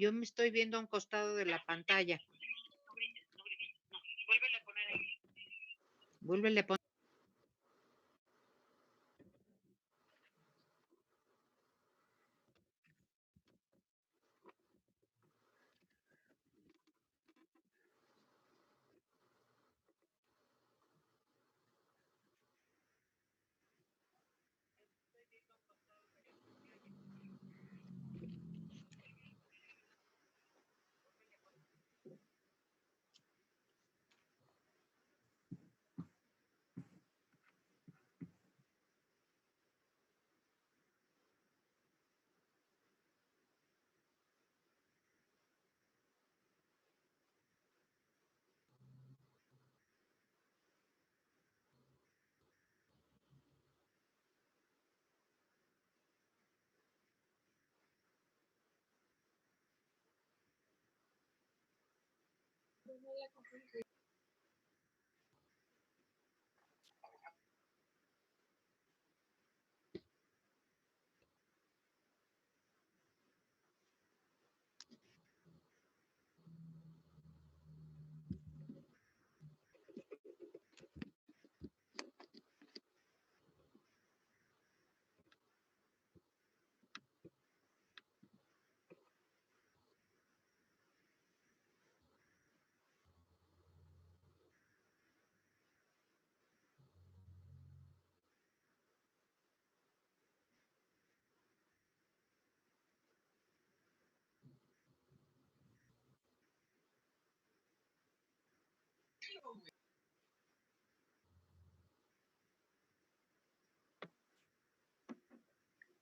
Yo me estoy viendo a un costado de la pantalla. Vuélvele a poner.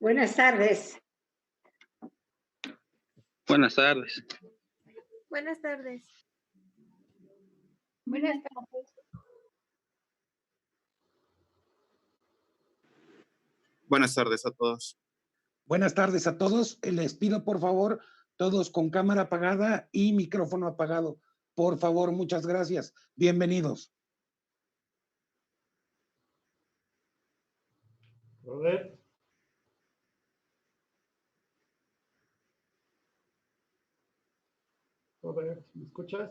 Buenas tardes. Buenas tardes. Buenas tardes. Buenas tardes. Buenas tardes a todos. Buenas tardes a todos. Les pido, por favor, todos con cámara apagada y micrófono apagado. Por favor, muchas gracias. Bienvenidos. Robert. Robert, ¿me escuchas?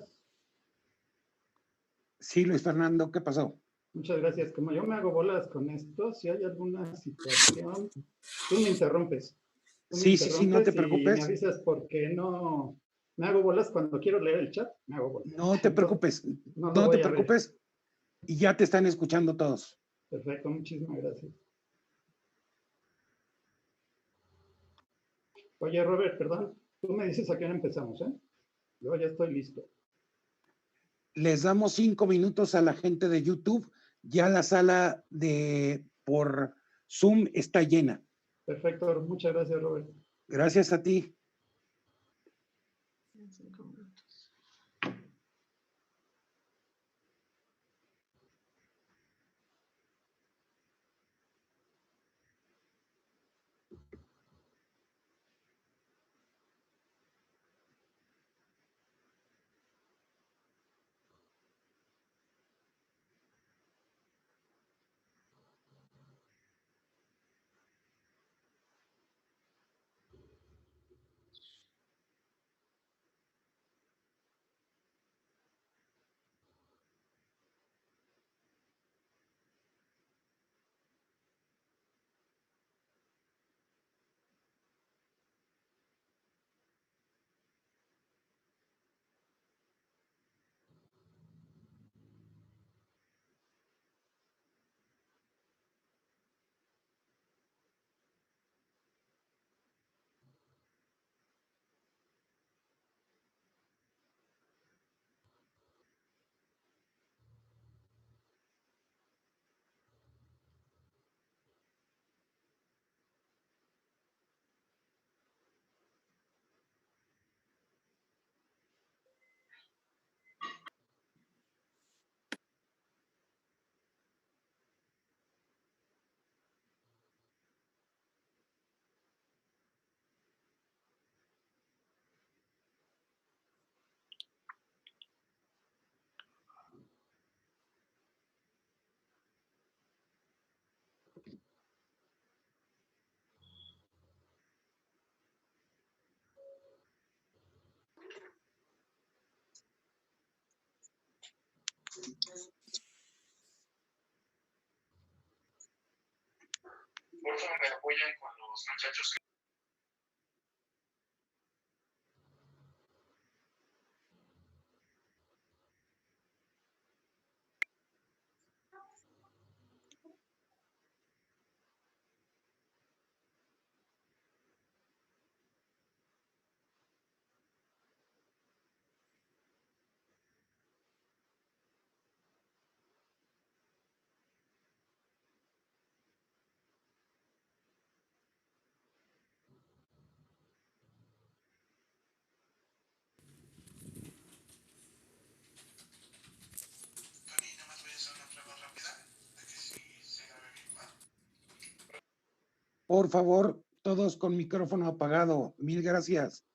Sí, Luis Fernando, ¿qué pasó? Muchas gracias. Como yo me hago bolas con esto, si hay alguna situación, tú me interrumpes. Sí, no te Y me preocupes. avisas porque no me hago bolas cuando quiero leer el chat. Me hago bolas. No te preocupes. No No lo te voy a ver. preocupes. Y ya te están escuchando todos. Perfecto, muchísimas gracias. Oye, Robert, perdón. Tú me dices a qué hora empezamos, ¿eh? Yo ya estoy listo. Les damos 5 minutos a la gente de YouTube. Ya la sala por Zoom está llena. Perfecto, muchas gracias, Robert. Gracias a ti. Por favor, todos con micrófono apagado. Mil gracias.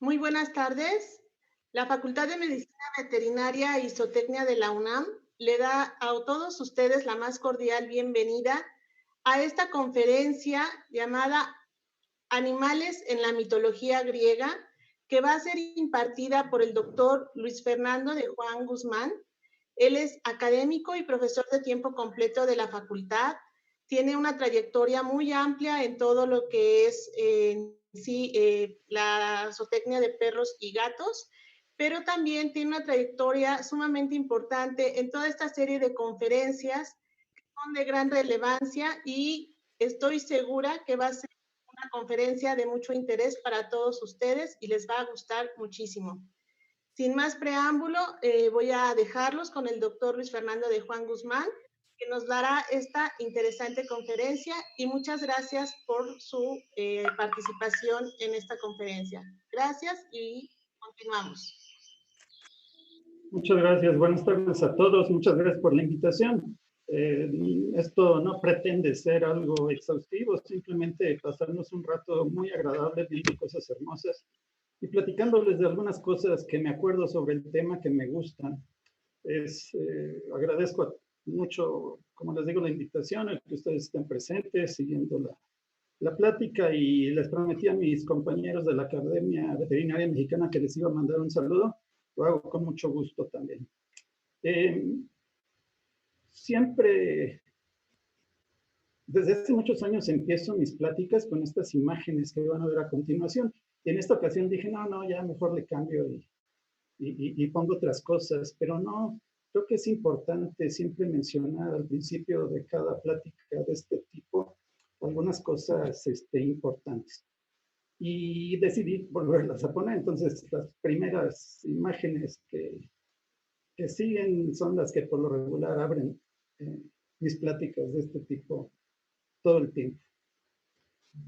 Muy buenas tardes. La Facultad de Medicina Veterinaria y Zootecnia de la UNAM le da a todos ustedes la más cordial bienvenida a esta conferencia llamada Animales en la mitología griega, que va a ser impartida por el doctor Luis Fernando de Juan Guzmán. Él es académico y profesor de tiempo completo de la facultad. Tiene una trayectoria muy amplia en todo lo que es la zootecnia de perros y gatos, pero también tiene una trayectoria sumamente importante en toda esta serie de conferencias que son de gran relevancia y estoy segura que va a ser una conferencia de mucho interés para todos ustedes y les va a gustar muchísimo. Sin más preámbulo, voy a dejarlos con el doctor Luis Fernando de Juan Guzmán, que nos dará esta interesante conferencia y muchas gracias por su participación en esta conferencia. Gracias y continuamos. Muchas gracias. Buenas tardes a todos. Muchas gracias por la invitación. Esto no pretende ser algo exhaustivo, simplemente pasarnos un rato muy agradable viendo cosas hermosas y platicándoles de algunas cosas que me acuerdo sobre el tema que me gustan. Agradezco mucho, como les digo, la invitación, el que ustedes estén presentes, siguiendo la plática, y les prometí a mis compañeros de la Academia Veterinaria Mexicana que les iba a mandar un saludo. Lo hago con mucho gusto también. Siempre, desde hace muchos años, empiezo mis pláticas con estas imágenes que van a ver a continuación. Y en esta ocasión dije, no, ya mejor le cambio y pongo otras cosas, pero no, creo que es importante siempre mencionar al principio de cada plática de este tipo algunas cosas importantes. Y decidí volverlas a poner. Entonces, las primeras imágenes que siguen son las que por lo regular abren mis pláticas de este tipo todo el tiempo.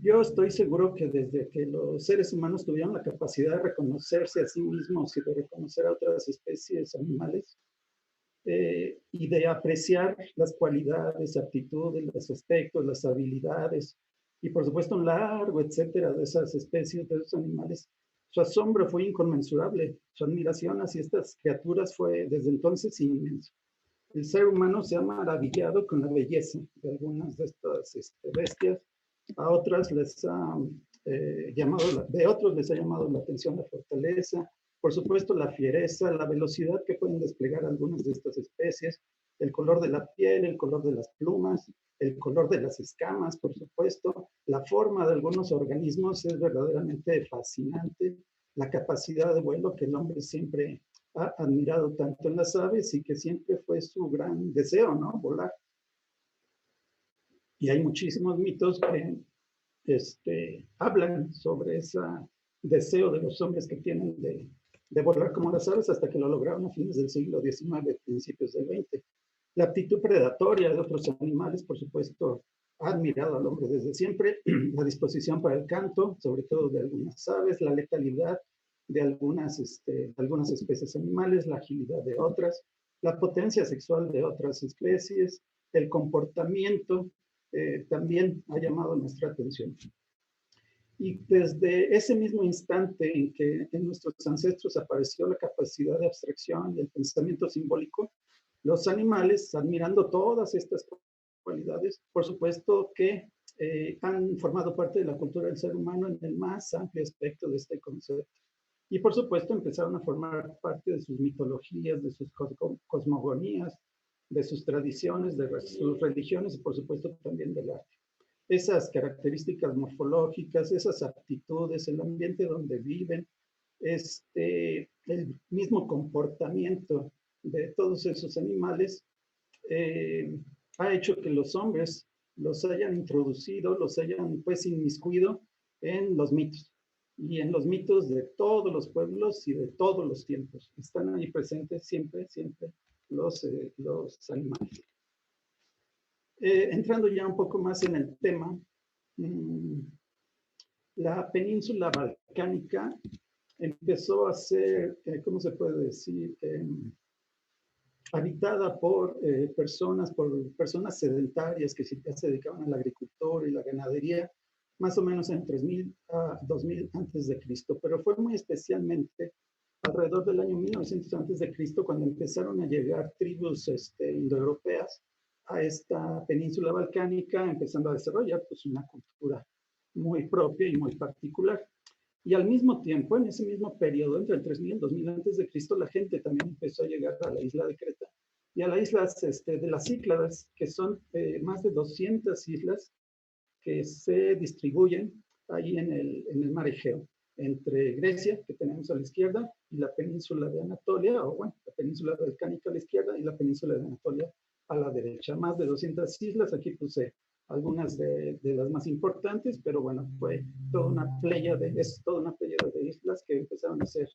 Yo estoy seguro que desde que los seres humanos tuvieron la capacidad de reconocerse a sí mismos y de reconocer a otras especies animales y de apreciar las cualidades, aptitudes, los aspectos, las habilidades y por supuesto un largo etcétera de esas especies, de esos animales, su asombro fue inconmensurable, su admiración hacia estas criaturas fue desde entonces inmenso. El ser humano se ha maravillado con la belleza de algunas de estas bestias. A otras les ha de otros les ha llamado la atención la fortaleza, por supuesto la fiereza, la velocidad que pueden desplegar algunas de estas especies, el color de la piel, el color de las plumas, el color de las escamas, por supuesto, la forma de algunos organismos es verdaderamente fascinante, la capacidad de vuelo que el hombre siempre ha admirado tanto en las aves y que siempre fue su gran deseo, ¿no? Volar. Y hay muchísimos mitos que hablan sobre ese deseo de los hombres que tienen de volar como las aves hasta que lo lograron a fines del siglo XIX, principios del XX. La aptitud predatoria de otros animales, por supuesto, ha admirado al hombre desde siempre, la disposición para el canto, sobre todo de algunas aves, la letalidad de algunas especies animales, la agilidad de otras, la potencia sexual de otras especies, el comportamiento también ha llamado nuestra atención. Y desde ese mismo instante en que en nuestros ancestros apareció la capacidad de abstracción y el pensamiento simbólico, los animales, admirando todas estas cualidades, por supuesto que han formado parte de la cultura del ser humano en el más amplio aspecto de este concepto. Y por supuesto empezaron a formar parte de sus mitologías, de sus cosmogonías, de sus tradiciones, de sus religiones y por supuesto también del arte. Esas características morfológicas, esas aptitudes, el ambiente donde viven, el mismo comportamiento de todos esos animales ha hecho que los hombres los hayan introducido, los hayan pues inmiscuido en los mitos. Y en los mitos de todos los pueblos y de todos los tiempos. Están ahí presentes siempre, siempre los animales. Entrando ya un poco más en el tema, la península balcánica empezó a ser, ¿cómo se puede decir? Habitada por personas sedentarias que ya se dedicaban a la agricultura y la ganadería, más o menos en 3000 a 2000 antes de Cristo, pero fue muy especialmente alrededor del año 1900 antes de Cristo cuando empezaron a llegar tribus indoeuropeas a esta península balcánica, empezando a desarrollar pues una cultura muy propia y muy particular. Y al mismo tiempo, en ese mismo periodo, entre el 3000 y el 2000 antes de Cristo, la gente también empezó a llegar a la isla de Creta y a las islas de las Cícladas, que son más de 200 islas que se distribuyen ahí en el mar Egeo, entre Grecia, que tenemos a la izquierda, y la península de Anatolia, o bueno, la península balcánica a la izquierda y la península de Anatolia a la derecha. Más de 200 islas, aquí puse algunas de las más importantes, pero bueno, fue toda una pléyade de islas que empezaron a ser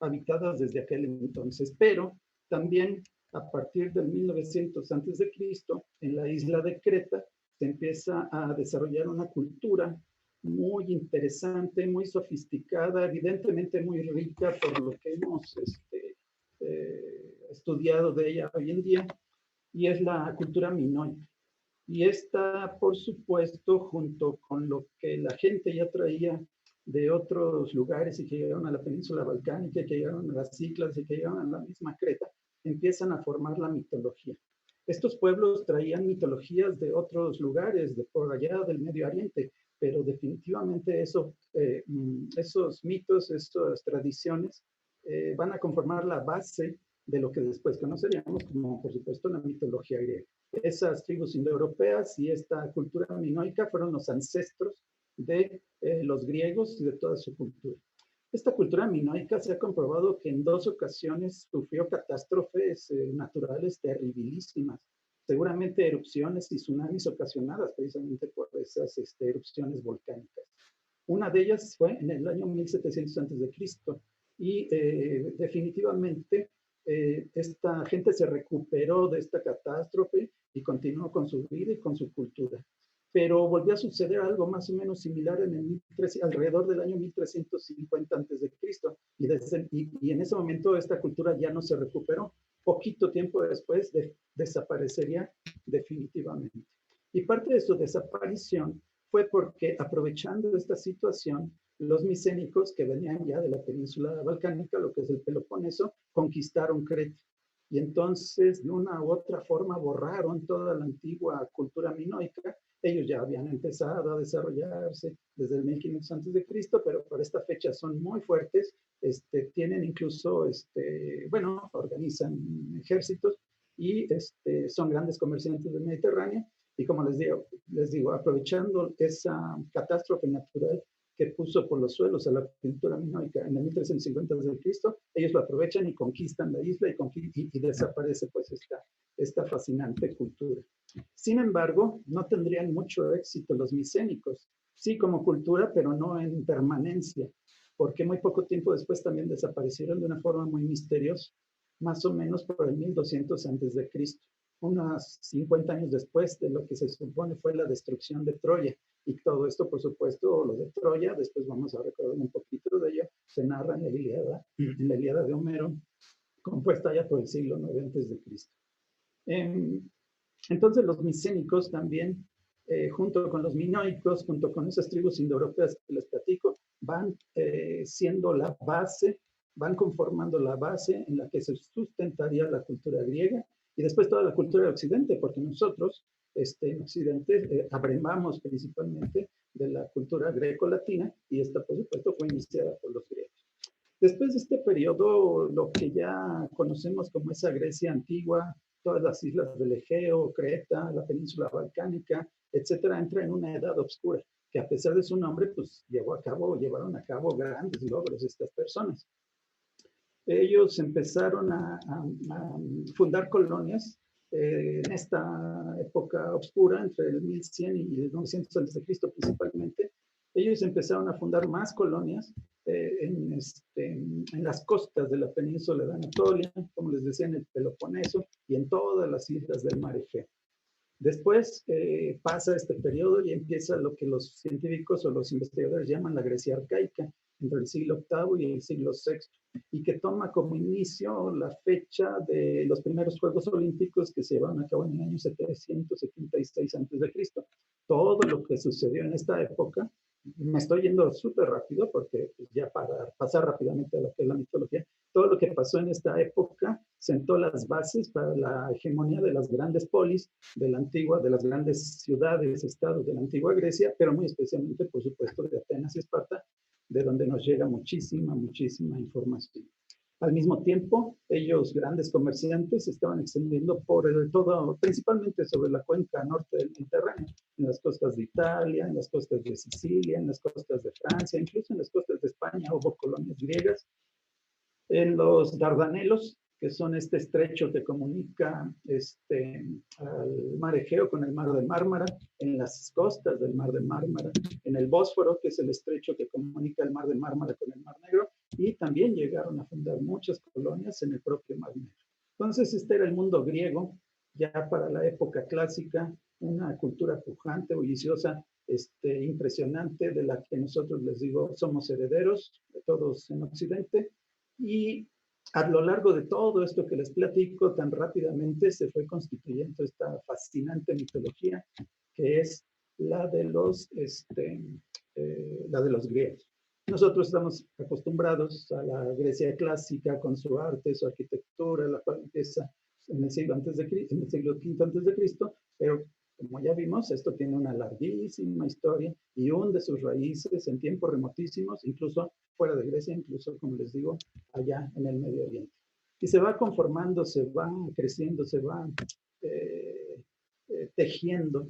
habitadas desde aquel entonces. Pero también a partir del 1900 antes de Cristo, en la isla de Creta, se empieza a desarrollar una cultura muy interesante, muy sofisticada, evidentemente muy rica por lo que hemos estudiado de ella hoy en día, y es la cultura minoica. Y esta, por supuesto, junto con lo que la gente ya traía de otros lugares y que llegaron a la península balcánica, que llegaron a las Cícladas y que llegaron a la misma Creta, empiezan a formar la mitología. Estos pueblos traían mitologías de otros lugares, de por allá del Medio Oriente, pero definitivamente esos mitos, estas tradiciones van a conformar la base de lo que después conoceríamos como, por supuesto, la mitología griega. Esas tribus indoeuropeas y esta cultura minoica fueron los ancestros de los griegos y de toda su cultura. Esta cultura minoica se ha comprobado que en 2 ocasiones sufrió catástrofes naturales terribilísimas, seguramente erupciones y tsunamis ocasionadas precisamente por esas erupciones volcánicas. Una de ellas fue en el año 1700 a.C. y definitivamente esta gente se recuperó de esta catástrofe y continuó con su vida y con su cultura. Pero volvió a suceder algo más o menos similar alrededor del año 1350 a.C. Y en ese momento esta cultura ya no se recuperó. Poquito tiempo después desaparecería definitivamente. Y parte de su desaparición fue porque, aprovechando esta situación, los micénicos que venían ya de la península balcánica, lo que es el Peloponeso, conquistaron Creta. Y entonces, de una u otra forma, borraron toda la antigua cultura minoica. Ellos ya habían empezado a desarrollarse desde el 1500 a.C., pero para esta fecha son muy fuertes. Tienen incluso, organizan ejércitos y son grandes comerciantes del Mediterráneo. Y como les digo, aprovechando esa catástrofe natural que puso por los suelos a la cultura minoica en el 1350 a.C., ellos lo aprovechan y conquistan la isla y desaparece pues esta fascinante cultura. Sin embargo, no tendrían mucho éxito los micénicos, sí como cultura, pero no en permanencia, porque muy poco tiempo después también desaparecieron de una forma muy misteriosa, más o menos por el 1200 a.C., unos 50 años después de lo que se supone fue la destrucción de Troya. Y todo esto, por supuesto, lo de Troya, después vamos a recordar un poquito de ello, se narra en la Ilíada de Homero, compuesta ya por el siglo IX a.C. Entonces los micénicos también, junto con los minoicos, junto con esas tribus indoeuropeas que les platico, van siendo la base, van conformando la base en la que se sustentaría la cultura griega y después toda la cultura de Occidente, porque nosotros en Occidente abrevamos principalmente de la cultura greco-latina y esta, por supuesto, fue iniciada por los griegos. Después de este periodo, lo que ya conocemos como esa Grecia antigua, todas las islas del Egeo, Creta, la península balcánica, etcétera, entra en una edad oscura, que a pesar de su nombre, pues llevaron a cabo grandes logros estas personas. Ellos empezaron a fundar colonias en esta época oscura, entre el 1100 y el 900 a.C. principalmente. Ellos empezaron a fundar más colonias en las costas de la península de Anatolia, como les decía, en el Peloponeso y en todas las islas del mar Egeo. Después pasa este periodo y empieza lo que los científicos o los investigadores llaman la Grecia arcaica, entre el siglo VIII y el siglo VI, y que toma como inicio la fecha de los primeros Juegos Olímpicos que se llevaron a cabo en el año 776 a.C. Todo lo que sucedió en esta época, me estoy yendo súper rápido porque ya para pasar rápidamente a lo que es la mitología, todo lo que pasó en esta época sentó las bases para la hegemonía de las grandes polis de la antigua, de las grandes ciudades, estados de la antigua Grecia, pero muy especialmente, por supuesto, de Atenas y Esparta, de donde nos llega muchísima información. Al mismo tiempo, ellos, grandes comerciantes, se estaban extendiendo por todo, principalmente sobre la cuenca norte del Mediterráneo, en las costas de Italia, en las costas de Sicilia, en las costas de Francia, incluso en las costas de España hubo colonias griegas. En los Dardanelos, que son este estrecho que comunica al mar Egeo con el mar de Mármara, en las costas del mar de Mármara, en el Bósforo, que es el estrecho que comunica el mar de Mármara con el mar Negro, y también llegaron a fundar muchas colonias en el propio mar Negro. Entonces, este era el mundo griego, ya para la época clásica, una cultura pujante, bulliciosa, impresionante, de la que nosotros, les digo, somos herederos, todos en Occidente, y a lo largo de todo esto que les platico tan rápidamente se fue constituyendo esta fascinante mitología que es la de los griegos. Nosotros estamos acostumbrados a la Grecia clásica con su arte, su arquitectura, la cual empieza en el siglo V antes de Cristo, pero como ya vimos, esto tiene una larguísima historia y hunde sus raíces en tiempos remotísimos, incluso fuera de Grecia, incluso, como les digo, allá en el Medio Oriente. Y se va conformando, se va creciendo, se va tejiendo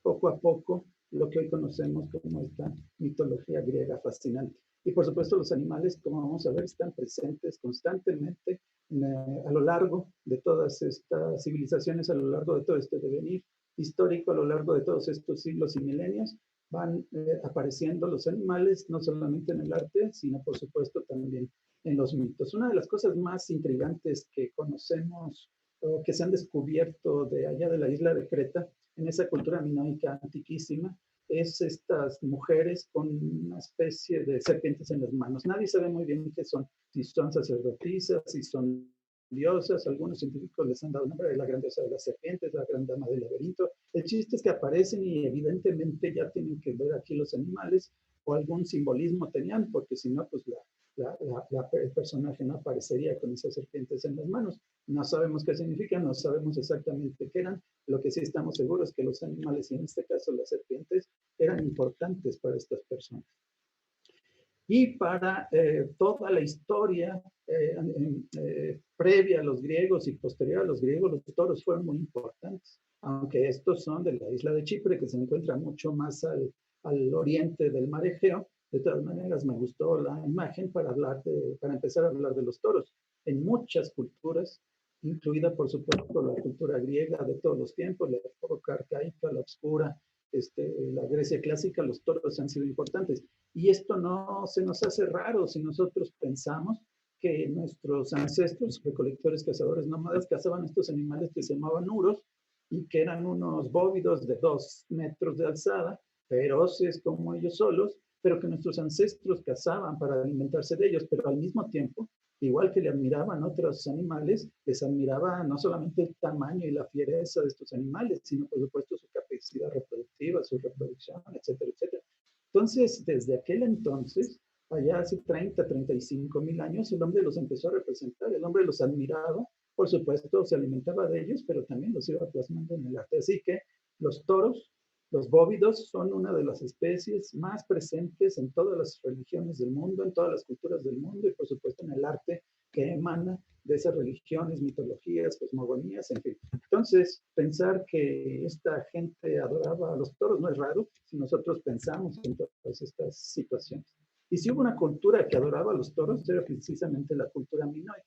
poco a poco lo que hoy conocemos como esta mitología griega fascinante. Y por supuesto los animales, como vamos a ver, están presentes constantemente a lo largo de todas estas civilizaciones, a lo largo de todo este devenir histórico, a lo largo de todos estos siglos y milenios, van apareciendo los animales, no solamente en el arte, sino por supuesto también en los mitos. Una de las cosas más intrigantes que conocemos o que se han descubierto de allá de la isla de Creta, en esa cultura minoica antiquísima, es estas mujeres con una especie de serpientes en las manos. Nadie sabe muy bien qué son, si son sacerdotisas, si son diosas. Algunos científicos les han dado el nombre de la gran diosa de las serpientes, la gran dama del laberinto. El chiste es que aparecen y evidentemente ya tienen que ver aquí los animales o algún simbolismo tenían, porque si no, pues el personaje no aparecería con esas serpientes en las manos. No sabemos qué significan, no sabemos exactamente qué eran. Lo que sí estamos seguros es que los animales, y en este caso las serpientes, eran importantes para estas personas. Y para toda la historia previa a los griegos y posterior a los griegos, los toros fueron muy importantes, aunque estos son de la isla de Chipre, que se encuentra mucho más al oriente del mar Egeo. De todas maneras, me gustó la imagen para empezar a hablar de los toros. En muchas culturas, incluida por supuesto la cultura griega de todos los tiempos, la época arcaica, la oscura, la Grecia clásica, los toros han sido importantes. Y esto no se nos hace raro si nosotros pensamos que nuestros ancestros, recolectores, cazadores, nómadas, cazaban estos animales que se llamaban uros y que eran unos bóvidos de 2 metros de alzada, feroces como ellos solos, pero que nuestros ancestros cazaban para alimentarse de ellos, pero al mismo tiempo, igual que le admiraban otros animales, les admiraba no solamente el tamaño y la fiereza de estos animales, sino por supuesto su capacidad reproductiva, su reproducción, etcétera, etcétera. Entonces, desde aquel entonces, allá hace 30, 35 mil años, el hombre los empezó a representar, el hombre los admiraba, por supuesto se alimentaba de ellos, pero también los iba plasmando en el arte. Así que los toros, los bóvidos, son una de las especies más presentes en todas las religiones del mundo, en todas las culturas del mundo y por supuesto en el arte que emana de esas religiones, mitologías, cosmogonías, en fin. Entonces, pensar que esta gente adoraba a los toros no es raro si nosotros pensamos en todas estas situaciones. Y si hubo una cultura que adoraba a los toros, era precisamente la cultura minoica,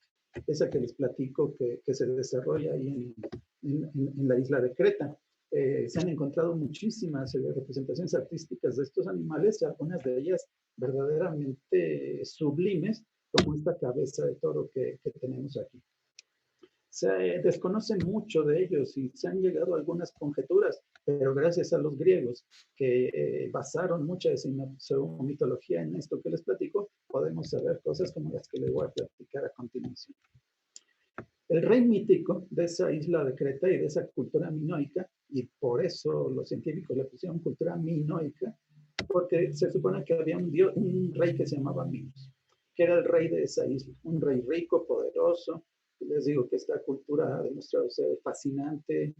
esa que les platico que se desarrolla ahí en la isla de Creta. Se han encontrado muchísimas representaciones artísticas de estos animales, algunas de ellas verdaderamente sublimes, como esta cabeza de toro que tenemos aquí. Se desconoce mucho de ellos y se han llegado a algunas conjeturas, pero gracias a los griegos que basaron mucha de su mitología en esto que les platico, podemos saber cosas como las que les voy a platicar a continuación. El rey mítico de esa isla de Creta y de esa cultura minoica, y por eso los científicos le pusieron cultura minoica, porque se supone que había un rey que se llamaba Minos, que era el rey de esa isla, un rey rico, poderoso. Les digo que esta cultura ha demostrado ser fascinante,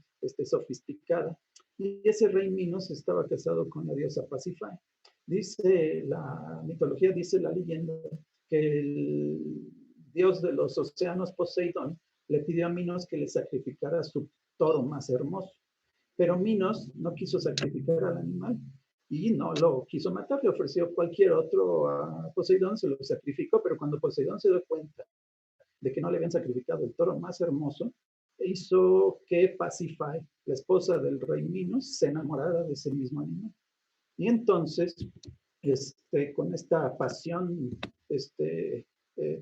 sofisticada. Y ese rey Minos estaba casado con la diosa Pasífae. Dice la mitología, dice la leyenda, que el dios de los océanos, Poseidón, le pidió a Minos que le sacrificara su toro más hermoso. Pero Minos no quiso sacrificar al animal y no lo quiso matar, le ofreció cualquier otro a Poseidón, se lo sacrificó, pero cuando Poseidón se dio cuenta de que no le habían sacrificado el toro más hermoso, hizo que Pasífae, la esposa del rey Minos, se enamorara de ese mismo animal. Y entonces, con esta pasión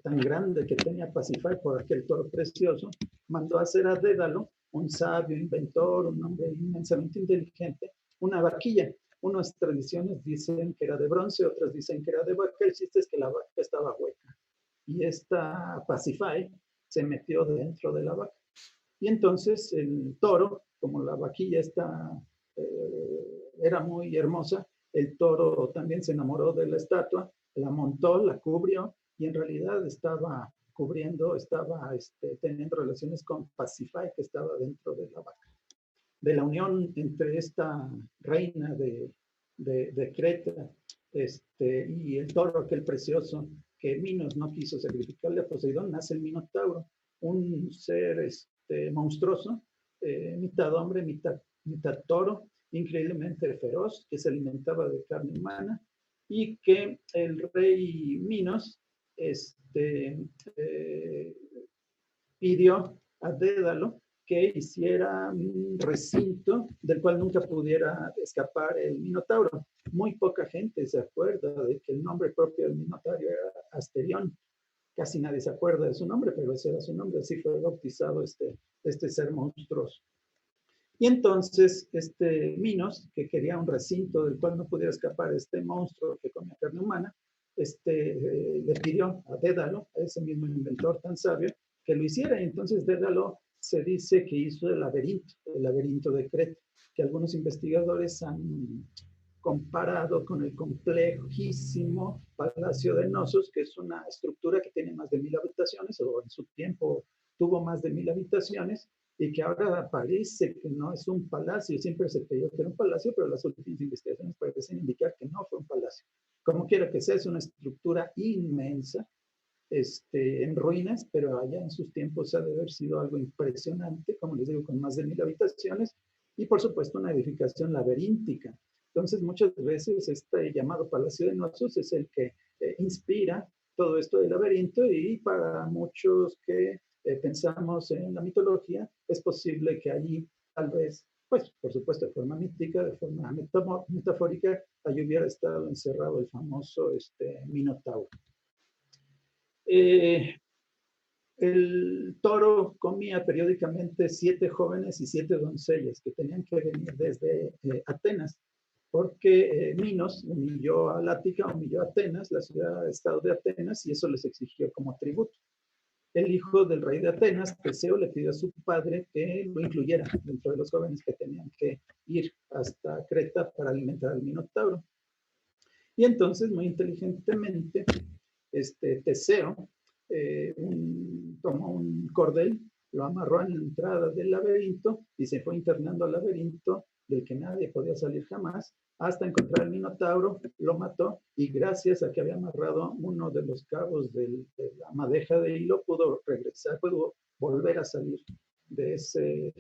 tan grande que tenía Pasífae por aquel toro precioso, mandó a hacer a Dédalo, un sabio inventor, un hombre inmensamente inteligente, una vaquilla. Unas tradiciones dicen que era de bronce, otras dicen que era de vaca. El chiste es que la vaca estaba hueca. Y esta Pasífae se metió dentro de la vaca. Y entonces el toro, como la vaquilla era muy hermosa, el toro también se enamoró de la estatua, la montó, la cubrió, y en realidad estaba teniendo relaciones con Pasífae, que estaba dentro de la vaca. De la unión entre esta reina de Creta y el toro aquel precioso que Minos no quiso sacrificarle a Poseidón, nace el Minotauro, un ser monstruoso, mitad hombre, mitad toro, increíblemente feroz, que se alimentaba de carne humana, y que el rey Minos pidió a Dédalo que hiciera un recinto del cual nunca pudiera escapar el Minotauro. Muy poca gente se acuerda de que el nombre propio del Minotauro era Asterión. Casi nadie se acuerda de su nombre, pero ese era su nombre. Así fue bautizado este ser monstruoso. Y entonces Minos, que quería un recinto del cual no pudiera escapar este monstruo que comía carne humana, le pidió a Dédalo, a ese mismo inventor tan sabio, que lo hiciera. Y entonces Dédalo se dice que hizo el laberinto de Creta, que algunos investigadores han comparado con el complejísimo Palacio de Knossos, que es una estructura que tiene más de 1000 habitaciones, o en su tiempo tuvo más de 1000 habitaciones, y que ahora parece que no es un palacio. Siempre se creyó que era un palacio, pero las últimas investigaciones parecen indicar que no fue un palacio. Como quiera que sea, es una estructura inmensa, en ruinas, pero allá en sus tiempos ha de haber sido algo impresionante, como les digo, con más de 1000 habitaciones, y por supuesto una edificación laberíntica. Entonces, muchas veces este llamado Palacio de Knossos es el que inspira todo esto del laberinto, y para muchos que pensamos en la mitología, es posible que allí tal vez, pues por supuesto de forma mítica, de forma metafórica, allí hubiera estado encerrado el famoso Minotauro. El toro comía periódicamente 7 jóvenes y 7 doncellas que tenían que venir desde Atenas, porque Minos humilló a Lática, humilló a Atenas, la ciudad-estado de Atenas, y eso les exigió como tributo. El hijo del rey de Atenas, Teseo, le pidió a su padre que lo incluyera dentro de los jóvenes que tenían que ir hasta Creta para alimentar al Minotauro. Y entonces, muy inteligentemente, Teseo tomó un cordel, lo amarró en la entrada del laberinto y se fue internando al laberinto del que nadie podía salir jamás, hasta encontrar al Minotauro, lo mató y gracias a que había amarrado uno de los cabos de la madeja de hilo, pudo regresar, pudo volver a salir de ese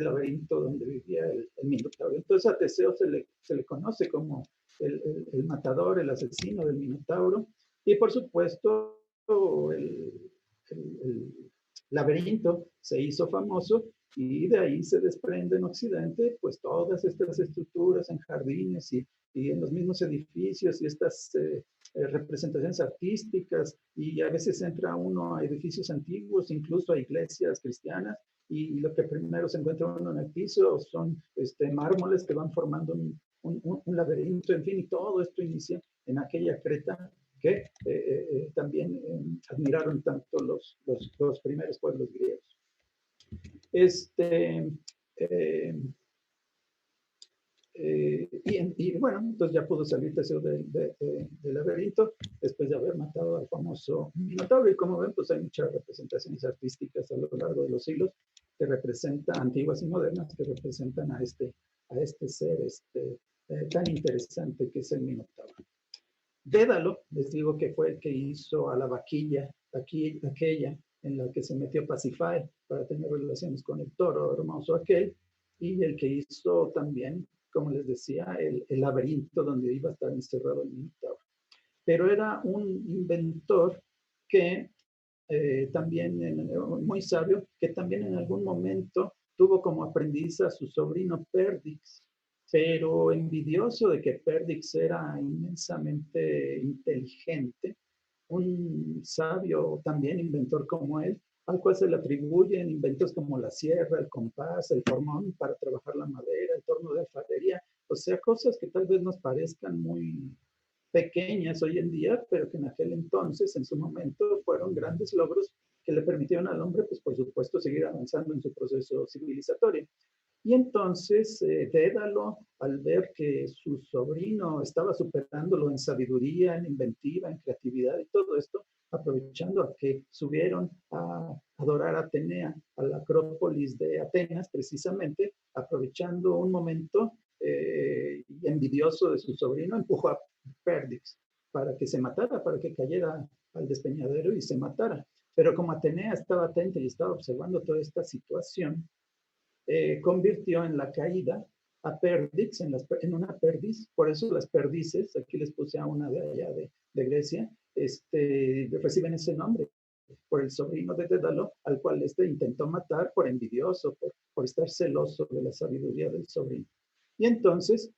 laberinto donde vivía el Minotauro. Entonces a Teseo se le conoce como el matador, el asesino del Minotauro, y por supuesto el laberinto se hizo famoso y de ahí se desprende en Occidente pues todas estas estructuras en jardines y en los mismos edificios y estas representaciones artísticas, y a veces entra uno a edificios antiguos, incluso a iglesias cristianas, y lo que primero se encuentra uno en el piso son mármoles que van formando un laberinto, en fin, y todo esto inicia en aquella Creta que también admiraron tanto los primeros pueblos griegos. Y bueno, entonces ya pudo salir Teseo del laberinto después de haber matado al famoso Minotauro, y como ven, pues hay muchas representaciones artísticas a lo largo de los siglos que representan, antiguas y modernas, que representan a este ser tan interesante que es el Minotauro. Dédalo, les digo que fue el que hizo a la vaquilla, aquella en la que se metió Pasífae para tener relaciones con el toro hermoso aquel, y el que hizo también, como les decía, el laberinto donde iba a estar encerrado el Minotauro. Pero era un inventor que también, muy sabio, que también en algún momento tuvo como aprendiz a su sobrino Perdix, pero envidioso de que Perdix era inmensamente inteligente, un sabio también inventor como él, al cual se le atribuyen inventos como la sierra, el compás, el formón para trabajar la madera, el torno de alfarería, o sea, cosas que tal vez nos parezcan muy pequeñas hoy en día, pero que en aquel entonces, en su momento, fueron grandes logros que le permitieron al hombre, pues por supuesto, seguir avanzando en su proceso civilizatorio. Y entonces Dédalo, al ver que su sobrino estaba superándolo en sabiduría, en inventiva, en creatividad y todo esto, aprovechando a que subieron a adorar a Atenea, a la Acrópolis de Atenas, precisamente, aprovechando un momento envidioso de su sobrino, empujó a Perdix para que se matara, para que cayera al despeñadero y se matara. Pero como Atenea estaba atenta y estaba observando toda esta situación, convirtió en la caída a Perdix, en una perdiz. Por eso las perdices, aquí les puse a una de allá de Grecia, reciben ese nombre por el sobrino de Dédalo, al cual intentó matar por envidioso, por estar celoso de la sabiduría del sobrino. Y entonces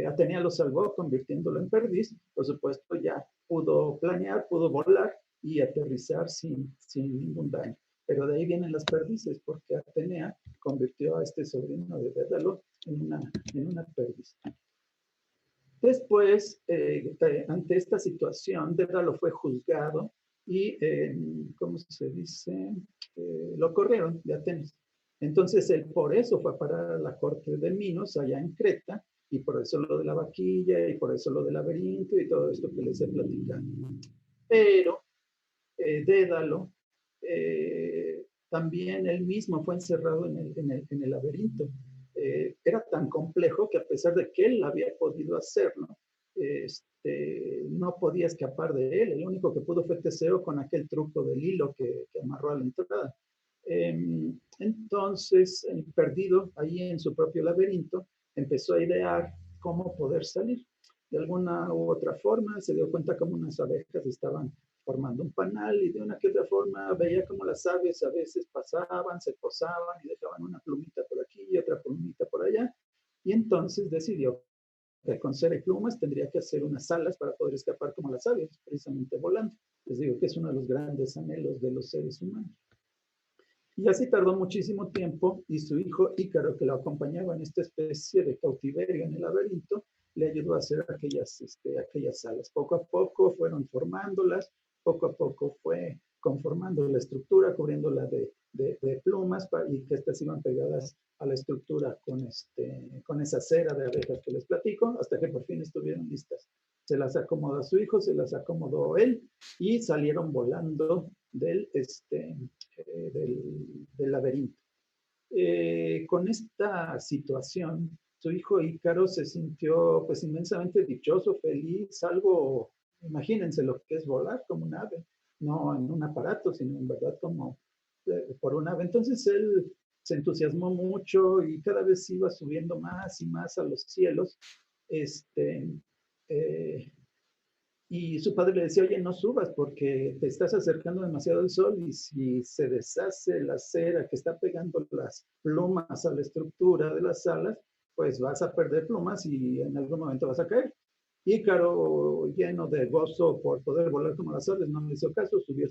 Atenea lo salvó convirtiéndolo en perdiz. Por supuesto, ya pudo planear, pudo volar y aterrizar sin ningún daño. Pero de ahí vienen las perdices, porque Atenea convirtió a este sobrino de Dédalo en una perdiz. Después, ante esta situación, Dédalo fue juzgado y, ¿cómo se dice? Lo corrieron de Atenas. Entonces, él por eso fue a parar a la corte de Minos, allá en Creta, y por eso lo de la vaquilla, y por eso lo del laberinto, y todo esto que les he platicado. Pero Dédalo también él mismo fue encerrado en el laberinto. Era tan complejo que a pesar de que él había podido hacerlo, no podía escapar de él. El único que pudo fue Teseo con aquel truco del hilo que amarró a la entrada. Entonces, perdido ahí en su propio laberinto, empezó a idear cómo poder salir. De alguna u otra forma, se dio cuenta cómo unas abejas estaban formando un panal, y de una que otra forma veía como las aves a veces pasaban, se posaban y dejaban una plumita por aquí y otra plumita por allá, y entonces decidió que con cera y plumas tendría que hacer unas alas para poder escapar como las aves, precisamente volando. Les digo que es uno de los grandes anhelos de los seres humanos. Y así tardó muchísimo tiempo, y su hijo Ícaro, que lo acompañaba en esta especie de cautiverio en el laberinto, le ayudó a hacer aquellas alas. Poco a poco fueron formándolas, poco a poco fue conformando la estructura, cubriéndola de plumas, y que estas iban pegadas a la estructura con esa cera de abejas que les platico, hasta que por fin estuvieron listas. Se las acomodó a su hijo, se las acomodó él, y salieron volando del laberinto. Con esta situación, su hijo Ícaro se sintió pues inmensamente dichoso, feliz, algo, imagínense lo que es volar como un ave, no en un aparato, sino en verdad como por un ave. Entonces él se entusiasmó mucho y cada vez iba subiendo más y más a los cielos. Y su padre le decía, oye, no subas porque te estás acercando demasiado al sol, y si se deshace la cera que está pegando las plumas a la estructura de las alas, pues vas a perder plumas y en algún momento vas a caer. Ícaro, lleno de gozo por poder volar como las aves, no me hizo caso, subió,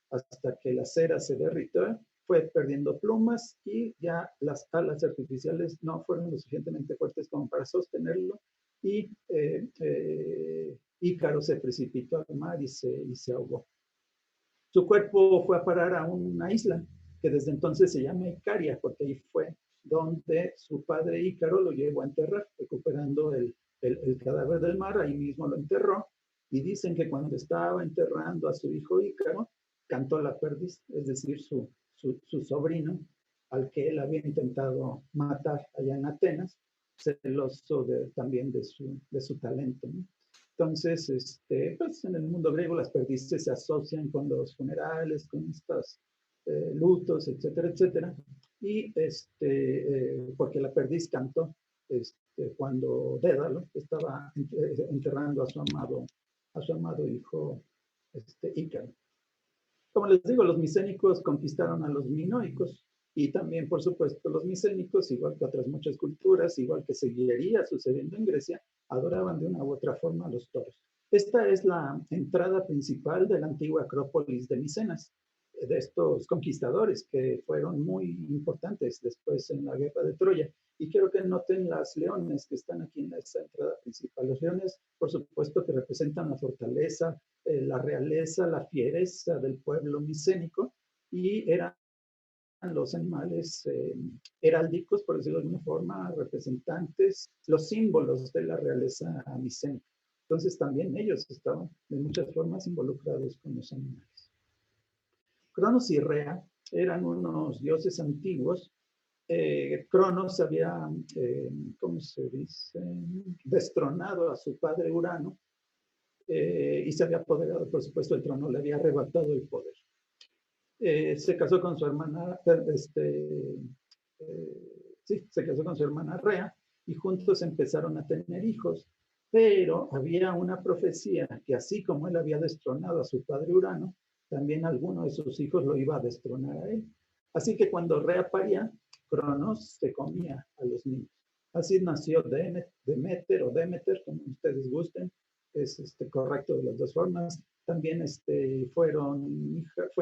hasta que la cera se derritió, fue perdiendo plumas, y ya las alas artificiales no fueron lo suficientemente fuertes como para sostenerlo, y Ícaro se precipitó al mar y se ahogó. Su cuerpo fue a parar a una isla que desde entonces se llama Icaria, porque ahí fue donde su padre Ícaro lo llevó a enterrar, recuperando el cadáver del mar, ahí mismo lo enterró, y dicen que cuando estaba enterrando a su hijo Ícaro, cantó la perdiz, es decir, su sobrino, al que él había intentado matar allá en Atenas, celoso también de su talento, ¿no? Entonces, pues en el mundo griego las perdices se asocian con los funerales, con estos lutos, etcétera, etcétera. Y porque la perdiz cantó cuando Dédalo estaba enterrando a su amado hijo Ícaro. Como les digo, los micénicos conquistaron a los minoicos, y también, por supuesto, los micénicos, igual que otras muchas culturas, igual que seguiría sucediendo en Grecia, adoraban de una u otra forma a los toros. Esta es la entrada principal de la antigua Acrópolis de Micenas, de estos conquistadores que fueron muy importantes después en la guerra de Troya. Y quiero que noten las leones que están aquí en esta entrada principal. Los leones, por supuesto, que representan la fortaleza, la realeza, la fiereza del pueblo micénico, y eran los animales heráldicos, por decirlo de alguna forma, representantes, los símbolos de la realeza micénica. Entonces también ellos estaban de muchas formas involucrados con los animales. Cronos y Rea eran unos dioses antiguos. Cronos había, ¿cómo se dice?, destronado a su padre Urano, y se había apoderado, por supuesto, del trono, le había arrebatado el poder. Se casó con su hermana, se casó con su hermana Rea, y juntos empezaron a tener hijos, pero había una profecía que así como él había destronado a su padre Urano, también alguno de sus hijos lo iba a destronar a él. Así que cuando Rea paría, Cronos se comía a los niños. Así nació Demeter o Demeter, como ustedes gusten, es correcto de las dos formas. También fue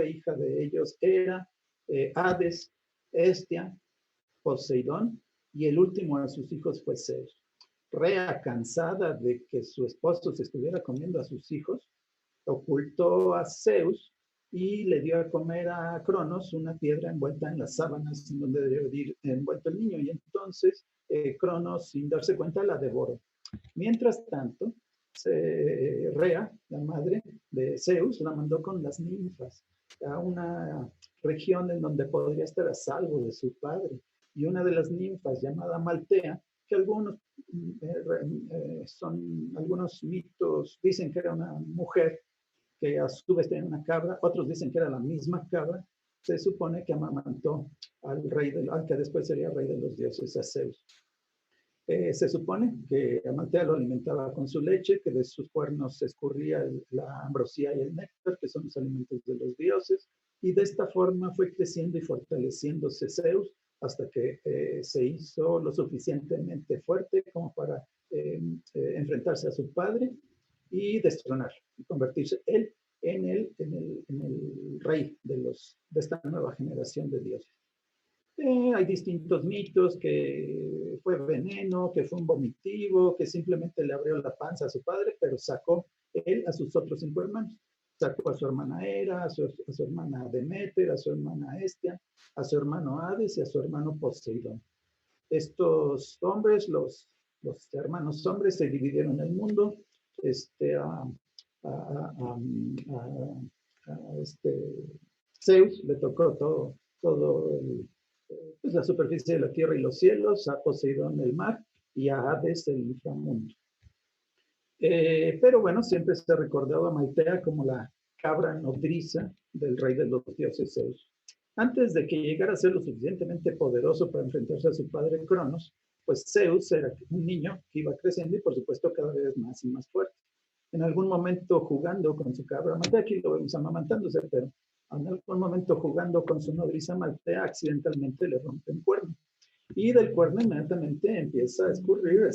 hija de ellos Hera, Hades, Hestia, Poseidón, y el último de sus hijos fue Zeus. Rea, cansada de que su esposo se estuviera comiendo a sus hijos, ocultó a Zeus y le dio a comer a Cronos una piedra envuelta en las sábanas en donde debió ir envuelto el niño, y entonces Cronos, sin darse cuenta, la devoró. Mientras tanto, Rea, la madre de Zeus, la mandó con las ninfas a una región en donde podría estar a salvo de su padre. Y una de las ninfas, llamada Maltea, que algunos algunos mitos dicen que era una mujer que a su vez tenía una cabra, otros dicen que era la misma cabra, se supone que amamantó al que después sería rey de los dioses, a Zeus. Se supone que Amaltea lo alimentaba con su leche, que de sus cuernos se escurría la ambrosía y el néctar, que son los alimentos de los dioses, y de esta forma fue creciendo y fortaleciéndose Zeus hasta que se hizo lo suficientemente fuerte como para enfrentarse a su padre y destronarlo, y convertirse él en el rey de esta nueva generación de dioses. Hay distintos mitos, que fue veneno, que fue un vomitivo, que simplemente le abrió la panza a su padre, pero sacó él a sus otros 5 hermanos. Sacó a su hermana Hera, a su hermana Deméter, a su hermana Hestia, a su hermano Hades y a su hermano Poseidón. Estos hombres, los hermanos hombres, se dividieron el mundo. Zeus le tocó todo pues la superficie de la tierra y los cielos, a Poseidón el mar y a Hades el inframundo. Pero bueno, siempre se ha recordado a Amaltea como la cabra nodriza del rey de los dioses Zeus. Antes de que llegara a ser lo suficientemente poderoso para enfrentarse a su padre Cronos, pues Zeus era un niño que iba creciendo y por supuesto cada vez más y más fuerte. En algún momento jugando con su cabra Amaltea, aquí lo vemos amamantándose, pero en algún momento jugando con su nodriza Amaltea, accidentalmente le rompe un cuerno. Y del cuerno inmediatamente empieza a escurrir,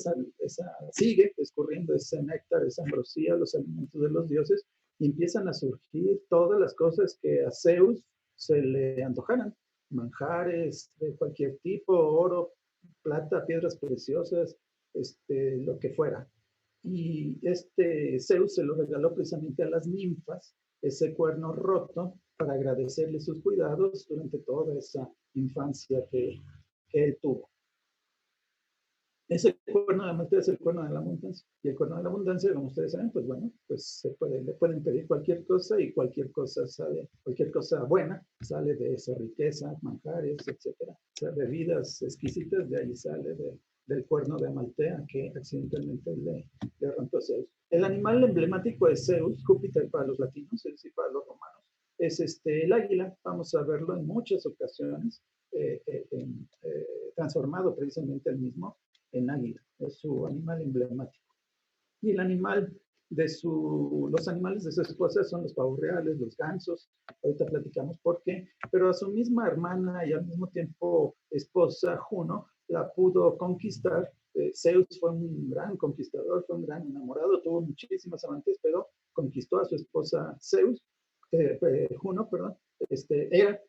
sigue escurriendo ese néctar, esa ambrosía, los alimentos de los dioses, y empiezan a surgir todas las cosas que a Zeus se le antojaran, manjares de cualquier tipo, oro, plata, piedras preciosas, lo que fuera. Y Zeus se lo regaló precisamente a las ninfas, ese cuerno roto, para agradecerle sus cuidados durante toda esa infancia que él tuvo. Ese cuerno de Amaltea es el cuerno de la abundancia. Y el cuerno de la abundancia, como ustedes saben, pues bueno, pues le pueden pedir cualquier cosa y cualquier cosa buena sale de esa riqueza, manjares, etcétera. O sea, bebidas exquisitas, de ahí sale del cuerno de Amaltea que accidentalmente le rompió a Zeus. El animal emblemático de Zeus, Júpiter para los latinos, es decir, para los romanos, es el águila. Vamos a verlo en muchas ocasiones, transformado precisamente el mismo en águila, es su animal emblemático. Y el animal los animales de su esposa son los pavos reales, los gansos, ahorita platicamos por qué, pero a su misma hermana y al mismo tiempo esposa, Juno, la pudo conquistar. Zeus fue un gran conquistador, fue un gran enamorado, tuvo muchísimas amantes, pero conquistó a su esposa Juno, perdón, era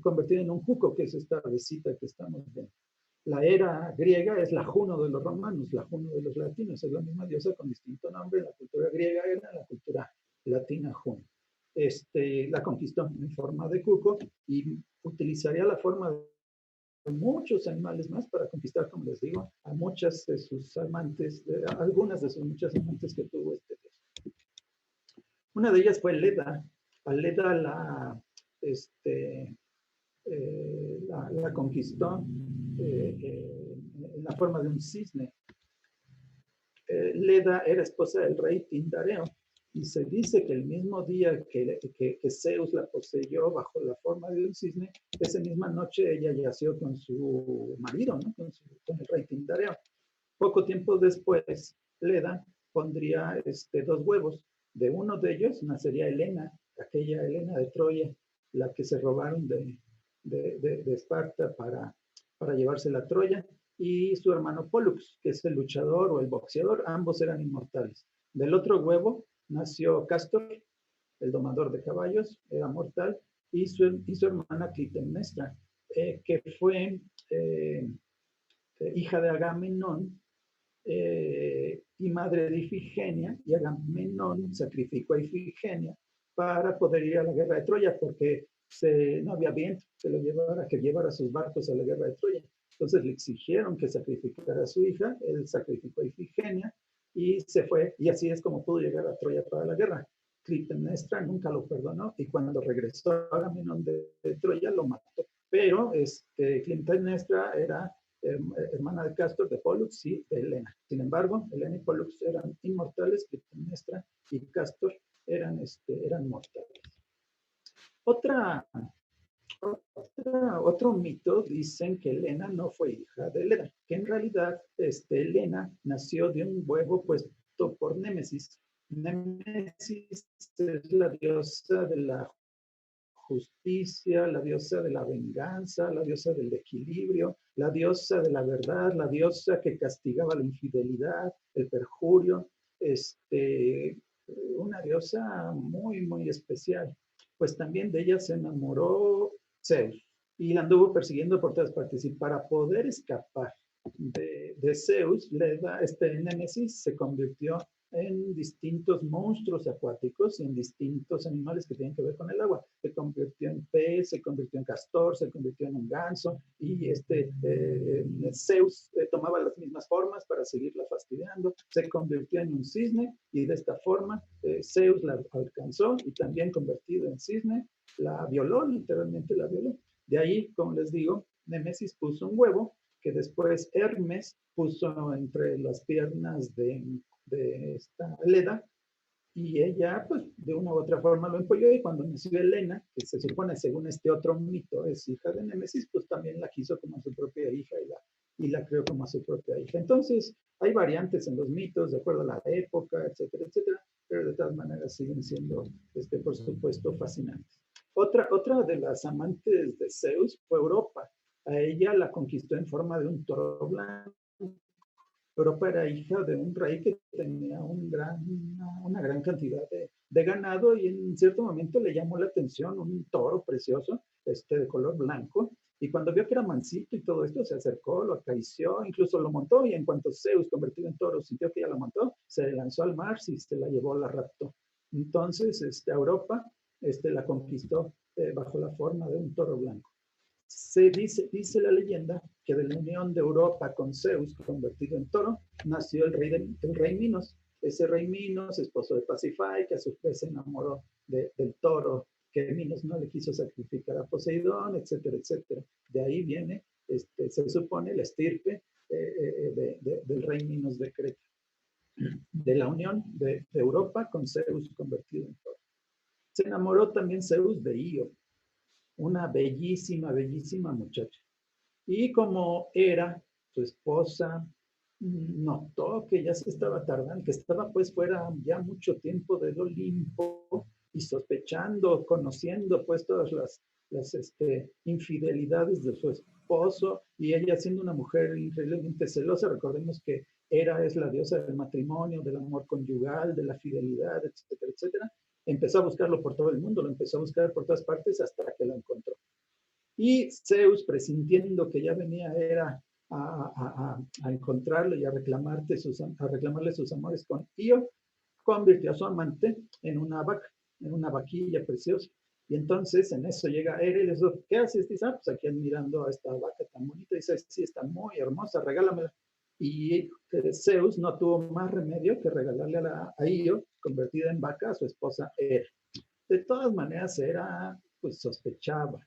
convertida en un juco, que es esta avecita que estamos viendo. La Hera griega es la Juno de los romanos, la Juno de los latinos, es la misma diosa con distinto nombre. La cultura griega era la cultura latina Juno. La conquistó en forma de cuco y utilizaría la forma de muchos animales más para conquistar, como les digo, a muchas de sus amantes, algunas de sus muchas amantes que tuvo dios. Una de ellas fue Leda. A Leda la conquistó en la forma de un cisne. Leda era esposa del rey Tindareo, y se dice que el mismo día que Zeus la poseyó bajo la forma de un cisne, esa misma noche ella yació con su marido, ¿no? con el rey Tindareo. Poco tiempo después, Leda pondría 2 huevos. De uno de ellos nacería Helena, aquella Helena de Troya, la que se robaron de Esparta para llevársela a Troya, y su hermano Pólux, que es el luchador o el boxeador. Ambos eran inmortales. Del otro huevo nació Castor, el domador de caballos, era mortal, y su hermana Clitemnestra, que fue hija de Agamenón y madre de Ifigenia, y Agamenón sacrificó a Ifigenia para poder ir a la guerra de Troya, porque no había viento que llevara sus barcos a la guerra de Troya. Entonces le exigieron que sacrificara a su hija, él sacrificó a Ifigenia y se fue, y así es como pudo llegar a Troya para la guerra. Clitemnestra nunca lo perdonó, y cuando regresó a Agamenón de Troya lo mató. Pero Clitemnestra era hermana de Castor, de Pólux y de Helena. Sin embargo, Helena y Pólux eran inmortales, Clitemnestra y Castor eran mortales. Otra otro mito dicen que Helena no fue hija de Leda, que en realidad Helena nació de un huevo puesto por Némesis. Némesis es la diosa de la justicia, la diosa de la venganza, la diosa del equilibrio, la diosa de la verdad, la diosa que castigaba la infidelidad, el perjurio, una diosa muy, muy especial. Pues también de ella se enamoró Zeus y la anduvo persiguiendo por todas partes. Y para poder escapar de Zeus, Némesis se convirtió en distintos monstruos acuáticos y en distintos animales que tienen que ver con el agua. Se convirtió en pez, se convirtió en castor, se convirtió en un ganso y Zeus tomaba las mismas formas para seguirla fastidiando. Se convirtió en un cisne y de esta forma Zeus la alcanzó y también convertido en cisne la violó, literalmente la violó. De ahí, como les digo, Némesis puso un huevo que después Hermes puso entre las piernas de esta Leda, y ella, pues, de una u otra forma lo empolló, y cuando nació Helena, que se supone, según este otro mito, es hija de Némesis, pues también la quiso como su propia hija y la creó como su propia hija. Entonces, hay variantes en los mitos, de acuerdo a la época, etcétera, etcétera, pero de todas maneras siguen siendo, por supuesto, fascinantes. Otra de las amantes de Zeus fue Europa. A ella la conquistó en forma de un toro blanco. Europa era hija de un rey que tenía una gran cantidad de ganado, y en cierto momento le llamó la atención un toro precioso, de color blanco, y cuando vio que era mansito y todo esto, se acercó, lo acarició, incluso lo montó, y en cuanto Zeus, convertido en toro, sintió que ya la montó, se lanzó al mar y se la llevó, la raptó. Entonces, Europa la conquistó bajo la forma de un toro blanco. Se dice la leyenda que de la unión de Europa con Zeus, convertido en toro, nació el rey Minos. Ese rey Minos, esposo de Pasífae, que a su vez se enamoró del toro, que Minos no le quiso sacrificar a Poseidón, etcétera, etcétera. De ahí viene, se supone, la estirpe del rey Minos de Creta, de la unión de Europa con Zeus convertido en toro. Se enamoró también Zeus de Io, una bellísima, bellísima muchacha. Y como era su esposa, notó que ya se estaba tardando, que estaba pues fuera ya mucho tiempo del Olimpo, y sospechando, conociendo pues todas las infidelidades de su esposo, y ella siendo una mujer increíblemente celosa. Recordemos que Hera es la diosa del matrimonio, del amor conyugal, de la fidelidad, etcétera, etcétera. Empezó a buscarlo por todo el mundo, lo empezó a buscar por todas partes hasta que lo encontró. Y Zeus, presintiendo que ya venía Hera a encontrarlo y a reclamarle sus amores con Io, convirtió a su amante en una vaca, en una vaquilla preciosa. Y entonces en eso llega Hera y le dice: ¿qué haces? Dice: pues aquí admirando a esta vaca tan bonita. Dice: sí, está muy hermosa, regálamela. Y Zeus no tuvo más remedio que regalarle a Io, convertida en vaca, a su esposa Hera. De todas maneras, Hera pues sospechaba,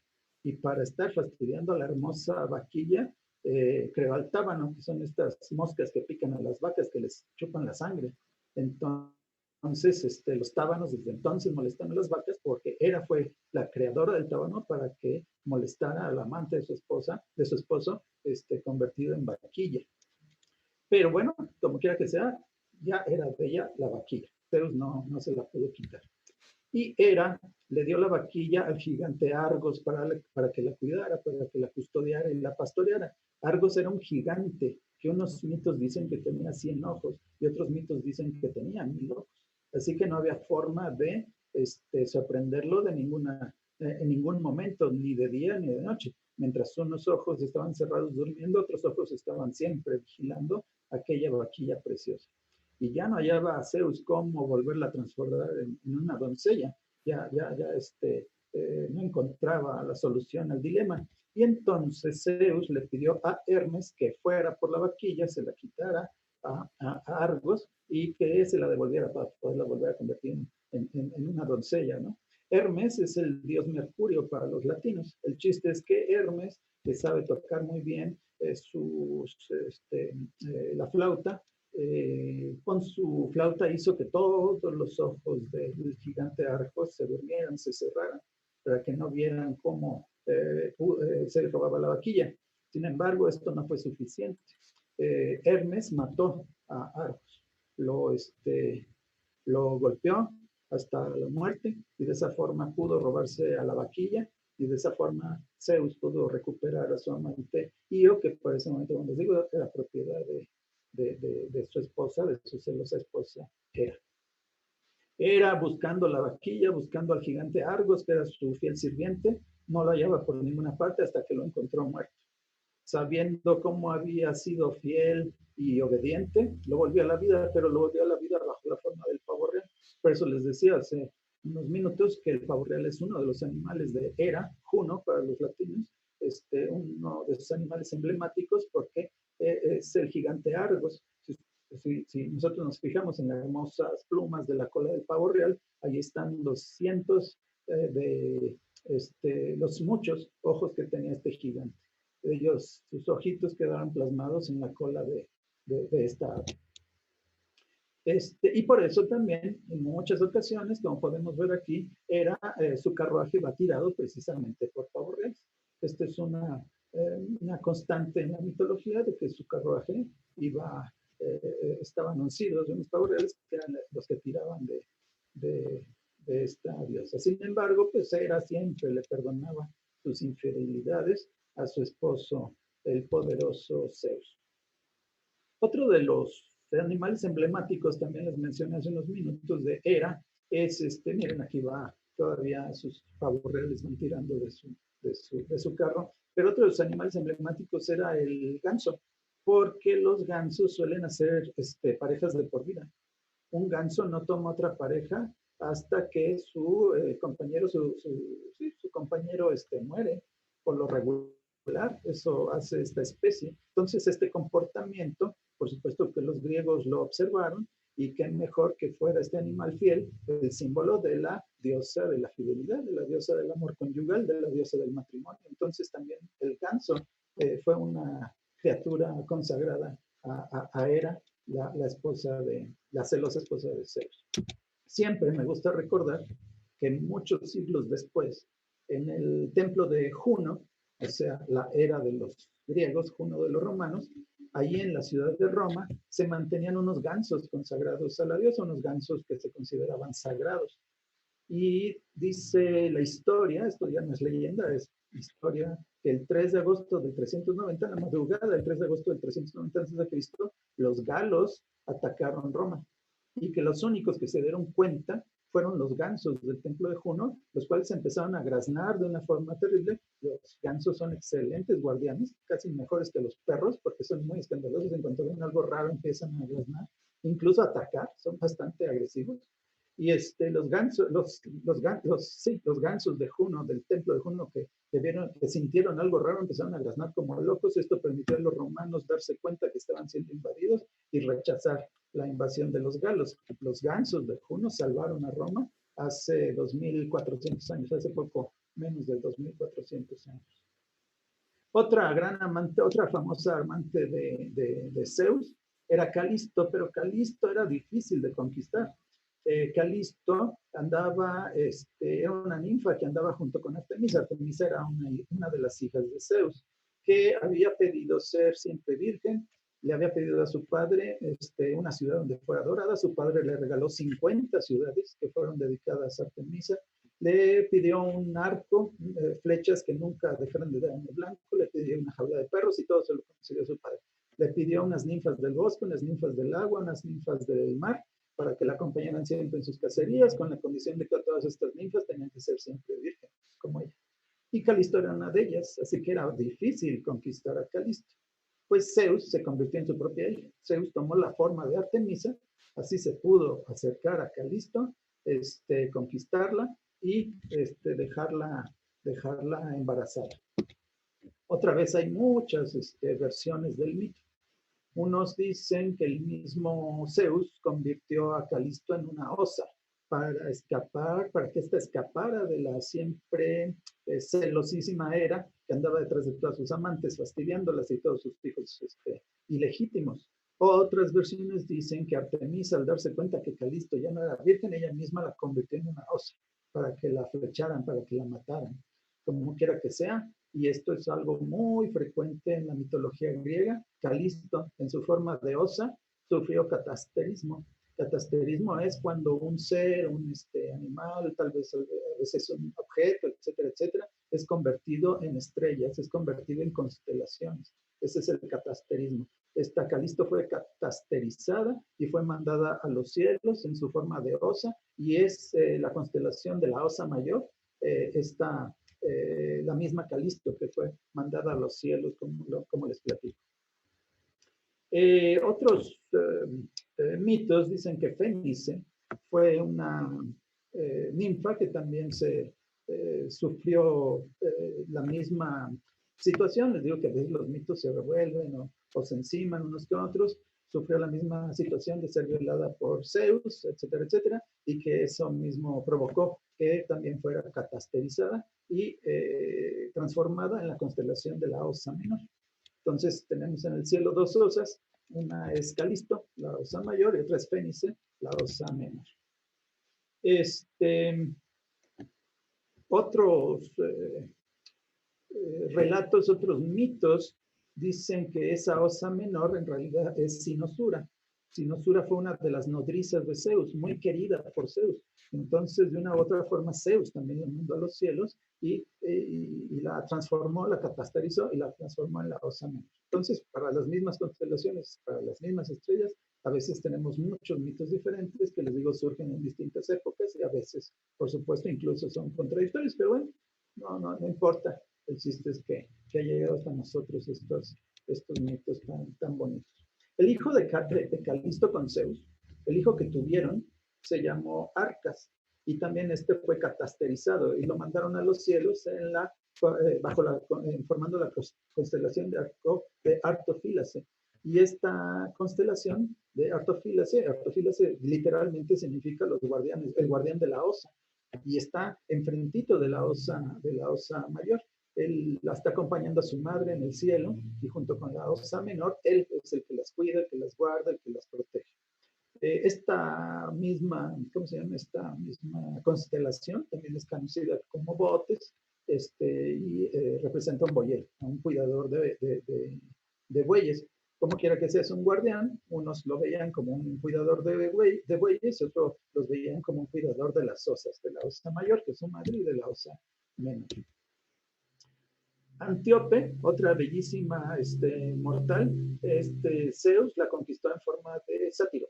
y para estar fastidiando a la hermosa vaquilla, creó al tábano, que son estas moscas que pican a las vacas, que les chupan la sangre. Entonces, los tábanos desde entonces molestan a las vacas, porque Hera fue la creadora del tábano para que molestara al amante de su esposo, convertido en vaquilla. Pero bueno, como quiera que sea, ya era de ella la vaquilla. Zeus no se la pudo quitar. Y Hera le dio la vaquilla al gigante Argos para que la cuidara, para que la custodiara y la pastoreara. Argos era un gigante que unos mitos dicen que tenía 100 ojos y otros mitos dicen que tenía 1000 ojos. Así que no había forma de sorprenderlo en ningún momento, ni de día ni de noche. Mientras unos ojos estaban cerrados durmiendo, otros ojos estaban siempre vigilando aquella vaquilla preciosa. Y ya no hallaba a Zeus cómo volverla a transformar en una doncella. Ya no encontraba la solución al dilema. Y entonces Zeus le pidió a Hermes que fuera por la vaquilla, se la quitara a Argos y que se la devolviera para poderla volver a convertir en una doncella, ¿no? Hermes es el dios Mercurio para los latinos. El chiste es que Hermes, que sabe tocar muy bien la flauta, con su flauta hizo que todos los ojos del gigante Argos se durmieran, se cerraran, para que no vieran cómo se robaba la vaquilla. Sin embargo, esto no fue suficiente. Hermes mató a Argos, lo golpeó hasta la muerte y de esa forma pudo robarse a la vaquilla y de esa forma Zeus pudo recuperar a su amante Io, que por ese momento, como les digo, era propiedad de su esposa, de su celosa esposa Hera. Hera, buscando la vaquilla, buscando al gigante Argos, que era su fiel sirviente, no lo hallaba por ninguna parte hasta que lo encontró muerto. Sabiendo cómo había sido fiel y obediente, lo volvió a la vida, pero lo volvió a la vida bajo la forma del pavo real. Por eso les decía hace unos minutos que el pavo real es uno de los animales de Hera, Juno para los latinos, uno de sus animales emblemáticos porque es el gigante Argos. Si nosotros nos fijamos en las hermosas plumas de la cola del pavo real, ahí están los cientos los muchos ojos que tenía este gigante. Ellos, sus ojitos quedaron plasmados en la cola de esta ave. Y por eso también, en muchas ocasiones, como podemos ver aquí, su carruaje va tirado precisamente por pavos reales. Esta es una constante en la mitología de que su carruaje estaban uncidos de unos pavos reales que eran los que tiraban de esta diosa. Sin embargo, pues Hera siempre le perdonaba sus infidelidades a su esposo, el poderoso Zeus. Otro de los animales emblemáticos, también les mencioné hace unos minutos, de Hera, es miren, aquí va, todavía sus pavos reales van tirando de su carro, pero otro de los animales emblemáticos era el ganso, porque los gansos suelen hacer parejas de por vida. Un ganso no toma otra pareja hasta que su compañero, su compañero muere, por lo regular. Eso hace esta especie. Entonces, este comportamiento, por supuesto que los griegos lo observaron, y qué mejor que fuera este animal fiel, el símbolo de la diosa de la fidelidad, de la diosa del amor conyugal, de la diosa del matrimonio. Entonces, también el ganso fue una criatura consagrada a Hera, la celosa esposa de Zeus. Siempre me gusta recordar que muchos siglos después, en el templo de Juno, o sea, la Hera de los griegos, Juno de los romanos, allí en la ciudad de Roma se mantenían unos gansos consagrados a la diosa, unos gansos que se consideraban sagrados. Y dice la historia, esto ya no es leyenda, es historia, que el 3 de agosto del 390, la madrugada del 3 de agosto del 390 a.C., los galos atacaron Roma, y que los únicos que se dieron cuenta fueron los gansos del templo de Juno, los cuales empezaron a graznar de una forma terrible. Los gansos son excelentes guardianes, casi mejores que los perros, porque son muy escandalosos. En cuanto ven algo raro empiezan a graznar, incluso a atacar, son bastante agresivos. Y los gansos de Juno, del templo de Juno, que sintieron algo raro, empezaron a graznar como locos. Esto permitió a los romanos darse cuenta que estaban siendo invadidos y rechazar la invasión de los galos. Los gansos de Juno salvaron a Roma hace 2400 años, hace poco menos de 2400 años. Otra gran amante, otra famosa amante de Zeus era Calisto, pero Calisto era difícil de conquistar. Calisto andaba, era una ninfa que andaba junto con Artemisa. Artemisa era una de las hijas de Zeus, que había pedido ser siempre virgen. Le había pedido a su padre una ciudad donde fuera adorada. Su padre le regaló 50 ciudades que fueron dedicadas a Artemisa. Le pidió un arco, flechas que nunca dejaron de dar en el blanco. Le pidió una jaula de perros y todo se lo consiguió su padre. Le pidió unas ninfas del bosque, unas ninfas del agua, unas ninfas del mar, para que la acompañaran siempre en sus cacerías, con la condición de que todas estas ninfas tenían que ser siempre vírgenes, como ella. Y Calisto era una de ellas, así que era difícil conquistar a Calisto. Pues Zeus se convirtió en su propia hija. Zeus tomó la forma de Artemisa, así se pudo acercar a Calisto, conquistarla y dejarla embarazada. Otra vez hay muchas versiones del mito. Unos dicen que el mismo Zeus convirtió a Calisto en una osa para que ésta escapara de la siempre celosísima Hera, que andaba detrás de todas sus amantes, fastidiándolas y todos sus hijos ilegítimos. Otras versiones dicen que Artemisa, al darse cuenta que Calisto ya no era virgen, ella misma la convirtió en una osa para que la flecharan, para que la mataran. como quiera que sea, y esto es algo muy frecuente en la mitología griega. Calisto, en su forma de osa, sufrió catasterismo. Catasterismo es cuando un ser, un animal, tal vez a veces un objeto, etcétera, etcétera, es convertido en estrellas, es convertido en constelaciones. Ese es el catasterismo. Esta Calisto fue catasterizada y fue mandada a los cielos en su forma de osa, y es la constelación de la Osa Mayor, la misma Calisto que fue mandada a los cielos, como les platico. Otros mitos dicen que Fénice fue una ninfa que también sufrió la misma situación. Les digo que a veces los mitos se revuelven o se enciman unos con otros. Sufrió la misma situación de ser violada por Zeus, etcétera, etcétera, y que eso mismo provocó que también fuera catasterizada y transformada en la constelación de la Osa Menor. Entonces tenemos en el cielo dos osas, una es Calisto, la Osa Mayor, y otra es Fénice, la Osa Menor. Otros relatos, otros mitos dicen que esa Osa Menor en realidad es Sinosura. Sinosura fue una de las nodrizas de Zeus, muy querida por Zeus. Entonces, de una u otra forma, Zeus también la mandó a los cielos y la transformó, la catasterizó y la transformó en la Osa Menor. Entonces, para las mismas constelaciones, para las mismas estrellas, a veces tenemos muchos mitos diferentes que, les digo, surgen en distintas épocas y a veces, por supuesto, incluso son contradictorios, pero bueno, no importa. El chiste es que ha llegado hasta nosotros estos mitos tan bonitos. El hijo de Calisto con Zeus, el hijo que tuvieron, se llamó Arcas, y también fue catasterizado y lo mandaron a los cielos formando la constelación de Artofílace. Y esta constelación de Artofílace literalmente significa el guardián de la osa, y está enfrentito de la osa mayor. Él la está acompañando a su madre en el cielo, y junto con la Osa Menor, él es el que las cuida, el que las guarda, el que las protege. Esta misma constelación también es conocida como Bootes, y representa un boyero, un cuidador de bueyes. Como quiera que sea, es un guardián. Unos lo veían como un cuidador de bueyes, otros los veían como un cuidador de las osas, de la Osa Mayor, que es su madre, y de la Osa Menor. Antíope, otra bellísima mortal, Zeus la conquistó en forma de sátiro.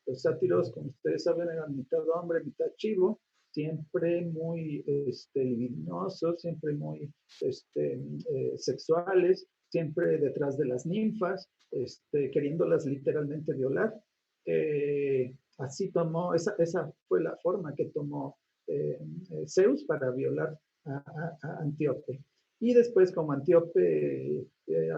Los sátiros, como ustedes saben, eran mitad hombre, mitad chivo, siempre muy libidinosos, siempre muy sexuales, siempre detrás de las ninfas, queriéndolas literalmente violar. Así tomó, esa fue la forma que tomó Zeus para violar a Antíope. Y después, como Antíope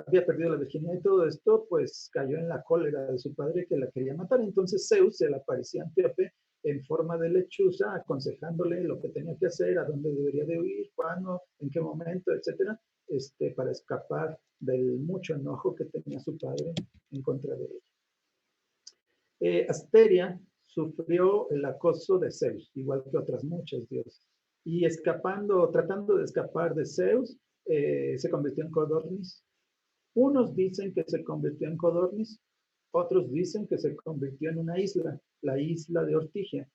había perdido la virginidad y todo esto, pues cayó en la cólera de su padre, que la quería matar. Entonces Zeus se le aparecía a Antíope en forma de lechuza, aconsejándole lo que tenía que hacer, a dónde debería de huir, cuándo, en qué momento, etcétera, para escapar del mucho enojo que tenía su padre en contra de ella. Asteria sufrió el acoso de Zeus, igual que otras muchas diosas. Y tratando de escapar de Zeus, se convirtió en codorniz. Unos dicen que se convirtió en codorniz, otros dicen que se convirtió en una isla, la isla de Ortigia.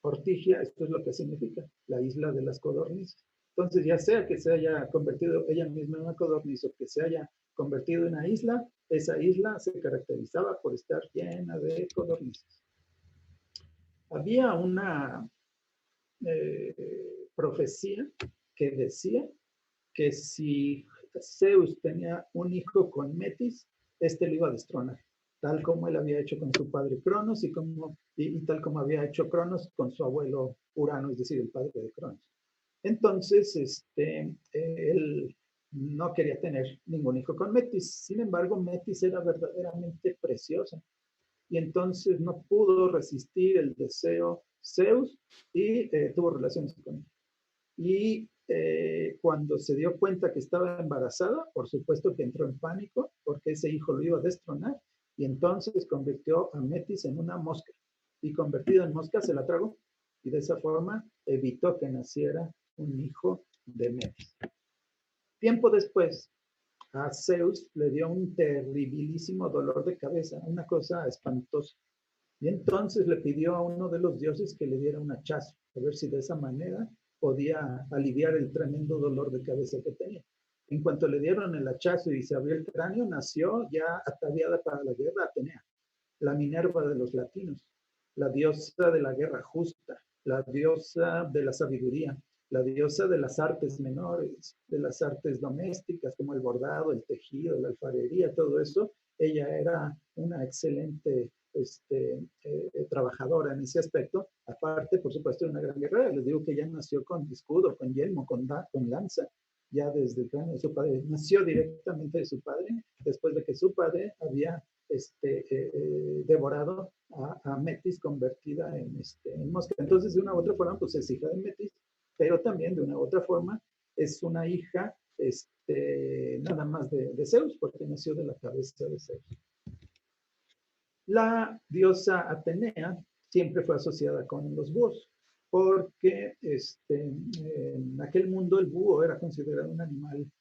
Ortigia, esto es lo que significa, la isla de las codornices. Entonces, ya sea que se haya convertido ella misma en una codorniz o que se haya convertido en una isla, esa isla se caracterizaba por estar llena de codornices. Había una profecía que decía que si Zeus tenía un hijo con Metis, lo iba a destronar, tal como él había hecho con su padre Cronos y tal como había hecho Cronos con su abuelo Urano, es decir, el padre de Cronos. Entonces, él no quería tener ningún hijo con Metis. Sin embargo, Metis era verdaderamente preciosa, y entonces no pudo resistir el deseo Zeus y tuvo relaciones con él. Y cuando se dio cuenta que estaba embarazada, por supuesto que entró en pánico porque ese hijo lo iba a destronar, y entonces convirtió a Metis en una mosca, y convertida en mosca se la tragó, y de esa forma evitó que naciera un hijo de Metis. Tiempo después, a Zeus le dio un terribilísimo dolor de cabeza, una cosa espantosa. Y entonces le pidió a uno de los dioses que le diera un hachazo, a ver si de esa manera podía aliviar el tremendo dolor de cabeza que tenía. En cuanto le dieron el hachazo y se abrió el cráneo, nació ya ataviada para la guerra Atenea, la Minerva de los latinos, la diosa de la guerra justa, la diosa de la sabiduría, la diosa de las artes menores, de las artes domésticas, como el bordado, el tejido, la alfarería, todo eso. Ella era una excelente trabajadora en ese aspecto. Aparte, por supuesto, de una gran guerrera. Les digo que ella nació con escudo, con yelmo, con lanza, ya desde el cráneo de su padre. Nació directamente de su padre, después de que su padre había devorado a Metis, convertida en mosca. Entonces, de una u otra forma, pues es hija de Metis, pero también de una u otra forma es una hija nada más de Zeus, porque nació de la cabeza de Zeus. La diosa Atenea siempre fue asociada con los búhos, porque en aquel mundo el búho era considerado un animal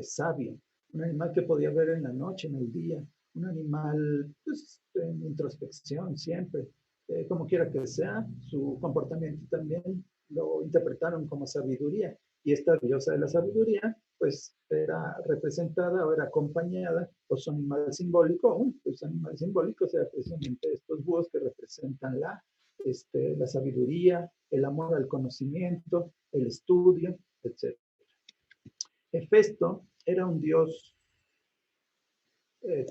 sabio, un animal que podía ver en la noche, en el día, un animal pues, en introspección siempre, como quiera que sea, su comportamiento también lo interpretaron como sabiduría, y esta diosa de la sabiduría pues era representada o era acompañada por su animal simbólico. Su animal simbólico era precisamente estos búhos que representan la sabiduría, el amor al conocimiento, el estudio, etc. Hefesto era un dios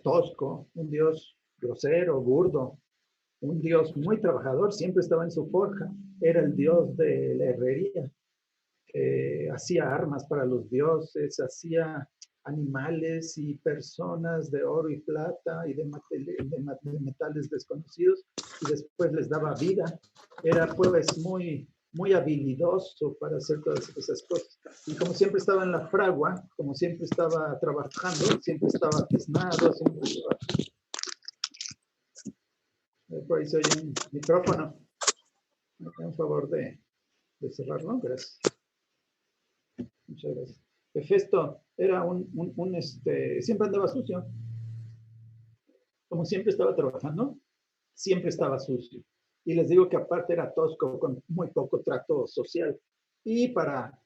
tosco, un dios grosero, burdo, un dios muy trabajador, siempre estaba en su forja, era el dios de la herrería, hacía armas para los dioses, hacía animales y personas de oro y plata y de metales desconocidos, y después les daba vida. Era pues muy, muy habilidoso para hacer todas esas cosas. Y como siempre estaba en la fragua, como siempre estaba trabajando, siempre estaba tiznado, siempre estaba... Por ahí se oye un micrófono. Me da un favor de cerrarlo, gracias. Muchas gracias. Hefesto era siempre andaba sucio. Como siempre estaba trabajando, siempre estaba sucio. Y les digo que aparte era tosco, con muy poco trato social. Y para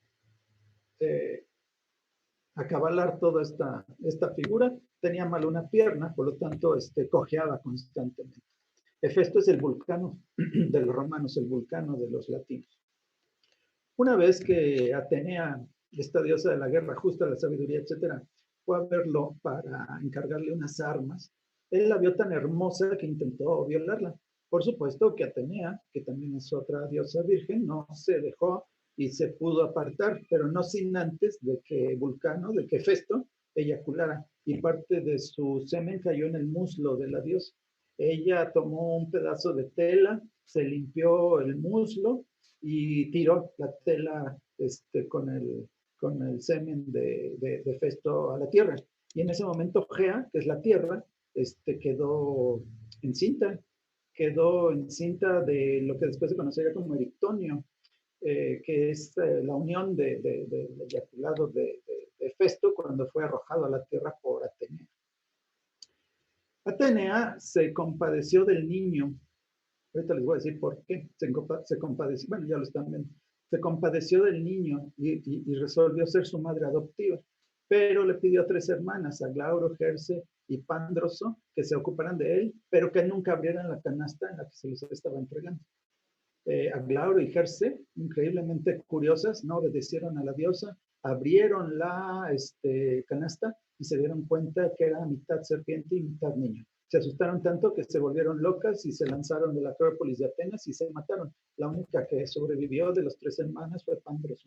acabalar toda esta figura, tenía mal una pierna, por lo tanto, cojeaba constantemente. Hefesto es el Vulcano de los romanos, el Vulcano de los latinos. Una vez que Atenea, esta diosa de la guerra justa, la sabiduría, etcétera, fue a verlo para encargarle unas armas, él la vio tan hermosa que intentó violarla. Por supuesto que Atenea, que también es otra diosa virgen, no se dejó y se pudo apartar, pero no sin antes de que Vulcano, de que Hefesto, eyaculara, y parte de su semen cayó en el muslo de la diosa. Ella tomó un pedazo de tela, se limpió el muslo y tiró la tela con el semen de Hefesto a la tierra. Y en ese momento Gea, que es la tierra, quedó encinta de lo que después se conocería como erictonio, que es la unión del eyaculado de Hefesto cuando fue arrojado a la tierra por Atenea. Atenea se compadeció del niño. Ahorita les voy a decir por qué se compadeció. Bueno, ya lo están viendo. Se compadeció del niño y resolvió ser su madre adoptiva. Pero le pidió a 3 hermanas, a Aglauro, Gerse y Pandroso, que se ocuparan de él, pero que nunca abrieran la canasta en la que se los estaba entregando. Aglauro y Gerse, increíblemente curiosas, no obedecieron a la diosa, abrieron la canasta y se dieron cuenta que era mitad serpiente y mitad niño. Se asustaron tanto que se volvieron locas y se lanzaron de la Acrópolis de Atenas y se mataron. La única que sobrevivió de las 3 hermanas fue Pandroso.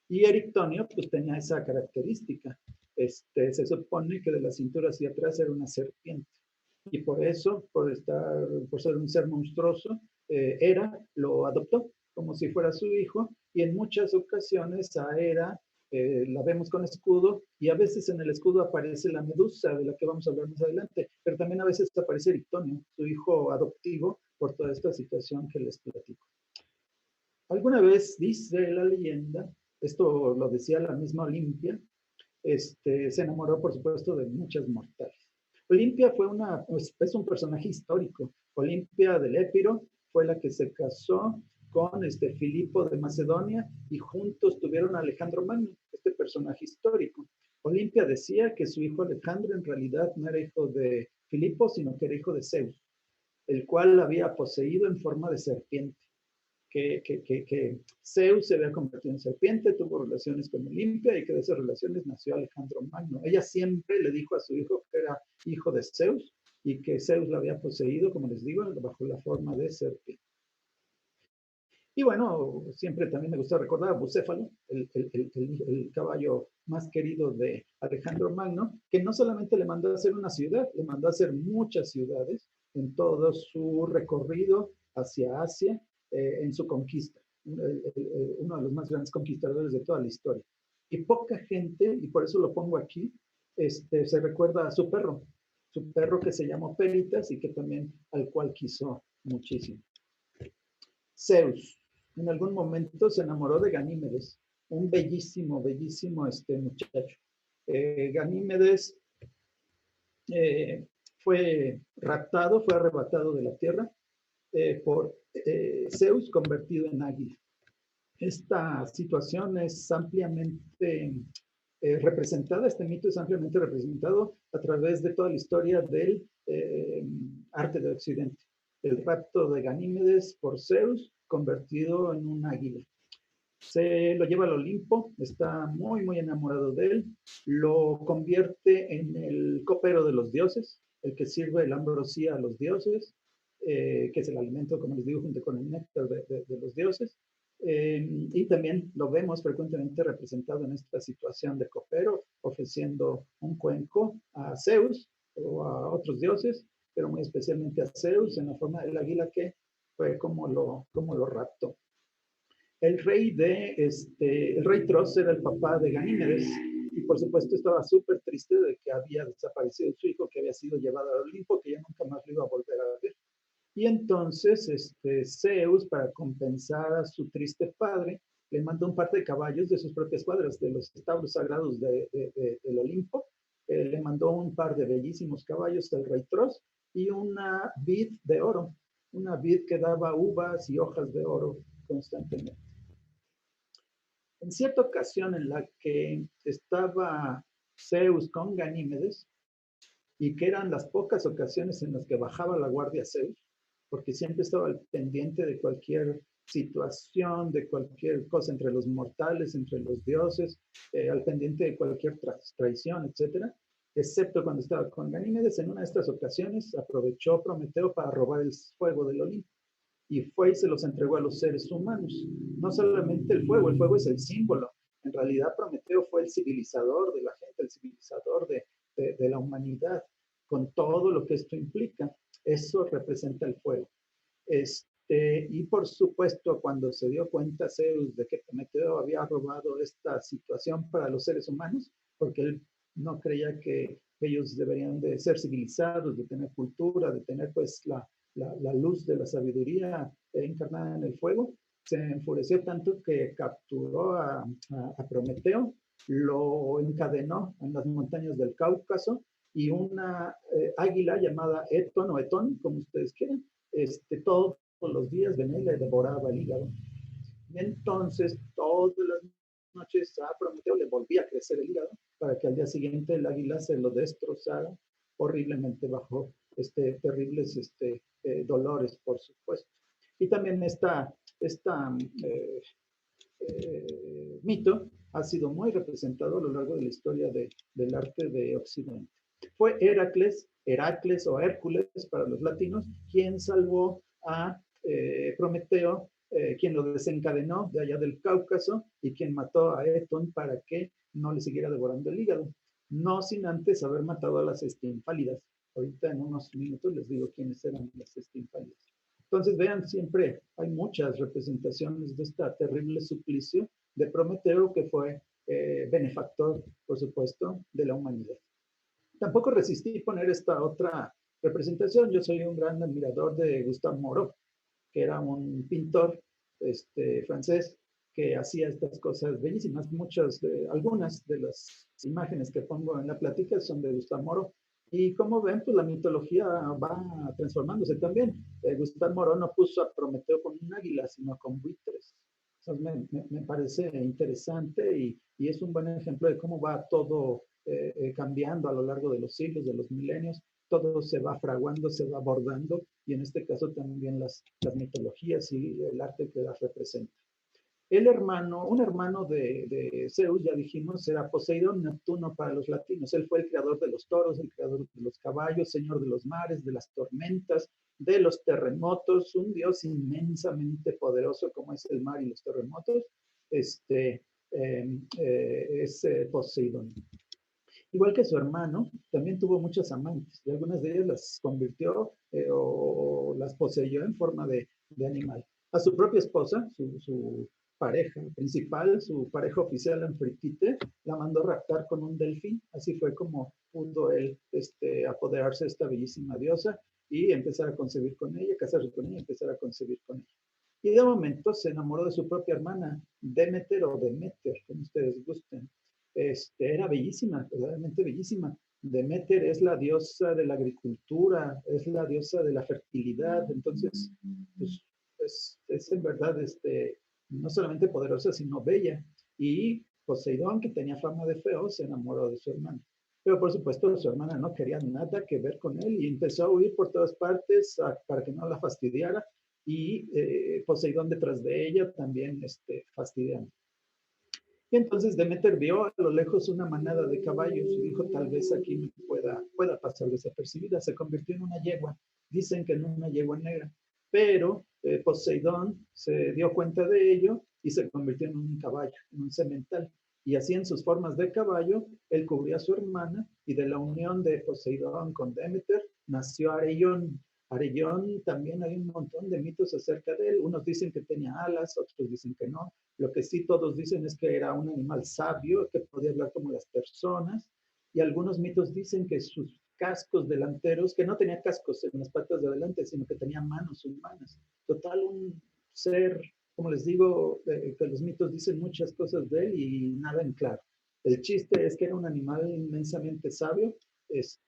Y Erictonio pues tenía esa característica. Se supone que de la cintura hacia atrás era una serpiente. Y por eso, por ser un ser monstruoso, Hera lo adoptó como si fuera su hijo, y en muchas ocasiones a Hera la vemos con escudo, y a veces en el escudo aparece la Medusa, de la que vamos a hablar más adelante, pero también a veces aparece Erictonio, su hijo adoptivo, por toda esta situación que les platico. Alguna vez dice la leyenda esto lo decía la misma Olimpia, se enamoró, por supuesto, de muchas mortales. Olimpia es un personaje histórico. Olimpia del Épiro fue la que se casó con Filipo de Macedonia y juntos tuvieron a Alejandro Magno, este personaje histórico. Olimpia decía que su hijo Alejandro en realidad no era hijo de Filipo, sino que era hijo de Zeus, el cual la había poseído en forma de serpiente. Que Zeus se había convertido en serpiente, tuvo relaciones con Olimpia y que de esas relaciones nació Alejandro Magno. Ella siempre le dijo a su hijo que era hijo de Zeus y que Zeus la había poseído, como les digo, bajo la forma de serpiente. Y bueno, siempre también me gusta recordar a Bucéfalo, el caballo más querido de Alejandro Magno, que no solamente le mandó a hacer una ciudad, le mandó a hacer muchas ciudades en todo su recorrido hacia Asia, en su conquista, uno de los más grandes conquistadores de toda la historia. Y poca gente, y por eso lo pongo aquí, se recuerda a su perro que se llamó Peritas y que también al cual quiso muchísimo. Zeus, en algún momento se enamoró de Ganímedes, un bellísimo, bellísimo muchacho. Ganímedes fue raptado, fue arrebatado de la tierra por Zeus convertido en águila. Esta situación es ampliamente representada, este mito es ampliamente representado a través de toda la historia del arte de Occidente. El rapto de Ganímedes por Zeus convertido en un águila. Se lo lleva al Olimpo, está muy, muy enamorado de él, lo convierte en el copero de los dioses, el que sirve la ambrosía a los dioses, que es el alimento, como les digo, junto con el néctar de los dioses. Y también lo vemos frecuentemente representado en esta situación de copero, ofreciendo un cuenco a Zeus o a otros dioses, pero muy especialmente a Zeus en la forma del águila, que fue como lo raptó. El rey Tros era el papá de Ganímedes y por supuesto estaba súper triste de que había desaparecido su hijo, que había sido llevado al Olimpo, que ya nunca más lo iba a volver a ver. Y entonces Zeus, para compensar a su triste padre, le mandó un par de caballos de sus propias cuadras, de los establos sagrados del Olimpo. Le mandó un par de bellísimos caballos del rey Tros y una vid de oro, una vid que daba uvas y hojas de oro constantemente. En cierta ocasión en la que estaba Zeus con Ganímedes, y que eran las pocas ocasiones en las que bajaba la guardia Zeus, porque siempre estaba al pendiente de cualquier situación, de cualquier cosa entre los mortales, entre los dioses, al pendiente de cualquier traición, etcétera, excepto cuando estaba con Ganímedes. En una de estas ocasiones aprovechó Prometeo para robar el fuego del Olimpo y fue y se los entregó a los seres humanos. No solamente el fuego es el símbolo. En realidad Prometeo fue el civilizador de la gente, el civilizador de la humanidad, con todo lo que esto implica. Eso representa el fuego. Y por supuesto, cuando se dio cuenta Zeus de que Prometeo había robado esta situación para los seres humanos, porque él no creía que ellos deberían de ser civilizados, de tener cultura, de tener pues la luz de la sabiduría encarnada en el fuego, se enfureció tanto que capturó a Prometeo, lo encadenó en las montañas del Cáucaso y una águila llamada Eton o Etón, como ustedes quieran, todos los días venía y le devoraba el hígado. Y entonces todas las noches a Prometeo le volvía a crecer el hígado para que al día siguiente el águila se lo destrozara horriblemente bajo terribles dolores, por supuesto. Y también mito ha sido muy representado a lo largo de la historia del arte de Occidente. Fue Heracles o Hércules para los latinos, quien salvó a Prometeo, quien lo desencadenó de allá del Cáucaso y quien mató a Etón para que no le siguiera devorando el hígado, no sin antes haber matado a las estinfálidas. Ahorita en unos minutos les digo quiénes eran las estinfálidas. Entonces vean, siempre hay muchas representaciones de este terrible suplicio de Prometeo, que fue benefactor, por supuesto, de la humanidad. Tampoco resistí poner esta otra representación. Yo soy un gran admirador de Gustave Moreau, que era un pintor francés que hacía estas cosas bellísimas. Algunas de las imágenes que pongo en la plática son de Gustavo Moro. Y como ven, pues la mitología va transformándose también. Gustavo Moro no puso a Prometeo con un águila, sino con buitres. Entonces me parece interesante y es un buen ejemplo de cómo va todo cambiando a lo largo de los siglos, de los milenios. Todo se va fraguando, se va abordando, y en este caso también las mitologías y el arte que las representa. Un hermano de Zeus, ya dijimos, era Poseidón, Neptuno para los latinos. Él fue el creador de los toros, el creador de los caballos, señor de los mares, de las tormentas, de los terremotos, un dios inmensamente poderoso como es el mar y los terremotos. Es Poseidón. Igual que su hermano, también tuvo muchas amantes, y algunas de ellas las convirtió o las poseyó en forma de animal. A su propia esposa, su pareja principal, su pareja oficial, Anfritite, la mandó raptar con un delfín. Así fue como pudo él apoderarse de esta bellísima diosa y empezar a concebir con ella, casarse con ella, empezar a concebir con ella. Y de momento se enamoró de su propia hermana, Demeter o Demeter, como ustedes gusten. Era bellísima, verdaderamente bellísima. Demeter es la diosa de la agricultura, es la diosa de la fertilidad. Entonces, pues, es en verdad no solamente poderosa, sino bella. Y Poseidón, que tenía fama de feo, se enamoró de su hermana. Pero por supuesto su hermana no quería nada que ver con él y empezó a huir por todas partes para que no la fastidiara. Y Poseidón detrás de ella también fastidiando. Y entonces Demeter vio a lo lejos una manada de caballos y dijo, tal vez aquí me pueda pasar desapercibida. Se convirtió en una yegua. Dicen que en una yegua negra. Pero Poseidón se dio cuenta de ello y se convirtió en un caballo, en un semental. Y así en sus formas de caballo, él cubría a su hermana, y de la unión de Poseidón con Demeter nació Arellón. Arellón también hay un montón de mitos acerca de él. Unos dicen que tenía alas, otros dicen que no. Lo que sí todos dicen es que era un animal sabio, que podía hablar como las personas. Y algunos mitos dicen que sus cascos delanteros, que no tenía cascos en las patas de adelante, sino que tenía manos humanas. Total, un ser, como les digo, que los mitos dicen muchas cosas de él y nada en claro. El chiste es que era un animal inmensamente sabio,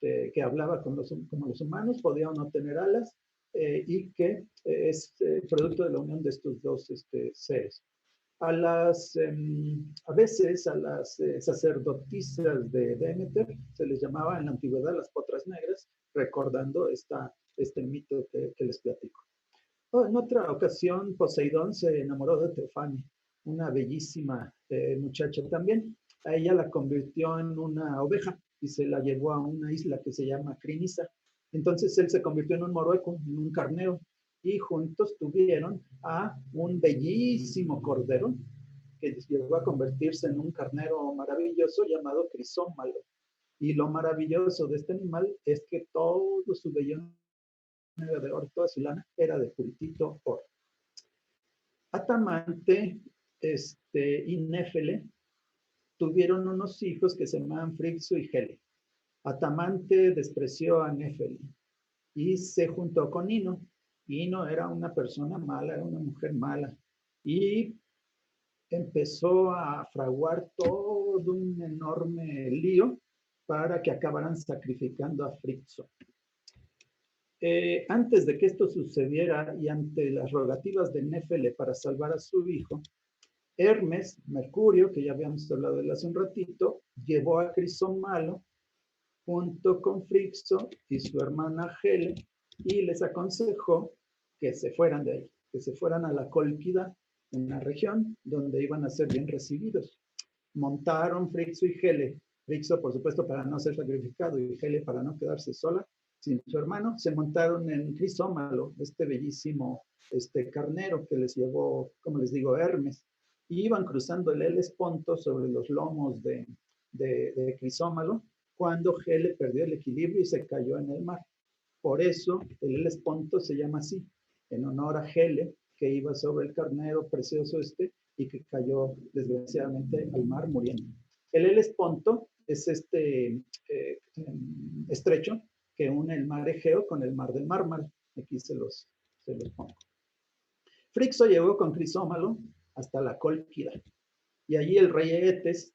que hablaba como los humanos, podía o no tener alas, y que es producto de la unión de estos dos seres. A veces a las sacerdotisas de Demeter se les llamaba en la antigüedad las potras negras, recordando este mito que les platico. En otra ocasión, Poseidón se enamoró de Teofani, una bellísima muchacha también. A ella la convirtió en una oveja y se la llevó a una isla que se llama Crinisa. Entonces él se convirtió en un morueco, en un carnero, y juntos tuvieron a un bellísimo cordero que llegó a convertirse en un carnero maravilloso llamado Crisómalo. Y lo maravilloso de este animal es que todo su vellón era de oro, toda su lana era de puritito oro. Atamante y Néfele tuvieron unos hijos que se llamaban Frixo y Helle. Atamante despreció a Néfele y se juntó con Ino. Ino era una persona mala, era una mujer mala, y empezó a fraguar todo un enorme lío para que acabaran sacrificando a Frixo. Antes de que esto sucediera y ante las rogativas de Néfele para salvar a su hijo, Hermes, Mercurio, que ya habíamos hablado de él hace un ratito, llevó a Crisómalo junto con Frixo y su hermana Helle y les aconsejó que se fueran de ahí, que se fueran a la Cólquida, una región donde iban a ser bien recibidos. Montaron Frixo y Helle, Frixo por supuesto para no ser sacrificado y Helle para no quedarse sola sin su hermano, se montaron en Crisómalo, este bellísimo carnero que les llevó, como les digo, Hermes, y iban cruzando el Helesponto sobre los lomos de Crisómalo, cuando Helle perdió el equilibrio y se cayó en el mar. Por eso el Helesponto se llama así, en honor a Helle, que iba sobre el carnero precioso y que cayó desgraciadamente al mar muriendo. El Helesponto es estrecho que une el mar Egeo con el mar del Mármara. Aquí se los pongo. Frixo llegó con Crisómalo hasta la Cólquida. Y allí el rey Eetes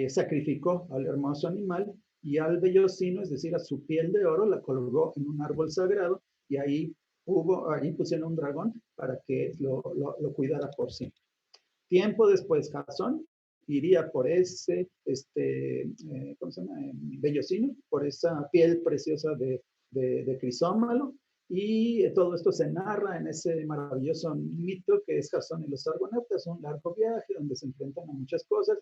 sacrificó al hermoso animal y al vellocino, es decir, a su piel de oro, la colgó en un árbol sagrado y ahí pusieron un dragón para que lo cuidara por siempre. Tiempo después, Jasón iría por ese, ¿cómo se llama? Vellocino, por esa piel preciosa de Crisómalo, y todo esto se narra en ese maravilloso mito que es Jasón y los Argonautas, un largo viaje donde se enfrentan a muchas cosas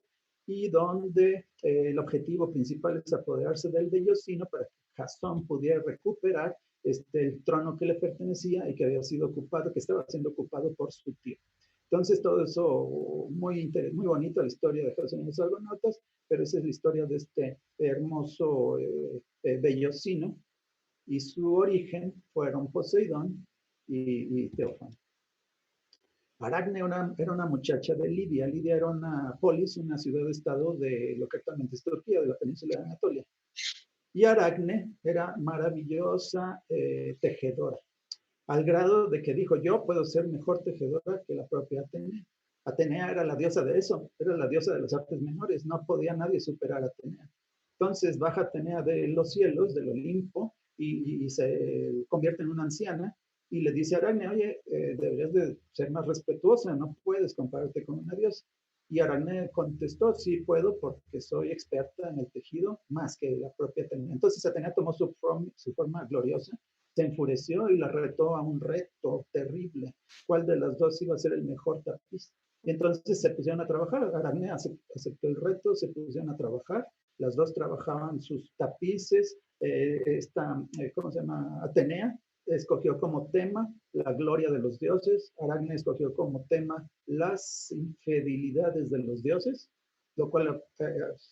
y donde el objetivo principal es apoderarse del vellocino para que Jasón pudiera recuperar el trono que le pertenecía y que había sido ocupado, que estaba siendo ocupado por su tío. Entonces, todo eso muy bonito, la historia de Jasón y los Argonautas, pero esa es la historia de este hermoso vellocino, y su origen fueron Poseidón y Teófano. Aracne era una muchacha de Lidia. Lidia era una polis, una ciudad-estado de lo que actualmente es Turquía, de la península de Anatolia. Y Aracne era maravillosa tejedora, al grado de que dijo, yo puedo ser mejor tejedora que la propia Atenea. Atenea era la diosa de eso, era la diosa de las artes menores, no podía nadie superar a Atenea. Entonces baja Atenea de los cielos, del Olimpo, y se convierte en una anciana, y le dice a Aracne, oye, deberías de ser más respetuosa, no puedes compararte con una diosa. Y Aracne contestó, sí puedo porque soy experta en el tejido más que la propia Atenea. Entonces Atenea tomó su forma gloriosa, se enfureció y la retó a un reto terrible. ¿Cuál de las dos iba a ser el mejor tapiz? Y entonces se pusieron a trabajar. Aracne aceptó el reto, se pusieron a trabajar. Las dos trabajaban sus tapices. ¿Cómo se llama? Atenea escogió como tema la gloria de los dioses. Aracne escogió como tema las infidelidades de los dioses, lo cual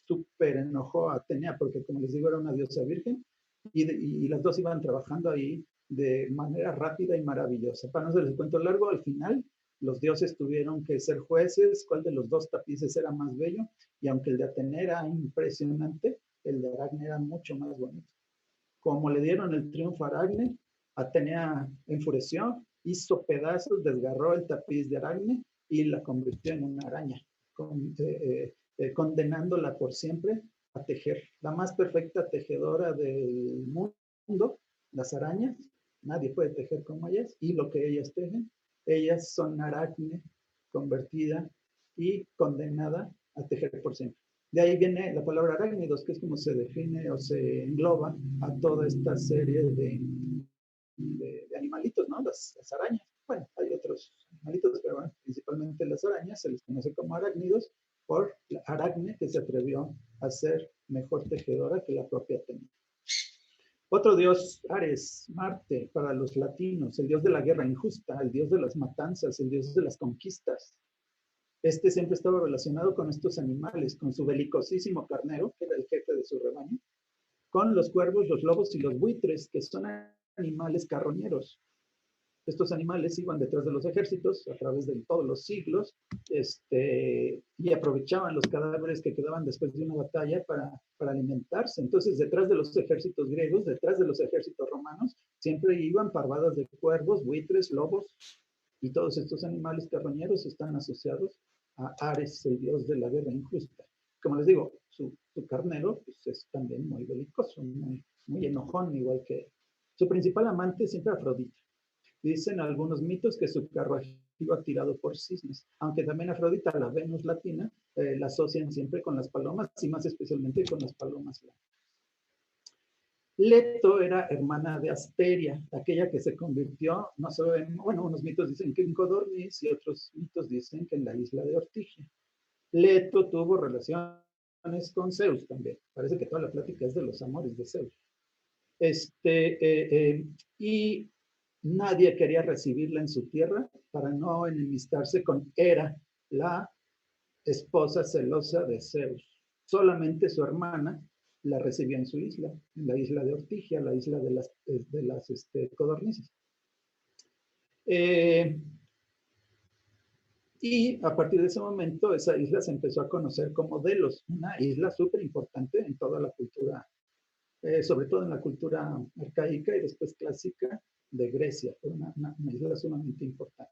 súper enojó a Atenea porque, como les digo, era una diosa virgen, y las dos iban trabajando ahí de manera rápida y maravillosa. Para no hacerles el cuento largo, al final los dioses tuvieron que ser jueces, cuál de los dos tapices era más bello, y aunque el de Atenea era impresionante, el de Aracne era mucho más bonito. Como le dieron el triunfo a Aracne, Atenea enfureció, hizo pedazos, desgarró el tapiz de Aracne y la convirtió en una araña, condenándola por siempre a tejer. La más perfecta tejedora del mundo, las arañas, nadie puede tejer como ellas, y lo que ellas tejen, ellas son Aracne convertida y condenada a tejer por siempre. De ahí viene la palabra arácnidos, que es como se define o se engloba a toda esta serie de animalitos, ¿no? Las arañas. Bueno, hay otros animalitos, pero bueno, principalmente las arañas se les conoce como arácnidos por la Aracne, que se atrevió a ser mejor tejedora que la propia Atenea. Otro dios, Ares, Marte, para los latinos, el dios de la guerra injusta, el dios de las matanzas, el dios de las conquistas. Este siempre estaba relacionado con estos animales, con su belicosísimo carnero, que era el jefe de su rebaño, con los cuervos, los lobos y los buitres, que son animales carroñeros. Estos animales iban detrás de los ejércitos a través de todos los siglos, y aprovechaban los cadáveres que quedaban después de una batalla para alimentarse. Entonces, detrás de los ejércitos griegos, detrás de los ejércitos romanos, siempre iban parvadas de cuervos, buitres, lobos, y todos estos animales carroñeros están asociados a Ares, el dios de la guerra injusta. Como les digo, su carnero pues, es también muy belicoso, muy enojón, igual que él. Su principal amante es siempre Afrodita. Dicen algunos mitos que su carruaje iba tirado por cisnes, aunque también Afrodita, la Venus latina, la asocian siempre con las palomas y más especialmente con las palomas blancas. Leto era hermana de Asteria, aquella que se convirtió, no solo en, bueno, unos mitos dicen que en Codorniz y otros mitos dicen que en la isla de Ortigia. Leto tuvo relaciones con Zeus también. Parece que toda la plática es de los amores de Zeus. Y nadie quería recibirla en su tierra para no enemistarse con Hera, la esposa celosa de Zeus. Solamente su hermana la recibió en su isla, en la isla de Ortigia, la isla de las codornices. Y a partir de ese momento, esa isla se empezó a conocer como Delos, una isla súper importante en toda la cultura, sobre todo en la cultura arcaica y después clásica de Grecia, una isla sumamente importante.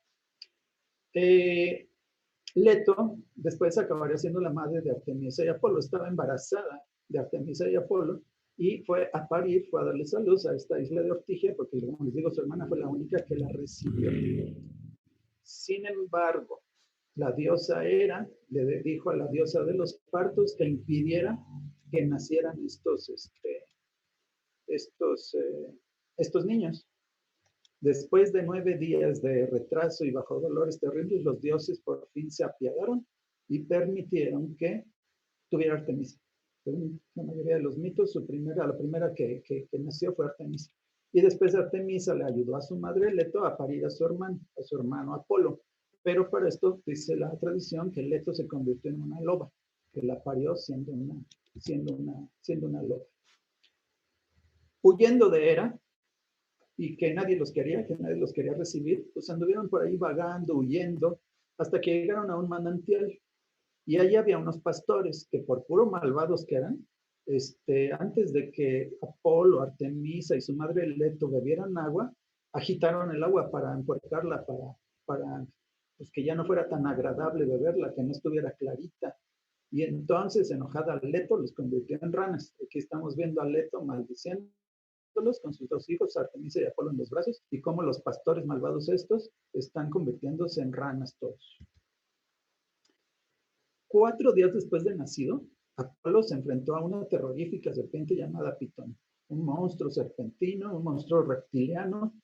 Leto después acabaría siendo la madre de Artemisa y Apolo. Estaba embarazada de Artemisa y Apolo y fue a parir, fue a darle a luz a esta isla de Ortigia, porque como les digo, su hermana fue la única que la recibió. Sin embargo, la diosa Hera le dijo a la diosa de los partos que impidiera que nacieran estos niños. Después de 9 días de retraso y bajo dolores terribles, los dioses por fin se apiadaron y permitieron que tuviera Artemisa. Según la mayoría de los mitos, la primera que nació fue Artemisa. Y después Artemisa le ayudó a su madre Leto a parir a su hermano Apolo. Pero para esto dice la tradición que Leto se convirtió en una loba, que la parió siendo una loba. Huyendo de Hera, y que nadie los quería recibir, pues anduvieron por ahí vagando, huyendo, hasta que llegaron a un manantial. Y allí había unos pastores que por puro malvados que eran, antes de que Apolo, Artemisa y su madre Leto bebieran agua, agitaron el agua para empuercarla, para pues, que ya no fuera tan agradable beberla, que no estuviera clarita. Y entonces, enojada Leto, los convirtió en ranas. Aquí estamos viendo a Leto maldiciendo con sus 2 hijos, Artemisa y Apolo, en los brazos, y cómo los pastores malvados estos están convirtiéndose en ranas todos. 4 días después de nacido, Apolo se enfrentó a una terrorífica serpiente llamada Pitón, un monstruo serpentino, un monstruo reptiliano,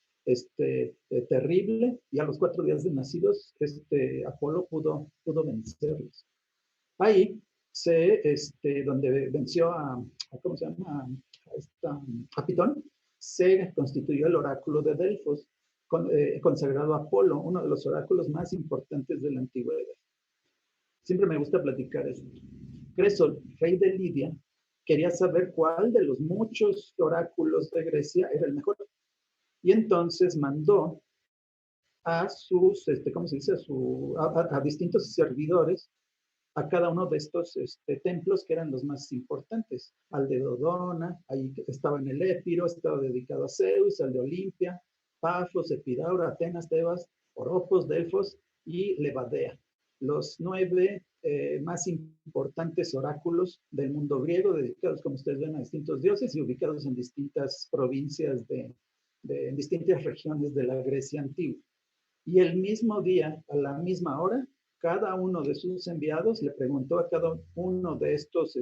terrible, y a los 4 días de nacidos, Apolo pudo vencerlos. Ahí donde venció ¿cómo se llama? A Pitón, se constituyó el oráculo de Delfos, consagrado a Apolo, uno de los oráculos más importantes de la antigüedad. Siempre me gusta platicar esto. Creso, rey de Lidia, quería saber cuál de los muchos oráculos de Grecia era el mejor. Y entonces mandó a sus, ¿cómo se dice? A distintos servidores a cada uno de estos templos que eran los más importantes. Al de Dodona, ahí estaba en el Épiro, estaba dedicado a Zeus, al de Olimpia, Pafos, Epidauro, Atenas, Tebas, Oropos, Delfos y Levadea. Los 9 más importantes oráculos del mundo griego, dedicados, como ustedes ven, a distintos dioses y ubicados en distintas provincias, en distintas regiones de la Grecia antigua. Y el mismo día, a la misma hora, cada uno de sus enviados le preguntó a cada uno de estos,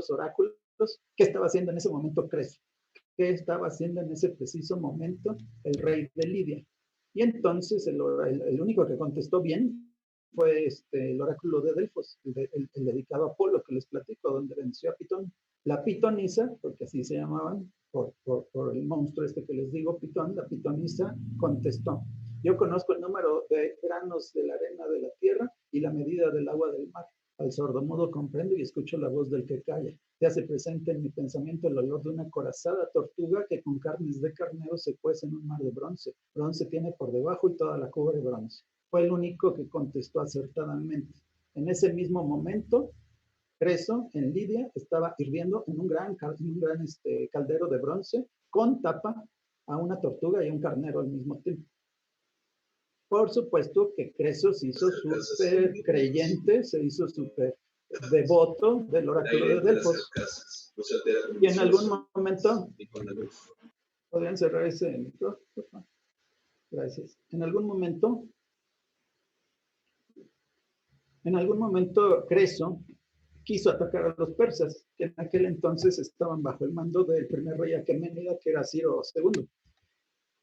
oráculos qué estaba haciendo en ese momento Creso, qué estaba haciendo en ese preciso momento el rey de Lidia. Y entonces el único que contestó bien fue el oráculo de Delfos, el dedicado a Apolo, que les platico, donde venció a Pitón. La pitonisa, porque así se llamaban, por el monstruo que les digo, Pitón, la pitonisa contestó: yo conozco el número de granos de la arena de la tierra y la medida del agua del mar. Al sordomudo comprendo y escucho la voz del que calla. Se hace presente en mi pensamiento el olor de una corazada tortuga que con carnes de carnero se cuece en un mar de bronce. Bronce tiene por debajo y toda la cubre bronce. Fue el único que contestó acertadamente. En ese mismo momento, Creso, en Lidia, estaba hirviendo en un gran caldero de bronce con tapa a una tortuga y un carnero al mismo tiempo. Por supuesto que Creso se hizo súper creyente, se hizo súper devoto del oráculo de Delfos. Y en algún momento, ¿podrían cerrar ese micrófono? Gracias. En algún momento Creso quiso atacar a los persas, que en aquel entonces estaban bajo el mando del primer rey aqueménida, que era Ciro II.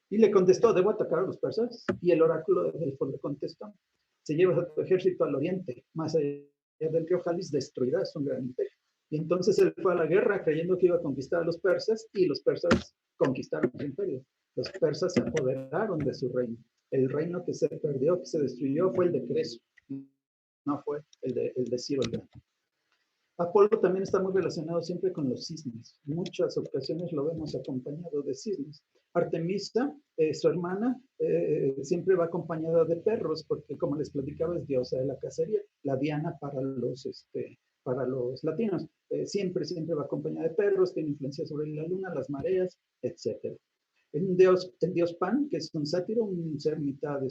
Y le contestó: debo atacar a los persas. Y el oráculo de Delfos le contestó: si llevas a tu ejército al oriente, más allá del río Jalis, destruirás un gran imperio. Y entonces él fue a la guerra creyendo que iba a conquistar a los persas, y los persas conquistaron el imperio. Los persas se apoderaron de su reino. El reino que se perdió, que se destruyó, fue el de Creso, no fue el de Ciro el Grande. Apolo también está muy relacionado siempre con los cisnes. En muchas ocasiones lo vemos acompañado de cisnes. Artemisa, su hermana, siempre va acompañada de perros, porque como les platicaba, es diosa de la cacería, la Diana para los latinos. Siempre va acompañada de perros, tiene influencia sobre la luna, las mareas, etc. el dios Pan, que es un sátiro, un ser mitad,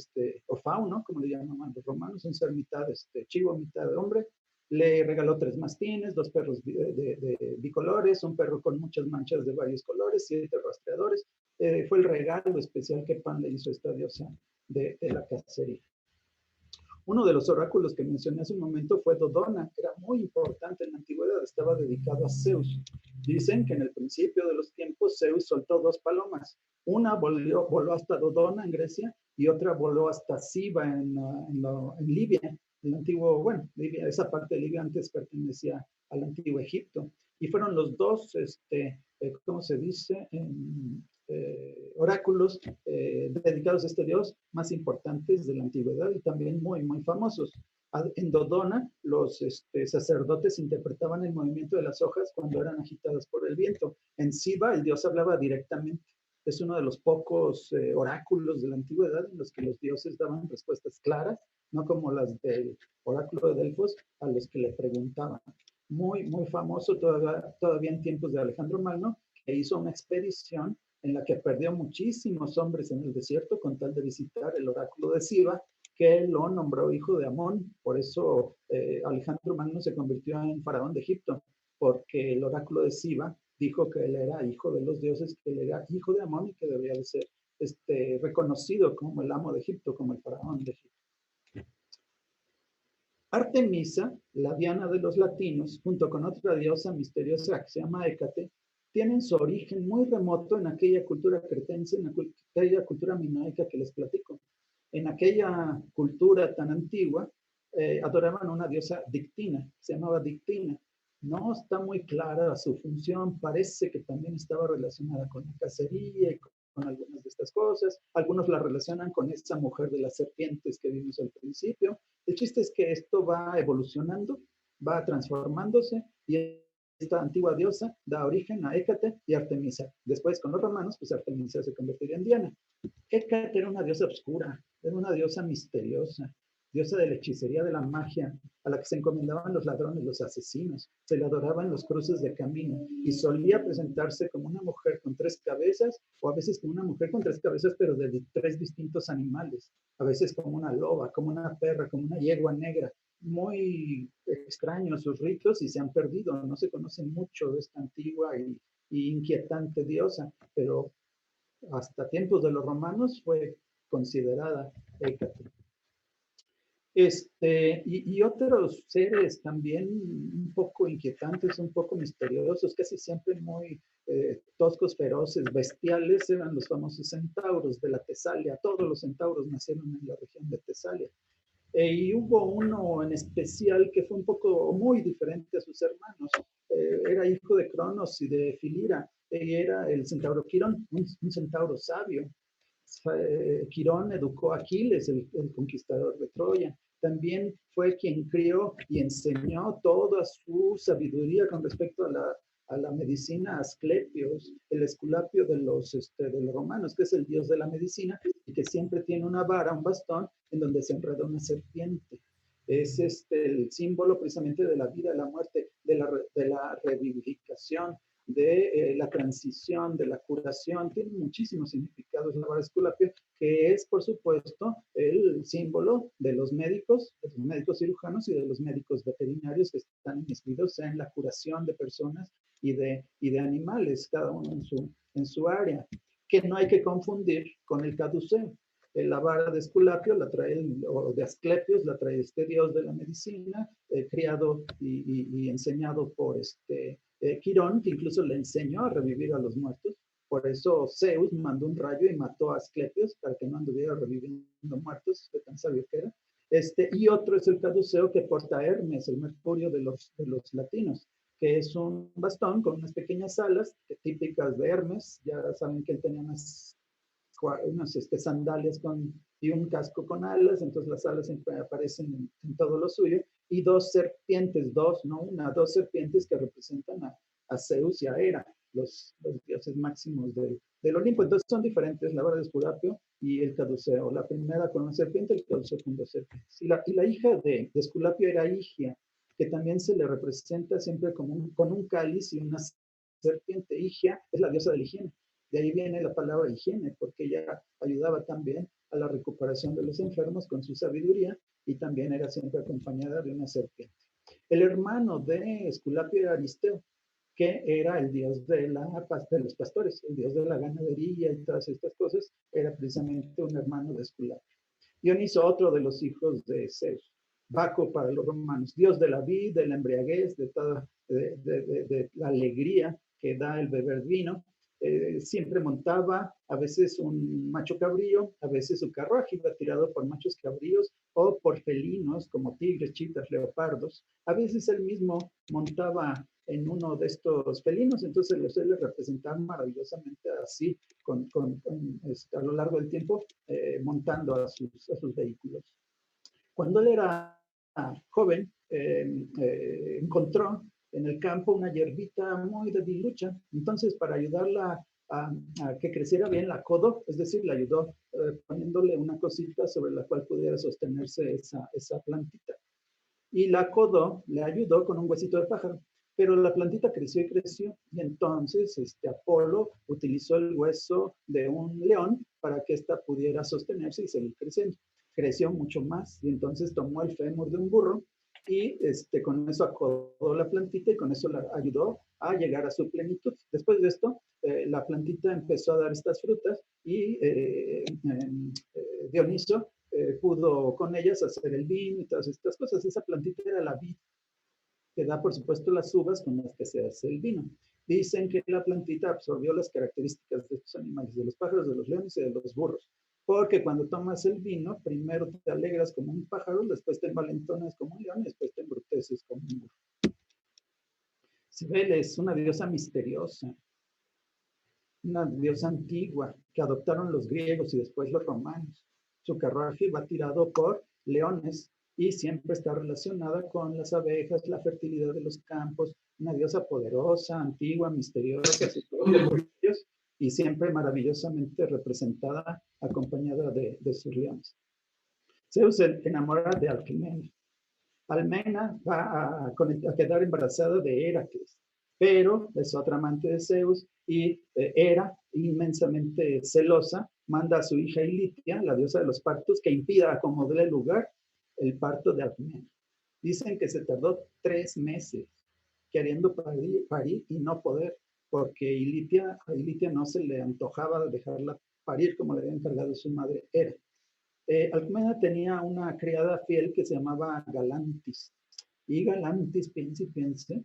o fauno, como le llamaban los romanos, un ser mitad chivo, mitad hombre, le regaló 3 mastines, 2 perros de bicolores, un perro con muchas manchas de varios colores, 7 rastreadores. Fue el regalo especial que Pan le hizo a esta diosa de la cacería. Uno de los oráculos que mencioné hace un momento fue Dodona, que era muy importante en la antigüedad, estaba dedicado a Zeus. Dicen que en el principio de los tiempos Zeus soltó 2 palomas. Una voló hasta Dodona en Grecia y otra voló hasta Siba en Libia. El antiguo, bueno, Libia, esa parte de Libia antes pertenecía al antiguo Egipto. Y fueron los 2, ¿cómo se dice? Oráculos dedicados a este dios más importantes de la antigüedad y también muy, muy famosos. En Dodona, los sacerdotes interpretaban el movimiento de las hojas cuando eran agitadas por el viento. En Siba, el dios hablaba directamente. Es uno de los pocos oráculos de la antigüedad en los que los dioses daban respuestas claras, no como las del oráculo de Delfos, a los que le preguntaban. Muy, muy famoso todavía en tiempos de Alejandro Magno, que hizo una expedición en la que perdió muchísimos hombres en el desierto con tal de visitar el oráculo de Siba, que lo nombró hijo de Amón. Por eso Alejandro Magno se convirtió en faraón de Egipto, porque el oráculo de Siba dijo que él era hijo de los dioses, que él era hijo de Amón y que debería de ser reconocido como el amo de Egipto, como el faraón de Egipto. Artemisa, la diana de los latinos, junto con otra diosa misteriosa que se llama Hécate, tienen su origen muy remoto en aquella cultura cretense, en aquella cultura minoica que les platico. En aquella cultura tan antigua, adoraban a una diosa Dictina, se llamaba Dictina. No está muy clara su función, parece que también estaba relacionada con la cacería y con algunas de estas cosas. Algunos la relacionan con esta mujer de las serpientes que vimos al principio. El chiste es que esto va evolucionando, va transformándose y esta antigua diosa da origen a Hécate y Artemisa. Después, con los romanos, pues Artemisa se convertiría en Diana. Hécate era una diosa oscura, era una diosa misteriosa, diosa de la hechicería, de la magia, a la que se encomendaban los ladrones, los asesinos. Se le adoraba en los cruces de camino y solía presentarse como una mujer con 3 cabezas, o a veces como una mujer con 3 cabezas, pero de 3 distintos animales. A veces como una loba, como una perra, como una yegua negra. Muy extraños sus ritos y se han perdido. No se conoce mucho de esta antigua y inquietante diosa, pero hasta tiempos de los romanos fue considerada Hécate. Y otros seres también un poco inquietantes, un poco misteriosos, casi siempre muy toscos, feroces, bestiales, eran los famosos centauros de la Tesalia. Todos los centauros nacieron en la región de Tesalia. Y hubo uno en especial que fue un poco muy diferente a sus hermanos. Era hijo de Cronos y de Filira. Era el centauro Quirón, un centauro sabio. Quirón educó a Aquiles, el conquistador de Troya. También fue quien crió y enseñó toda su sabiduría con respecto a la medicina a Asclepios, el Esculapio de los romanos, que es el dios de la medicina y que siempre tiene una vara, un bastón, en donde se enreda una serpiente. Es el símbolo precisamente de la vida, de la muerte, de la revivificación, de la transición, de la curación. Tiene muchísimos significados la vara Esculapio, que es, por supuesto, el símbolo de los médicos cirujanos y de los médicos veterinarios que están inscritos en la curación de personas y de animales, cada uno en su área, que no hay que confundir con el caduceo. La vara de Esculapio la trae, o de Asclepios, la trae este dios de la medicina, criado y enseñado por Quirón, que incluso le enseñó a revivir a los muertos. Por eso Zeus mandó un rayo y mató a Asclepios para que no anduviera reviviendo muertos, de tan sabio que era. Y otro es el caduceo que porta Hermes, el mercurio de los latinos, que es un bastón con unas pequeñas alas típicas de Hermes. Ya saben que él tenía unas sandalias y un casco con alas, entonces las alas siempre aparecen en todo lo suyo, y 2 serpientes, dos serpientes que representan a Zeus y a Hera, los dioses máximos del Olimpo. Entonces son diferentes la vara de Esculapio y el caduceo. La primera con una serpiente, el caduceo con 2 serpientes. Y la hija de Esculapio era Higia, que también se le representa siempre con un cáliz y una serpiente. Higia es la diosa de la higiene. De ahí viene la palabra higiene, porque ella ayudaba también a la recuperación de los enfermos con su sabiduría y también era siempre acompañada de una serpiente. El hermano de Esculapio era Aristeo, que era el dios de los pastores, el dios de la ganadería y todas estas cosas, era precisamente un hermano de Esculapio. Dioniso, otro de los hijos de Zeus. Baco para los romanos, dios de la vid, de la embriaguez, de la alegría que da el beber vino. Siempre montaba a veces un macho cabrío, a veces su carruaje iba tirado por machos cabríos o por felinos como tigres, chitas, leopardos. A veces él mismo montaba en uno de estos felinos, entonces los suele representar maravillosamente así a lo largo del tiempo, montando a sus vehículos. Cuando él era joven, encontró en el campo una hierbita muy debilucha, entonces para ayudarla a que creciera bien la codo, es decir, le ayudó poniéndole una cosita sobre la cual pudiera sostenerse esa plantita. Y la codo le ayudó con un huesito de pájaro, pero la plantita creció y creció, y entonces Apolo utilizó el hueso de un león para que ésta pudiera sostenerse y seguir creciendo. Creció mucho más, y entonces tomó el fémur de un burro, y con eso acodó la plantita, y con eso la ayudó a llegar a su plenitud. Después de esto, la plantita empezó a dar estas frutas, y Dioniso pudo con ellas hacer el vino y todas estas cosas. Esa plantita era la vid, que da, por supuesto, las uvas con las que se hace el vino. Dicen que la plantita absorbió las características de estos animales, de los pájaros, de los leones y de los burros. Porque cuando tomas el vino, primero te alegras como un pájaro, después te envalentonas como un león y después te embruteces como un burro. Cibele es una diosa misteriosa, una diosa antigua que adoptaron los griegos y después los romanos. Su carruaje va tirado por leones y siempre está relacionada con las abejas, la fertilidad de los campos, una diosa poderosa, antigua, misteriosa, y siempre maravillosamente representada, acompañada de sus leones. Zeus se enamora de Alcmena. Alcmena va a quedar embarazada de Heracles, pero es otra amante de Zeus, y Hera, inmensamente celosa, manda a su hija Ilitia, la diosa de los partos, que impida acomodarle lugar el parto de Alcmena. Dicen que se tardó 3 meses queriendo parir y no poder, porque a Ilitia no se le antojaba dejarla parir como le había encargado su madre Hera. Alcmena tenía una criada fiel que se llamaba Galantis, y Galantis piense,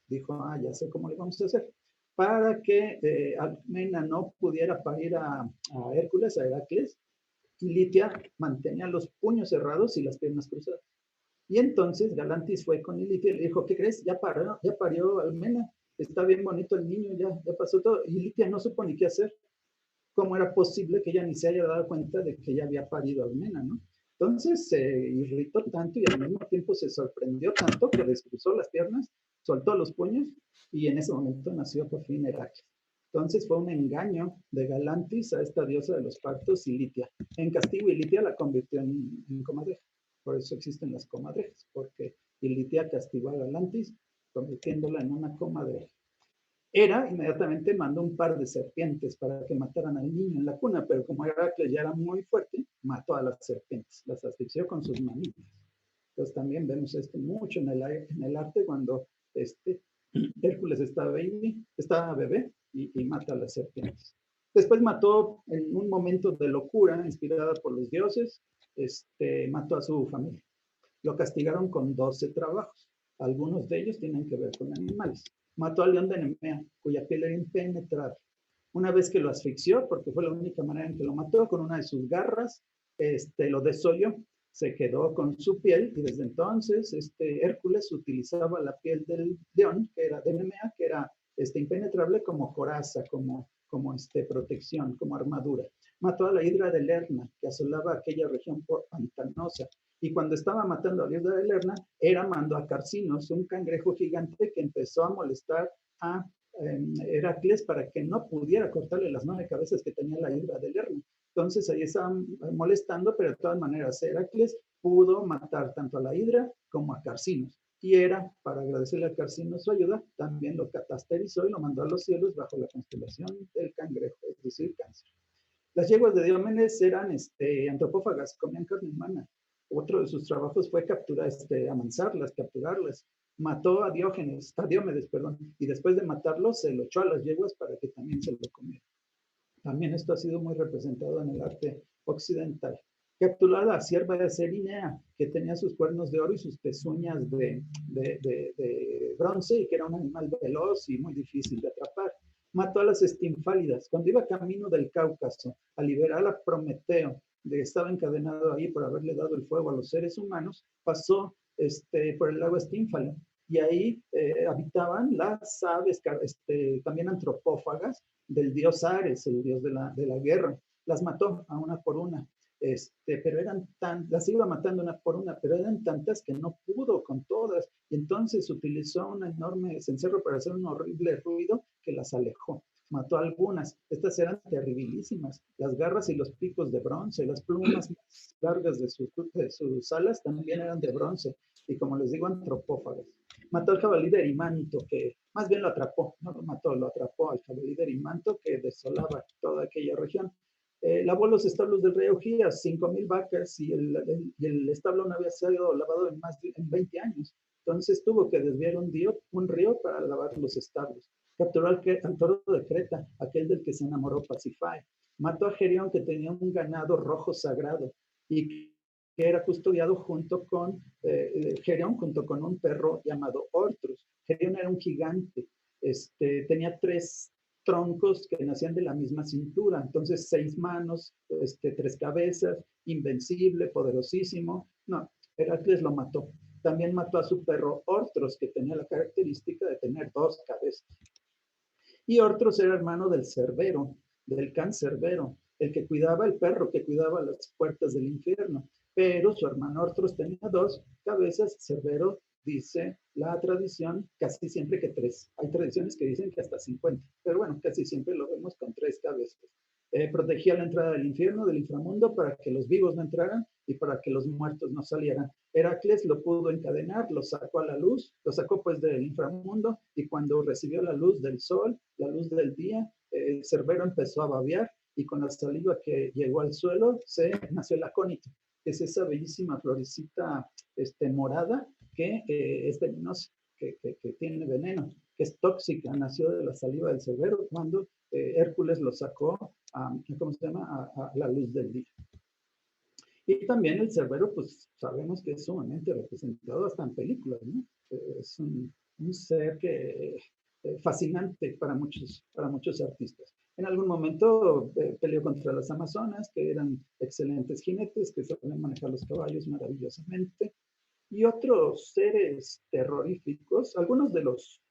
dijo, ya sé cómo le vamos a hacer. Para que Alcmena no pudiera parir a Hércules, a Heracles, Ilitia mantenía los puños cerrados y las piernas cruzadas. Y entonces Galantis fue con Ilitia y le dijo, ¿qué crees? Ya parió Alcmena, está bien bonito el niño, ya pasó todo. Y Ilitia no supo ni qué hacer. ¿Cómo era posible que ella ni se haya dado cuenta de que ella había parido a Alcmena, ¿no? Entonces se irritó tanto y al mismo tiempo se sorprendió tanto que descruzó las piernas, soltó los puños y en ese momento nació por fin Heracles. Entonces fue un engaño de Galantis a esta diosa de los partos, Ilitia. En castigo, Ilitia la convirtió en comadreja. Por eso existen las comadrejas, porque Ilitia castigó a Galantis convirtiéndola en una comadreja. Hera inmediatamente mandó un par de serpientes para que mataran al niño en la cuna, pero como Heracles ya era muy fuerte, mató a las serpientes, las asfixió con sus manitas. Entonces también vemos esto mucho en el arte cuando Hércules estaba bebé y mata a las serpientes. Después mató en un momento de locura, inspirada por los dioses, mató a su familia. Lo castigaron con 12 trabajos. Algunos de ellos tienen que ver con animales. Mató al león de Nemea, cuya piel era impenetrable. Una vez que lo asfixió, porque fue la única manera en que lo mató, con una de sus garras, lo desolló, se quedó con su piel, y desde entonces Hércules utilizaba la piel del león, que era de Nemea, que era impenetrable, como coraza, como protección, como armadura. Mató a la hidra de Lerna, que asolaba aquella región pantanosa. Y cuando estaba matando a la hidra de Lerna, Hera mandó a Carcinos, un cangrejo gigante que empezó a molestar a Heracles para que no pudiera cortarle las 9 cabezas que tenía la hidra de Lerna. Entonces ahí estaban molestando, pero de todas maneras Heracles pudo matar tanto a la hidra como a Carcinos. Y Hera, para agradecerle a Carcino su ayuda, también lo catasterizó y lo mandó a los cielos bajo la constelación del Cangrejo, es decir, Cáncer. Las yeguas de Diomedes eran antropófagas, comían carne humana. Otro de sus trabajos fue amansarlas, capturarlas. Mató a Diomedes, y después de matarlo se lo echó a las yeguas para que también se lo comieran. También esto ha sido muy representado en el arte occidental. Capturó a la cierva de Cerinea, que tenía sus cuernos de oro y sus pezuñas de bronce, y que era un animal veloz y muy difícil de atrapar. Mató a las estinfálidas. Cuando iba camino del Cáucaso a liberar a Prometeo, que estaba encadenado ahí por haberle dado el fuego a los seres humanos, pasó por el lago Estínfalo, y ahí habitaban las aves también antropófagas del dios Ares, el dios de la guerra. Las mató a una por una, pero las iba matando una por una, pero eran tantas que no pudo con todas, y entonces utilizó un enorme cencerro para hacer un horrible ruido que las alejó. Mató a algunas. Estas eran terribilísimas. Las garras y los picos de bronce, las plumas más largas de sus alas también eran de bronce, y como les digo, antropófagas. Mató al jabalí de Erimanto, que más bien lo atrapó, no lo mató, lo atrapó al jabalí de Erimanto, que desolaba toda aquella región. Lavó los establos del rey Eugías, 5,000 vacas, y el establo no había sido lavado en 20 años. Entonces tuvo que desviar un río para lavar los establos. Capturó al toro de Creta, aquel del que se enamoró Pasífae. Mató a Gerión, que tenía un ganado rojo sagrado y que era custodiado junto con Gerión, junto con un perro llamado Ortrus. Gerión era un gigante, tenía 3 troncos que nacían de la misma cintura, entonces 6 manos, 3 cabezas, invencible, poderosísimo. No, Heracles lo mató. También mató a su perro Ortros, que tenía la característica de tener 2 cabezas. Y Ortros era hermano del Cerbero, del can Cerbero, el que cuidaba, el perro que cuidaba las puertas del infierno. Pero su hermano Ortros tenía 2 cabezas. Cerbero, dice la tradición, casi siempre que 3. Hay tradiciones que dicen que hasta 50, pero bueno, casi siempre lo vemos con 3 cabezas. Protegía la entrada del infierno, del inframundo, para que los vivos no entraran y para que los muertos no salieran. Heracles lo pudo encadenar, lo sacó a la luz, lo sacó pues del inframundo, y cuando recibió la luz del sol, la luz del día, el Cerbero empezó a babear, y con la saliva que llegó al suelo nació el acónito, que es esa bellísima florecita morada que es venenosa, que tiene veneno, que es tóxica. Nació de la saliva del Cerbero cuando Hércules lo sacó a la luz del día. Y también el Cerbero, pues sabemos que es sumamente representado hasta en películas, ¿no? Es un ser fascinante para muchos artistas. En algún momento peleó contra las amazonas, que eran excelentes jinetes, que sabían manejar los caballos maravillosamente. Y otros seres terroríficos, algunos de los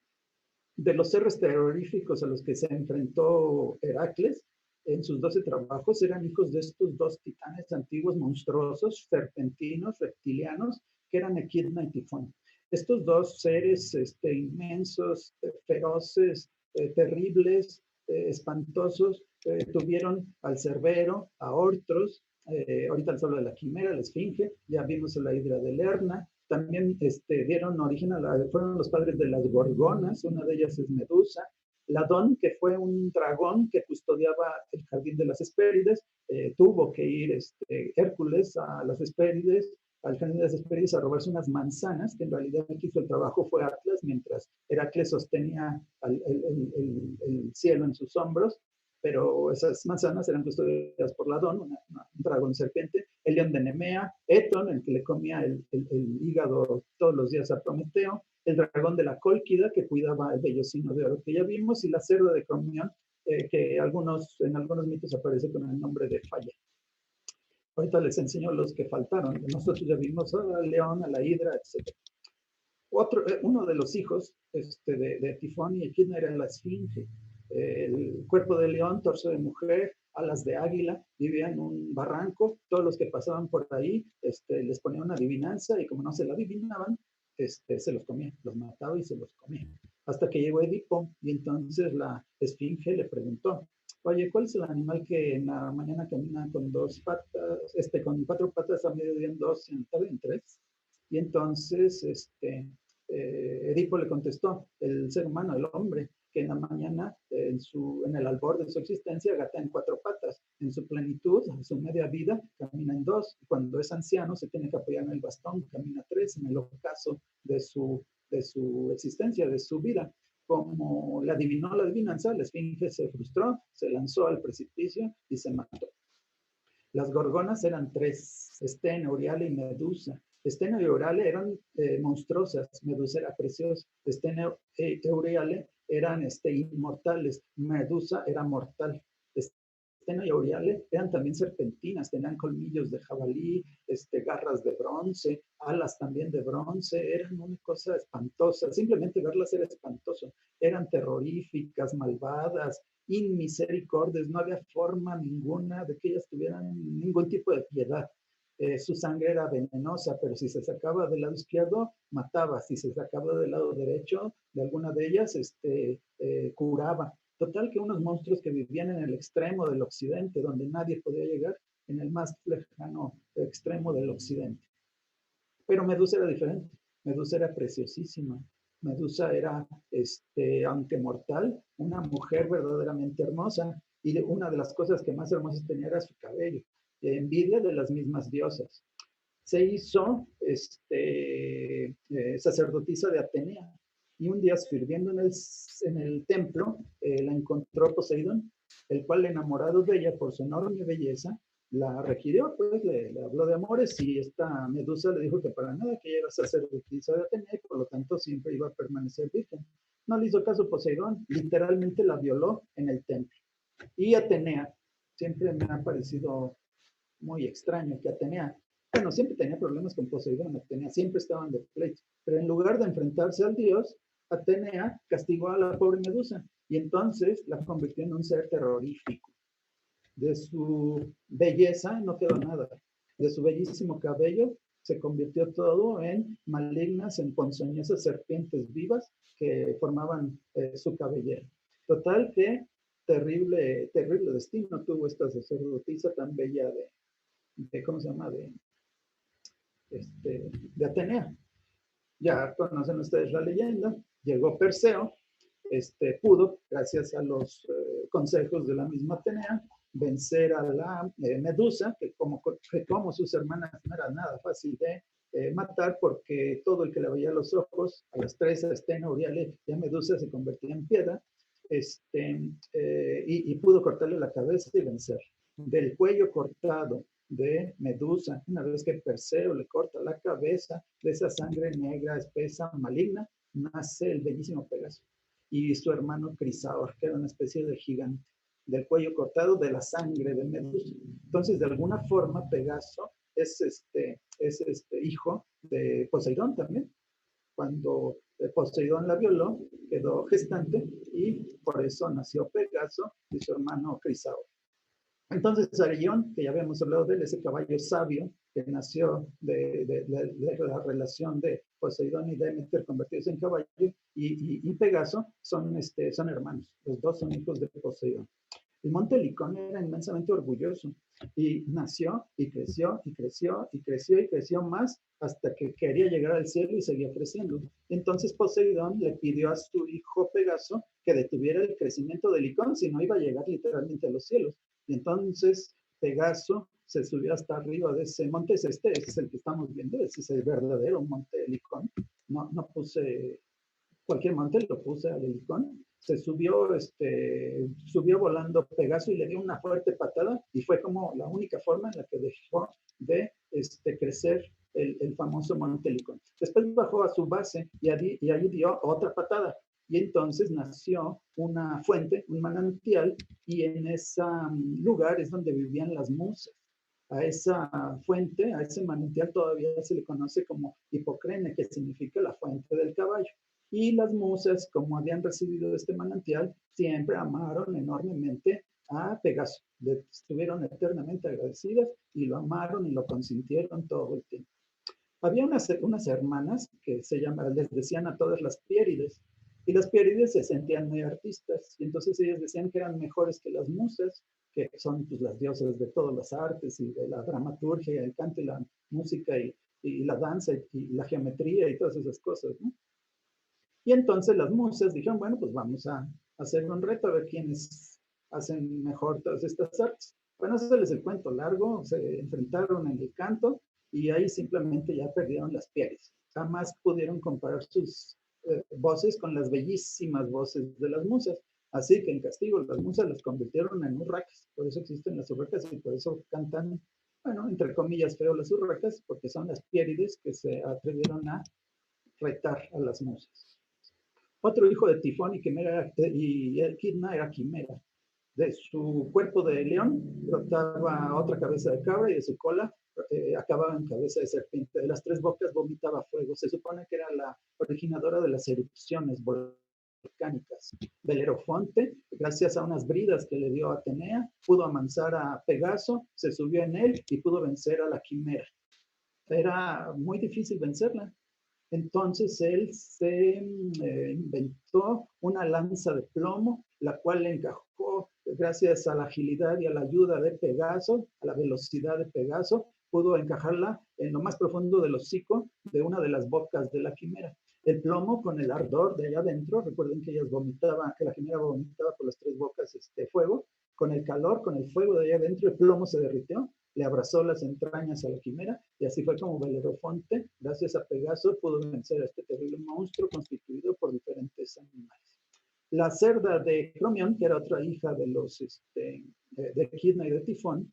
seres terroríficos a los que se enfrentó Heracles en sus 12 trabajos eran hijos de estos 2 titanes antiguos monstruosos, serpentinos, reptilianos, que eran Equidna y Tifón. Estos 2 seres inmensos, feroces, terribles, espantosos, tuvieron al Cerbero, a Ortros, ahorita les hablo de la quimera, la esfinge, ya vimos a la hidra de Lerna. También dieron origen fueron los padres de las gorgonas, una de ellas es Medusa. Ladón, que fue un dragón que custodiaba el jardín de las Hespérides, tuvo que ir Hércules a las Hespérides, al jardín de las Hespérides, a robarse unas manzanas, que en realidad el que hizo el trabajo fue Atlas, mientras Heracles sostenía el cielo en sus hombros, pero esas manzanas eran custodiadas por Ladón, un dragón serpiente. El león de Nemea, Etón, el que le comía el hígado todos los días a Prometeo, el dragón de la Cólquida, que cuidaba el vellocino de oro que ya vimos, y la cerda de Cromión, que en algunos mitos aparece con el nombre de Falla. Ahorita les enseño los que faltaron. Nosotros ya vimos al león, a la hidra, etc. Uno de los hijos de Tifón y Equidna era la esfinge. El cuerpo de león, torso de mujer, alas de águila, vivía en un barranco. Todos los que pasaban por ahí les ponía una adivinanza, y como no se la adivinaban, se los comía, los mataba y se los comía. Hasta que llegó Edipo, y entonces la esfinge le preguntó: oye, ¿cuál es el animal que en la mañana camina con 2 patas, con 4 patas, a mediodía en 2 y en la tarde en 3? Y entonces Edipo le contestó, el ser humano, el hombre, que en la mañana, en el albor de su existencia, gata en 4 patas. En su plenitud, en su media vida, camina en 2. Cuando es anciano, se tiene que apoyar en el bastón, camina 3. En el ocaso de su existencia, de su vida. Como le adivinó la adivinanza, la esfinge se frustró, se lanzó al precipicio y se mató. Las gorgonas eran 3, Estena, Euríale y Medusa. Estena y Euríale eran monstruosas, Medusa era preciosa. Estena y Euríale eran inmortales, Medusa era mortal. Estena y Euríale eran también serpentinas, tenían colmillos de jabalí, garras de bronce, alas también de bronce, eran una cosa espantosa, simplemente verlas era espantoso. Eran terroríficas, malvadas, inmisericordias, no había forma ninguna de que ellas tuvieran ningún tipo de piedad. Su sangre era venenosa, pero si se sacaba del lado izquierdo, mataba. Si se sacaba del lado derecho, de alguna de ellas, curaba. Total que unos monstruos que vivían en el extremo del occidente, donde nadie podía llegar, en el más lejano extremo del occidente. Pero Medusa era diferente. Medusa era preciosísima. Medusa era, aunque mortal, una mujer verdaderamente hermosa. Y una de las cosas que más hermosas tenía era su cabello. Envidia de las mismas diosas. Se hizo sacerdotisa de Atenea. Y un día, sirviendo en el templo, la encontró Poseidón, el cual, enamorado de ella por su enorme belleza, la requirió, pues le habló de amores, y esta Medusa le dijo que para nada, que ella era sacerdotisa de Atenea y por lo tanto siempre iba a permanecer virgen. No le hizo caso Poseidón, literalmente la violó en el templo. Y Atenea, siempre me ha parecido muy extraño que Atenea, bueno, siempre tenía problemas con Poseidón, Atenea siempre estaban de pleito, pero en lugar de enfrentarse al dios, Atenea castigó a la pobre Medusa y entonces la convirtió en un ser terrorífico. De su belleza no quedó nada, de su bellísimo cabello se convirtió todo en malignas, en ponzoñosas serpientes vivas que formaban su cabellera. Total que terrible destino tuvo esta sacerdotisa tan bella ¿cómo se llama? De Atenea. Ya conocen ustedes la leyenda. Llegó Perseo, pudo, gracias a los consejos de la misma Atenea, vencer a la Medusa, que como sus hermanas no era nada fácil de matar, porque todo el que le veía los ojos, a las 3, a Estena, Euríale y a Medusa, se convertía en piedra, y pudo cortarle la cabeza y vencer. Del cuello cortado de Medusa, una vez que Perseo le corta la cabeza, de esa sangre negra, espesa, maligna, nace el bellísimo Pegaso y su hermano Crisaor, que era una especie de gigante, del cuello cortado de la sangre de Medusa. Entonces, de alguna forma, Pegaso es hijo de Poseidón también. Cuando Poseidón la violó, quedó gestante y por eso nació Pegaso y su hermano Crisaor. Entonces, Arión, que ya habíamos hablado de él, ese caballo sabio que nació de la relación de Poseidón y Demeter convertidos en caballo, y Pegaso son hermanos. Los dos son hijos de Poseidón. El monte Licón era inmensamente orgulloso y nació y creció y creció y creció y creció más hasta que quería llegar al cielo y seguía creciendo. Entonces Poseidón le pidió a su hijo Pegaso que detuviera el crecimiento de Licón, si no iba a llegar literalmente a los cielos. Y entonces Pegaso se subió hasta arriba de ese monte, ese es el que estamos viendo, ese es el verdadero monte Licón. No puse cualquier monte, lo puse al Licón. Se subió volando Pegaso y le dio una fuerte patada y fue como la única forma en la que dejó de crecer el famoso monte Licón. Después bajó a su base y allí dio otra patada. Y entonces nació una fuente, un manantial, y en ese lugar es donde vivían las musas. A esa fuente, a ese manantial todavía se le conoce como Hipocrene, que significa la fuente del caballo. Y las musas, como habían recibido este manantial, siempre amaron enormemente a Pegaso. Le estuvieron eternamente agradecidas y lo amaron y lo consintieron todo el tiempo. Había unas hermanas que les decían a todas las Piérides, y las Piérides se sentían muy artistas, y entonces ellas decían que eran mejores que las musas, que son pues, las diosas de todas las artes y de la dramaturgia, el canto y la música y la danza y la geometría y todas esas cosas, ¿no? Y entonces las musas dijeron, bueno, pues vamos a hacer un reto a ver quiénes hacen mejor todas estas artes. Bueno, ese es el cuento largo, se enfrentaron en el canto y ahí simplemente ya perdieron las pieles. Jamás pudieron comparar sus voces con las bellísimas voces de las musas. Así que en castigo las musas las convirtieron en urracas. Por eso existen las urracas y por eso cantan, bueno, entre comillas, feo las urracas, porque son las piérides que se atrevieron a retar a las musas. Otro hijo de Tifón y Equidna era Quimera. De su cuerpo de león brotaba otra cabeza de cabra y de su cola acababa en cabeza de serpiente. De las 3 bocas vomitaba fuego. Se supone que era la originadora de las erupciones volcánicas. Belerofonte, gracias a unas bridas que le dio Atenea, pudo amansar a Pegaso, se subió en él y pudo vencer a la Quimera. Era muy difícil vencerla. Entonces él se inventó una lanza de plomo, la cual le encajó gracias a la agilidad y a la ayuda de Pegaso, a la velocidad de Pegaso, pudo encajarla en lo más profundo del hocico de una de las bocas de la Quimera. El plomo con el ardor de allá adentro, recuerden que ellas vomitaban, que la Quimera vomitaba por las 3 bocas fuego, con el calor, con el fuego de allá adentro, el plomo se derritió, le abrazó las entrañas a la Quimera y así fue como Belerofonte, gracias a Pegaso, pudo vencer a este terrible monstruo constituido por diferentes animales. La cerda de Cromión, que era otra hija de los de Equidna y de Tifón,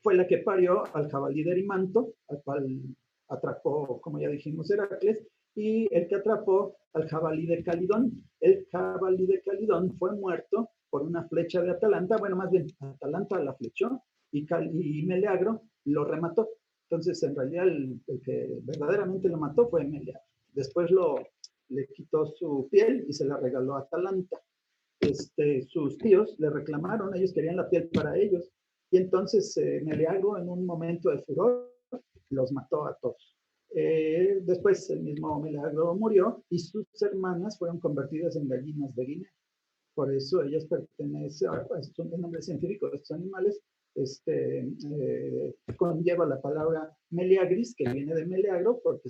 fue la que parió al jabalí de Erimanto, al cual atrapó, como ya dijimos, Heracles, y el que atrapó al jabalí de Calidón. El jabalí de Calidón fue muerto por una flecha de Atalanta, bueno, más bien Atalanta la flechó y Meleagro lo remató. Entonces, en realidad, el que verdaderamente lo mató fue Meleagro. Después le quitó su piel y se la regaló a Atalanta. Sus tíos le reclamaron, ellos querían la piel para ellos, y entonces Meleagro, en un momento de furor, los mató a todos. Después el mismo Meleagro murió y sus hermanas fueron convertidas en gallinas de Guinea. Por eso ellas pertenecen, son de nombre científico de estos animales, conlleva la palabra Meleagris, que viene de Meleagro, porque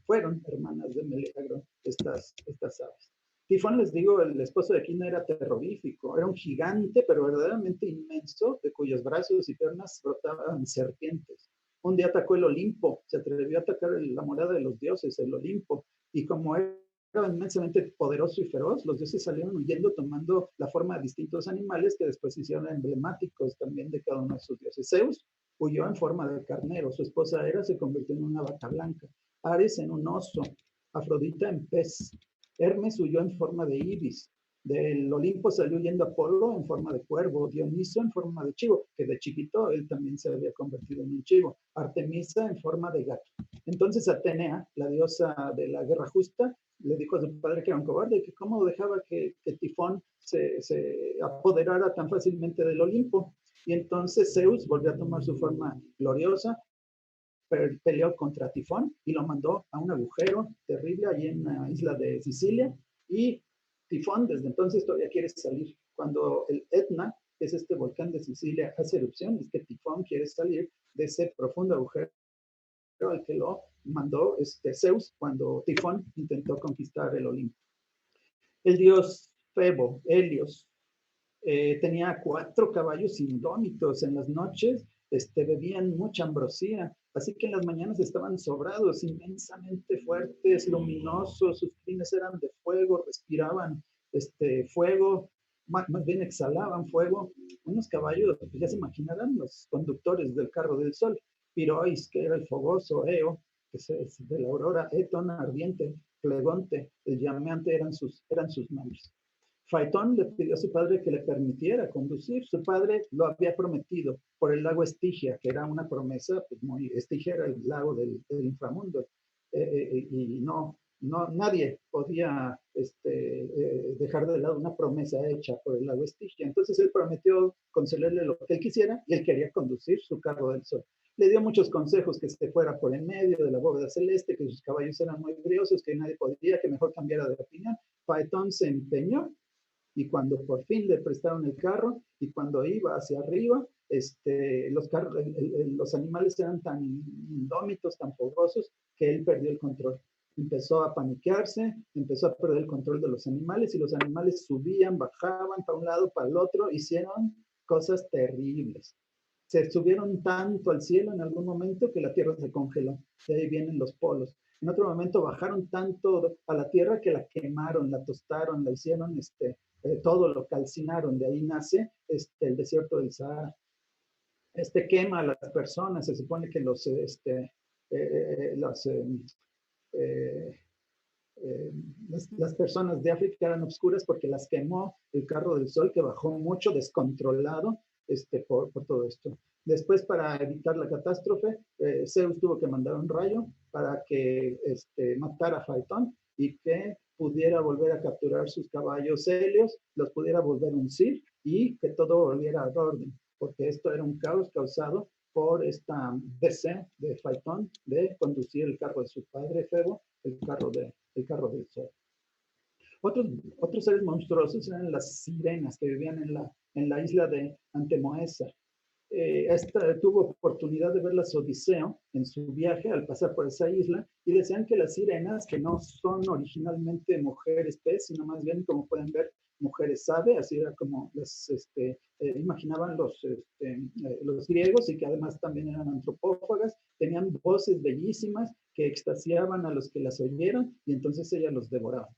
fueron hermanas de Meleagro estas aves. Tifón, les digo, el esposo de Equidna era terrorífico, era un gigante, pero verdaderamente inmenso, de cuyos brazos y piernas brotaban serpientes. Un día atacó el Olimpo, se atrevió a atacar la morada de los dioses, el Olimpo, y como era inmensamente poderoso y feroz, los dioses salieron huyendo tomando la forma de distintos animales que después se hicieron emblemáticos también de cada uno de sus dioses. Zeus huyó en forma de carnero, su esposa Hera se convirtió en una vaca blanca, Ares en un oso, Afrodita en pez, Hermes huyó en forma de ibis, del Olimpo salió huyendo Apolo en forma de cuervo, Dioniso en forma de chivo, que de chiquito él también se había convertido en un chivo, Artemisa en forma de gato. Entonces Atenea, la diosa de la guerra justa, le dijo a su padre que era un cobarde, que cómo dejaba que Tifón se apoderara tan fácilmente del Olimpo. Y entonces Zeus volvió a tomar su forma gloriosa, peleó contra Tifón y lo mandó a un agujero terrible allí en la isla de Sicilia, y Tifón desde entonces todavía quiere salir. Cuando el Etna, que es este volcán de Sicilia, hace erupción, es que Tifón quiere salir de ese profundo agujero al que lo mandó Zeus cuando Tifón intentó conquistar el Olimpo. El dios Febo, Helios, tenía 4 caballos indómitos. En las noches bebían mucha ambrosía, así que en las mañanas estaban sobrados, inmensamente fuertes, luminosos, sus crines eran de fuego, respiraban fuego, más bien exhalaban fuego. Unos caballos, pues ya se imaginarán, los conductores del carro del sol. Pirois, que era el fogoso, Eo, que es de la aurora, Etón, ardiente, Flegonte, el llameante eran sus nombres. Faetón le pidió a su padre que le permitiera conducir. Su padre lo había prometido por el lago Estigia, que era una promesa, pues Estigia era el lago del inframundo, y nadie podía dejar de lado una promesa hecha por el lago Estigia. Entonces él prometió concederle lo que él quisiera y él quería conducir su carro del sol. Le dio muchos consejos, que se fuera por en medio de la bóveda celeste, que sus caballos eran muy briosos, que nadie podía, que mejor cambiara de opinión. Faetón se empeñó, y cuando por fin le prestaron el carro y cuando iba hacia arriba, los animales eran tan indómitos, tan fogosos, que él perdió el control. empezó a paniquearse, empezó a perder el control de los animales y los animales subían, bajaban para un lado, para el otro, hicieron cosas terribles. Se subieron tanto al cielo en algún momento que la tierra se congeló. De ahí vienen los polos. En otro momento bajaron tanto a la tierra que la quemaron, la tostaron, la hicieron, todo lo calcinaron. De ahí nace el desierto del Sahara. Quema a las personas. Se supone que las personas de África eran oscuras porque las quemó el carro del sol, que bajó mucho, descontrolado, por todo esto. Después, para evitar la catástrofe, Zeus tuvo que mandar un rayo para que matara a Faetón y que pudiera volver a capturar sus caballos helios, los pudiera volver a uncir y que todo volviera al orden, porque esto era un caos causado por esta deseo de Faetón de conducir el carro de su padre Febo, el carro del sol. Otros seres monstruosos eran las sirenas que vivían en la isla de Antemoesa. Esta tuvo oportunidad de verlas Odiseo en su viaje al pasar por esa isla y decían que las sirenas, que no son originalmente mujeres pez, sino más bien, como pueden ver, mujeres ave, así era como las imaginaban los griegos, y que además también eran antropófagas, tenían voces bellísimas que extasiaban a los que las oyeran y entonces ellas los devoraban.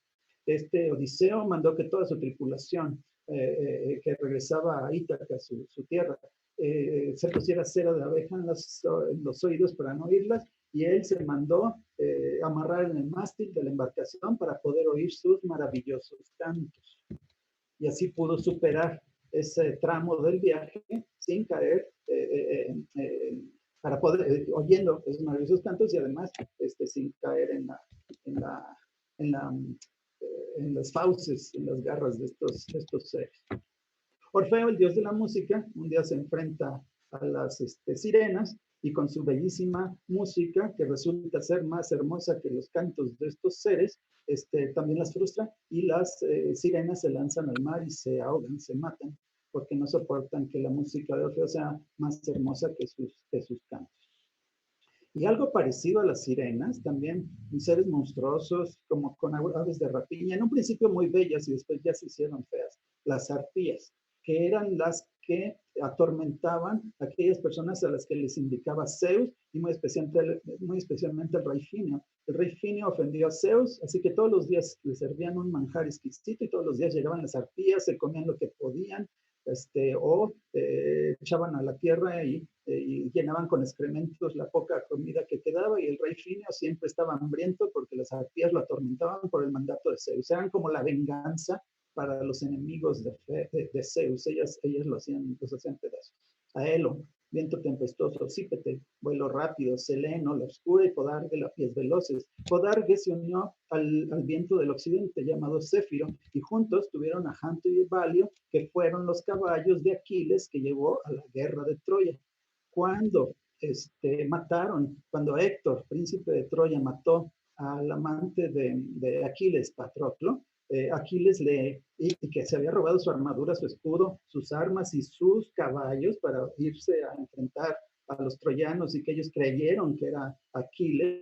Odiseo mandó que toda su tripulación que regresaba a Ítaca, su tierra, se pusiera cera de abeja en los oídos para no oírlas, y él se mandó amarrar en el mástil de la embarcación para poder oír sus maravillosos cantos. Y así pudo superar ese tramo del viaje sin caer, para poder, oyendo esos maravillosos cantos y además sin caer en las fauces, en las garras de estos seres. Orfeo, el dios de la música, un día se enfrenta a las sirenas y con su bellísima música, que resulta ser más hermosa que los cantos de estos seres, también las frustra, y las sirenas se lanzan al mar y se ahogan, se matan, porque no soportan que la música de Orfeo sea más hermosa que sus cantos. Y algo parecido a las sirenas, también seres monstruosos, como con aves de rapiña, en un principio muy bellas y después ya se hicieron feas, las arpías, que eran las que atormentaban a aquellas personas a las que les indicaba Zeus, y muy especialmente el rey Finio. El rey Finio ofendió a Zeus, así que todos los días le servían un manjar exquisito y todos los días llegaban las arpías, se comían lo que podían, echaban a la tierra y llenaban con excrementos la poca comida que quedaba, y el rey Finio siempre estaba hambriento porque las arpías lo atormentaban por el mandato de Zeus. Eran como la venganza para los enemigos de Zeus. Ellas los hacían pedazos. Aelo, viento tempestuoso; Cípete, vuelo rápido; Seleno, la oscura; y Podarge, la pies veloces. Podarge se unió al viento del occidente llamado Céfiro, y juntos tuvieron a Janto y Balio, que fueron los caballos de Aquiles que llevó a la guerra de Troya. Cuando Héctor, príncipe de Troya, mató al amante de Aquiles, Patroclo, Aquiles y que se había robado su armadura, su escudo, sus armas y sus caballos para irse a enfrentar a los troyanos, y que ellos creyeron que era Aquiles,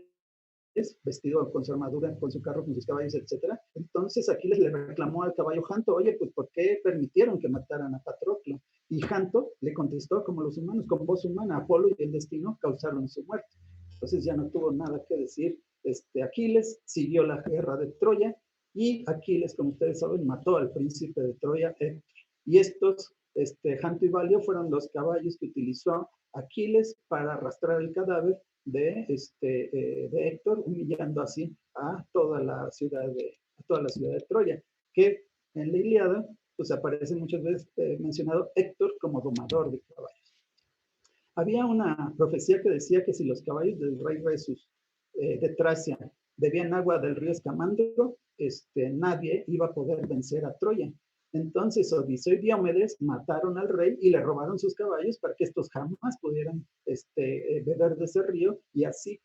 vestido con su armadura, con su carro, con sus caballos, etc. Entonces Aquiles le reclamó al caballo Janto: oye, pues ¿por qué permitieron que mataran a Patroclo? Y Janto le contestó como los humanos, con voz humana: Apolo y el destino causaron su muerte. Entonces ya no tuvo nada que decir Aquiles, siguió la guerra de Troya, y Aquiles, como ustedes saben, mató al príncipe de Troya, Héctor. Y estos, Janto y Balio, fueron los caballos que utilizó Aquiles para arrastrar el cadáver de Héctor, humillando así a toda la ciudad de Troya, que en la Ilíada pues aparece muchas veces mencionado Héctor como domador de caballos. Había una profecía que decía que si los caballos del rey Resus de Tracia bebían agua del río Escamandro, nadie iba a poder vencer a Troya. Entonces Odiseo y Diomedes mataron al rey y le robaron sus caballos para que estos jamás pudieran beber de ese río, y así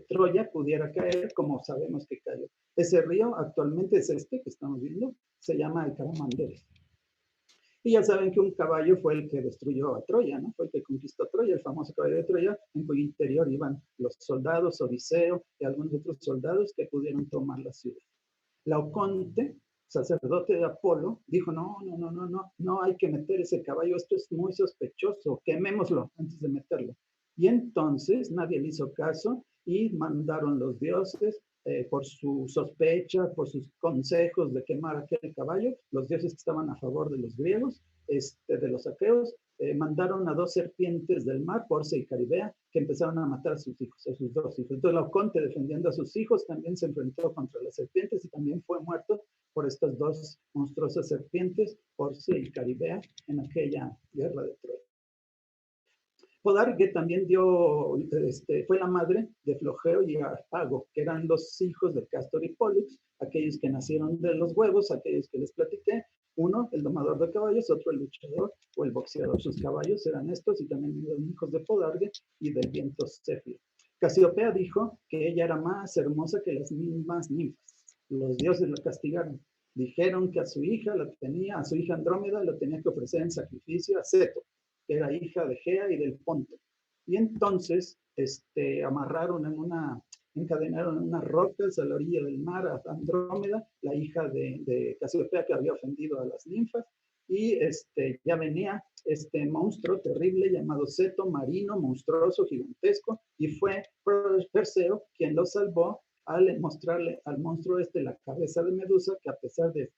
Troya pudiera caer como sabemos que cayó. Ese río actualmente es que estamos viendo, se llama el Caramanderes. Y ya saben que un caballo fue el que destruyó a Troya, ¿no? Fue el que conquistó Troya, el famoso caballo de Troya, en cuyo interior iban los soldados, Odiseo y algunos otros soldados que pudieron tomar la ciudad. Laoconte, sacerdote de Apolo, dijo, no hay que meter ese caballo, esto es muy sospechoso, quemémoslo antes de meterlo. Y entonces nadie le hizo caso y mandaron los dioses, por su sospecha, por sus consejos de quemar aquel caballo, los dioses que estaban a favor de los griegos, de los aqueos, mandaron a 2 serpientes del mar, Porcia y Caribea, que empezaron a matar a sus hijos, a sus 2 hijos. Entonces Laoconte, defendiendo a sus hijos, también se enfrentó contra las serpientes y también fue muerto por estas 2 monstruosas serpientes, Porcia y Caribea, en aquella guerra de Troya. Podarge también fue la madre de Flogeo y Harpago, que eran los hijos de Cástor y Pólux, aquellos que nacieron de los huevos, aquellos que les platiqué. Uno, el domador de caballos, otro, el luchador o el boxeador. Sus caballos eran estos y también eran hijos de Podarge y del viento Céfiro. Casiopea dijo que ella era más hermosa que las mismas ninfas. Los dioses la castigaron. Dijeron que a su hija Andrómeda, la tenía que ofrecer en sacrificio a Ceto, que era hija de Gea y del Ponto. Y entonces encadenaron en unas rocas a la orilla del mar a Andrómeda, la hija de Casiopea, que había ofendido a las ninfas, y ya venía este monstruo terrible llamado Ceto, marino, monstruoso, gigantesco, y fue Perseo quien lo salvó al mostrarle al monstruo la cabeza de Medusa, que a pesar de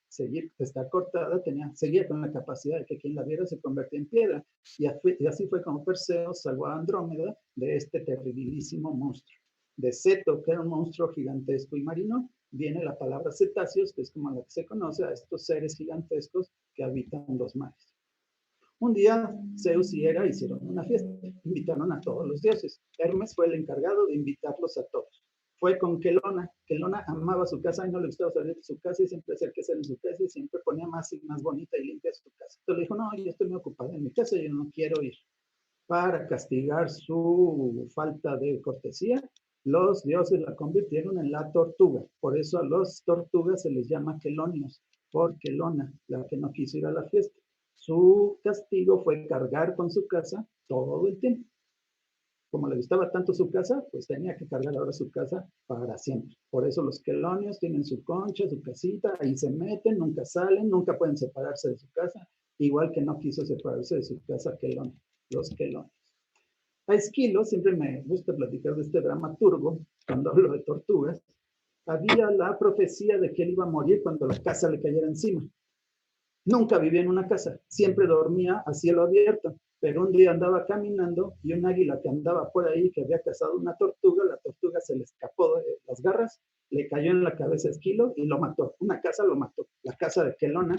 estar cortada, seguía con la capacidad de que quien la viera se convertía en piedra. Y así fue como Perseo salvó a Andrómeda de este terribilísimo monstruo. De Ceto, que era un monstruo gigantesco y marino, viene la palabra cetáceos, que es como la que se conoce a estos seres gigantescos que habitan los mares. Un día Zeus y Hera hicieron una fiesta, invitaron a todos los dioses. Hermes fue el encargado de invitarlos a todos. Fue con Quelona. Quelona amaba su casa y no le gustaba salir de su casa y siempre hacía que salir de su casa y siempre ponía más y más bonita y limpia su casa. Entonces le dijo, no, yo estoy muy ocupada en mi casa, yo no quiero ir. Para castigar su falta de cortesía, los dioses la convirtieron en la tortuga. Por eso a los tortugas se les llama quelonios, por Quelona, la que no quiso ir a la fiesta. Su castigo fue cargar con su casa todo el tiempo. Como le gustaba tanto su casa, pues tenía que cargar ahora su casa para siempre. Por eso los quelonios tienen su concha, su casita, ahí se meten, nunca salen, nunca pueden separarse de su casa, igual que no quiso separarse de su casa Quelona, los quelonios. A Esquilo, siempre me gusta platicar de este dramaturgo, cuando hablo de tortugas, había la profecía de que él iba a morir cuando la casa le cayera encima. Nunca vivía en una casa, siempre dormía a cielo abierto. Pero un día andaba caminando y un águila que andaba por ahí, que había cazado una tortuga, la tortuga se le escapó de las garras, le cayó en la cabeza a Esquilo y lo mató. Una casa lo mató. La casa de Quelona,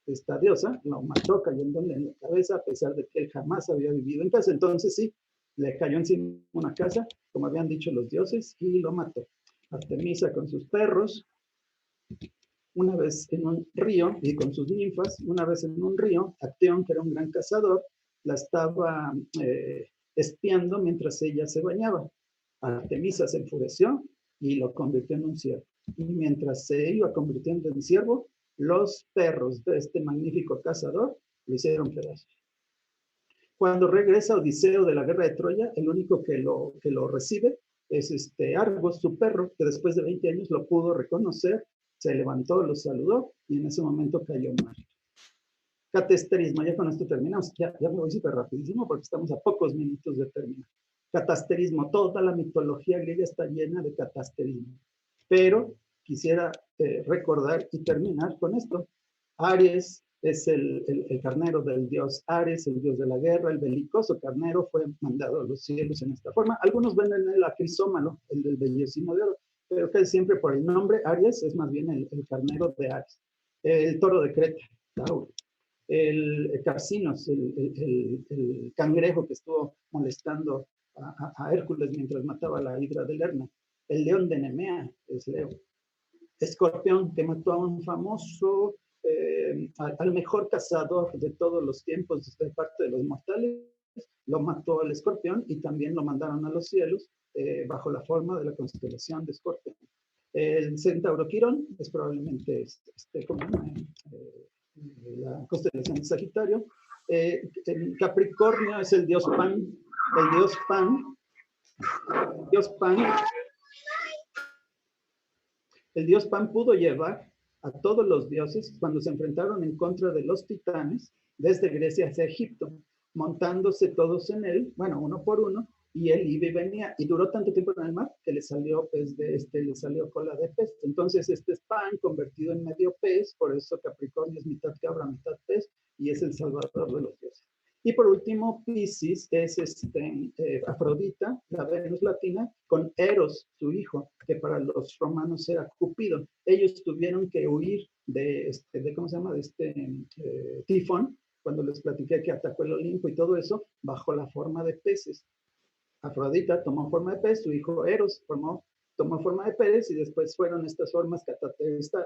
esta diosa, lo mató cayéndole en la cabeza, a pesar de que él jamás había vivido en casa. Entonces sí, le cayó encima una casa, como habían dicho los dioses, y lo mató. Artemisa con sus perros, una vez en un río, y con sus ninfas, una vez en un río, Acteón, que era un gran cazador, la estaba espiando mientras ella se bañaba. Artemisa se enfureció y lo convirtió en un ciervo. Y mientras se iba convirtiendo en ciervo, los perros de este magnífico cazador lo hicieron pedazos. Cuando regresa Odiseo de la guerra de Troya, el único que lo recibe es Argos, su perro, que después de 20 años lo pudo reconocer, se levantó, lo saludó y en ese momento cayó muerto. Catasterismo, ya con esto terminamos. Ya me voy súper rapidísimo porque estamos a pocos minutos de terminar. Catasterismo, toda la mitología griega está llena de catasterismo. Pero quisiera recordar y terminar con esto. Aries es el carnero del dios Ares, el dios de la guerra, el belicoso carnero fue mandado a los cielos en esta forma. Algunos ven en él a Crisómalo, el del bellísimo de oro, pero que siempre por el nombre Aries es más bien el carnero de Ares. El toro de Creta, Tauro. El Carcinos, el cangrejo que estuvo molestando a Hércules mientras mataba a la hidra de Lerna. El león de Nemea es Leo. Escorpión, que mató a un famoso, al mejor cazador de todos los tiempos de parte de los mortales, lo mató el escorpión y también lo mandaron a los cielos bajo la forma de la constelación de Escorpión. El centauro Quirón es probablemente como la constelación de Sagitario. El Capricornio es el dios Pan. El dios Pan. El dios Pan pudo llevar a todos los dioses cuando se enfrentaron en contra de los titanes desde Grecia hacia Egipto, montándose todos en él, bueno, uno por uno, y él iba y venía, y duró tanto tiempo en el mar que le salió pez le salió cola de pez. Entonces este es Pan convertido en medio pez, por eso Capricornio es mitad cabra, mitad pez, y es el salvador de los dioses. Y por último, Piscis es Afrodita, la Venus latina, con Eros, su hijo, que para los romanos era Cupido. Ellos tuvieron que huir ¿cómo se llama? Tifón, cuando les platiqué que atacó el Olimpo y todo eso, bajo la forma de peces. Afrodita tomó forma de pez, su hijo Eros tomó forma de pez, y después fueron estas formas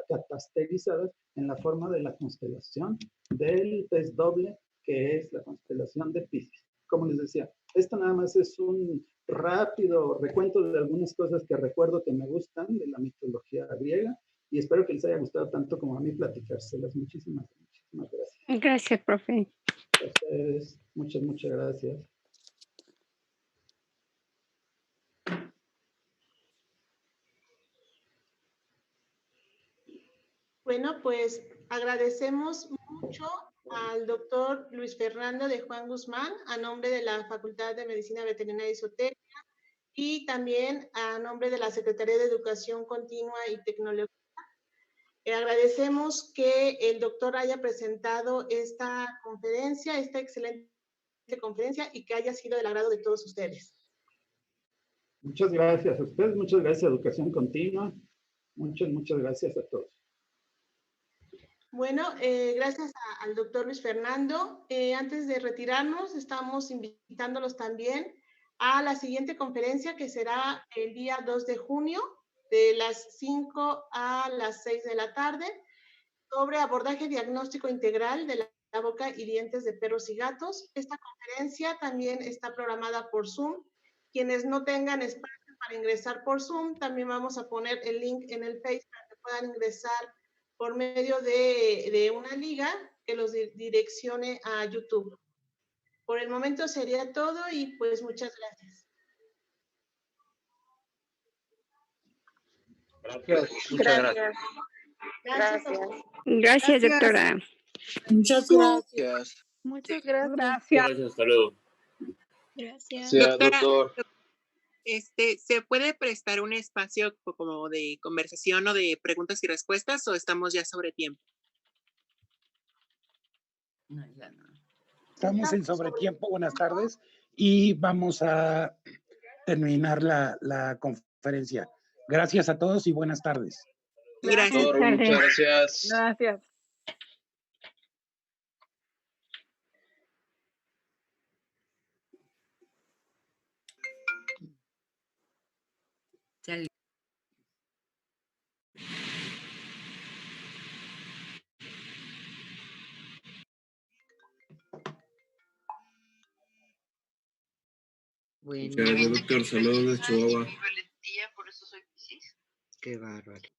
catasterizadas en la forma de la constelación del pez doble, que es la constelación de Piscis. Como les decía, esto nada más es un rápido recuento de algunas cosas que recuerdo que me gustan de la mitología griega, y espero que les haya gustado tanto como a mí platicárselas. Muchísimas gracias. Gracias, profe. A ustedes, muchas gracias. Bueno, pues agradecemos mucho al doctor Luis Fernando de Juan Guzmán, a nombre de la Facultad de Medicina Veterinaria y Zootecnia, y también a nombre de la Secretaría de Educación Continua y Tecnología. Agradecemos que el doctor haya presentado esta excelente conferencia, y que haya sido del agrado de todos ustedes. Muchas gracias a ustedes, muchas gracias a Educación Continua, muchas gracias a todos. Bueno, gracias al doctor Luis Fernando. Antes de retirarnos, estamos invitándolos también a la siguiente conferencia, que será el día 2 de junio, de las 5 a las 6 de la tarde, sobre abordaje diagnóstico integral de la boca y dientes de perros y gatos. Esta conferencia también está programada por Zoom. Quienes no tengan espacio para ingresar por Zoom, también vamos a poner el link en el Face para que puedan ingresar por medio de una liga que los direccione a YouTube. Por el momento sería todo, y pues muchas gracias. Gracias. Muchas gracias. Gracias, doctora. Muchas gracias. Muchas gracias. Gracias, hasta luego. Gracias. Doctora, doctor. ¿Se puede prestar un espacio como de conversación o de preguntas y respuestas, o estamos ya sobre tiempo? No, ya no. Estamos en sobretiempo. Buenas tardes, y vamos a terminar la conferencia. Gracias a todos y buenas tardes. Gracias. Doctor, muchas gracias. Gracias. Sal- Bueno. Muchas gracias, doctor. Saludos de Chihuahua. Por eso soy Piscis. Qué bárbaro.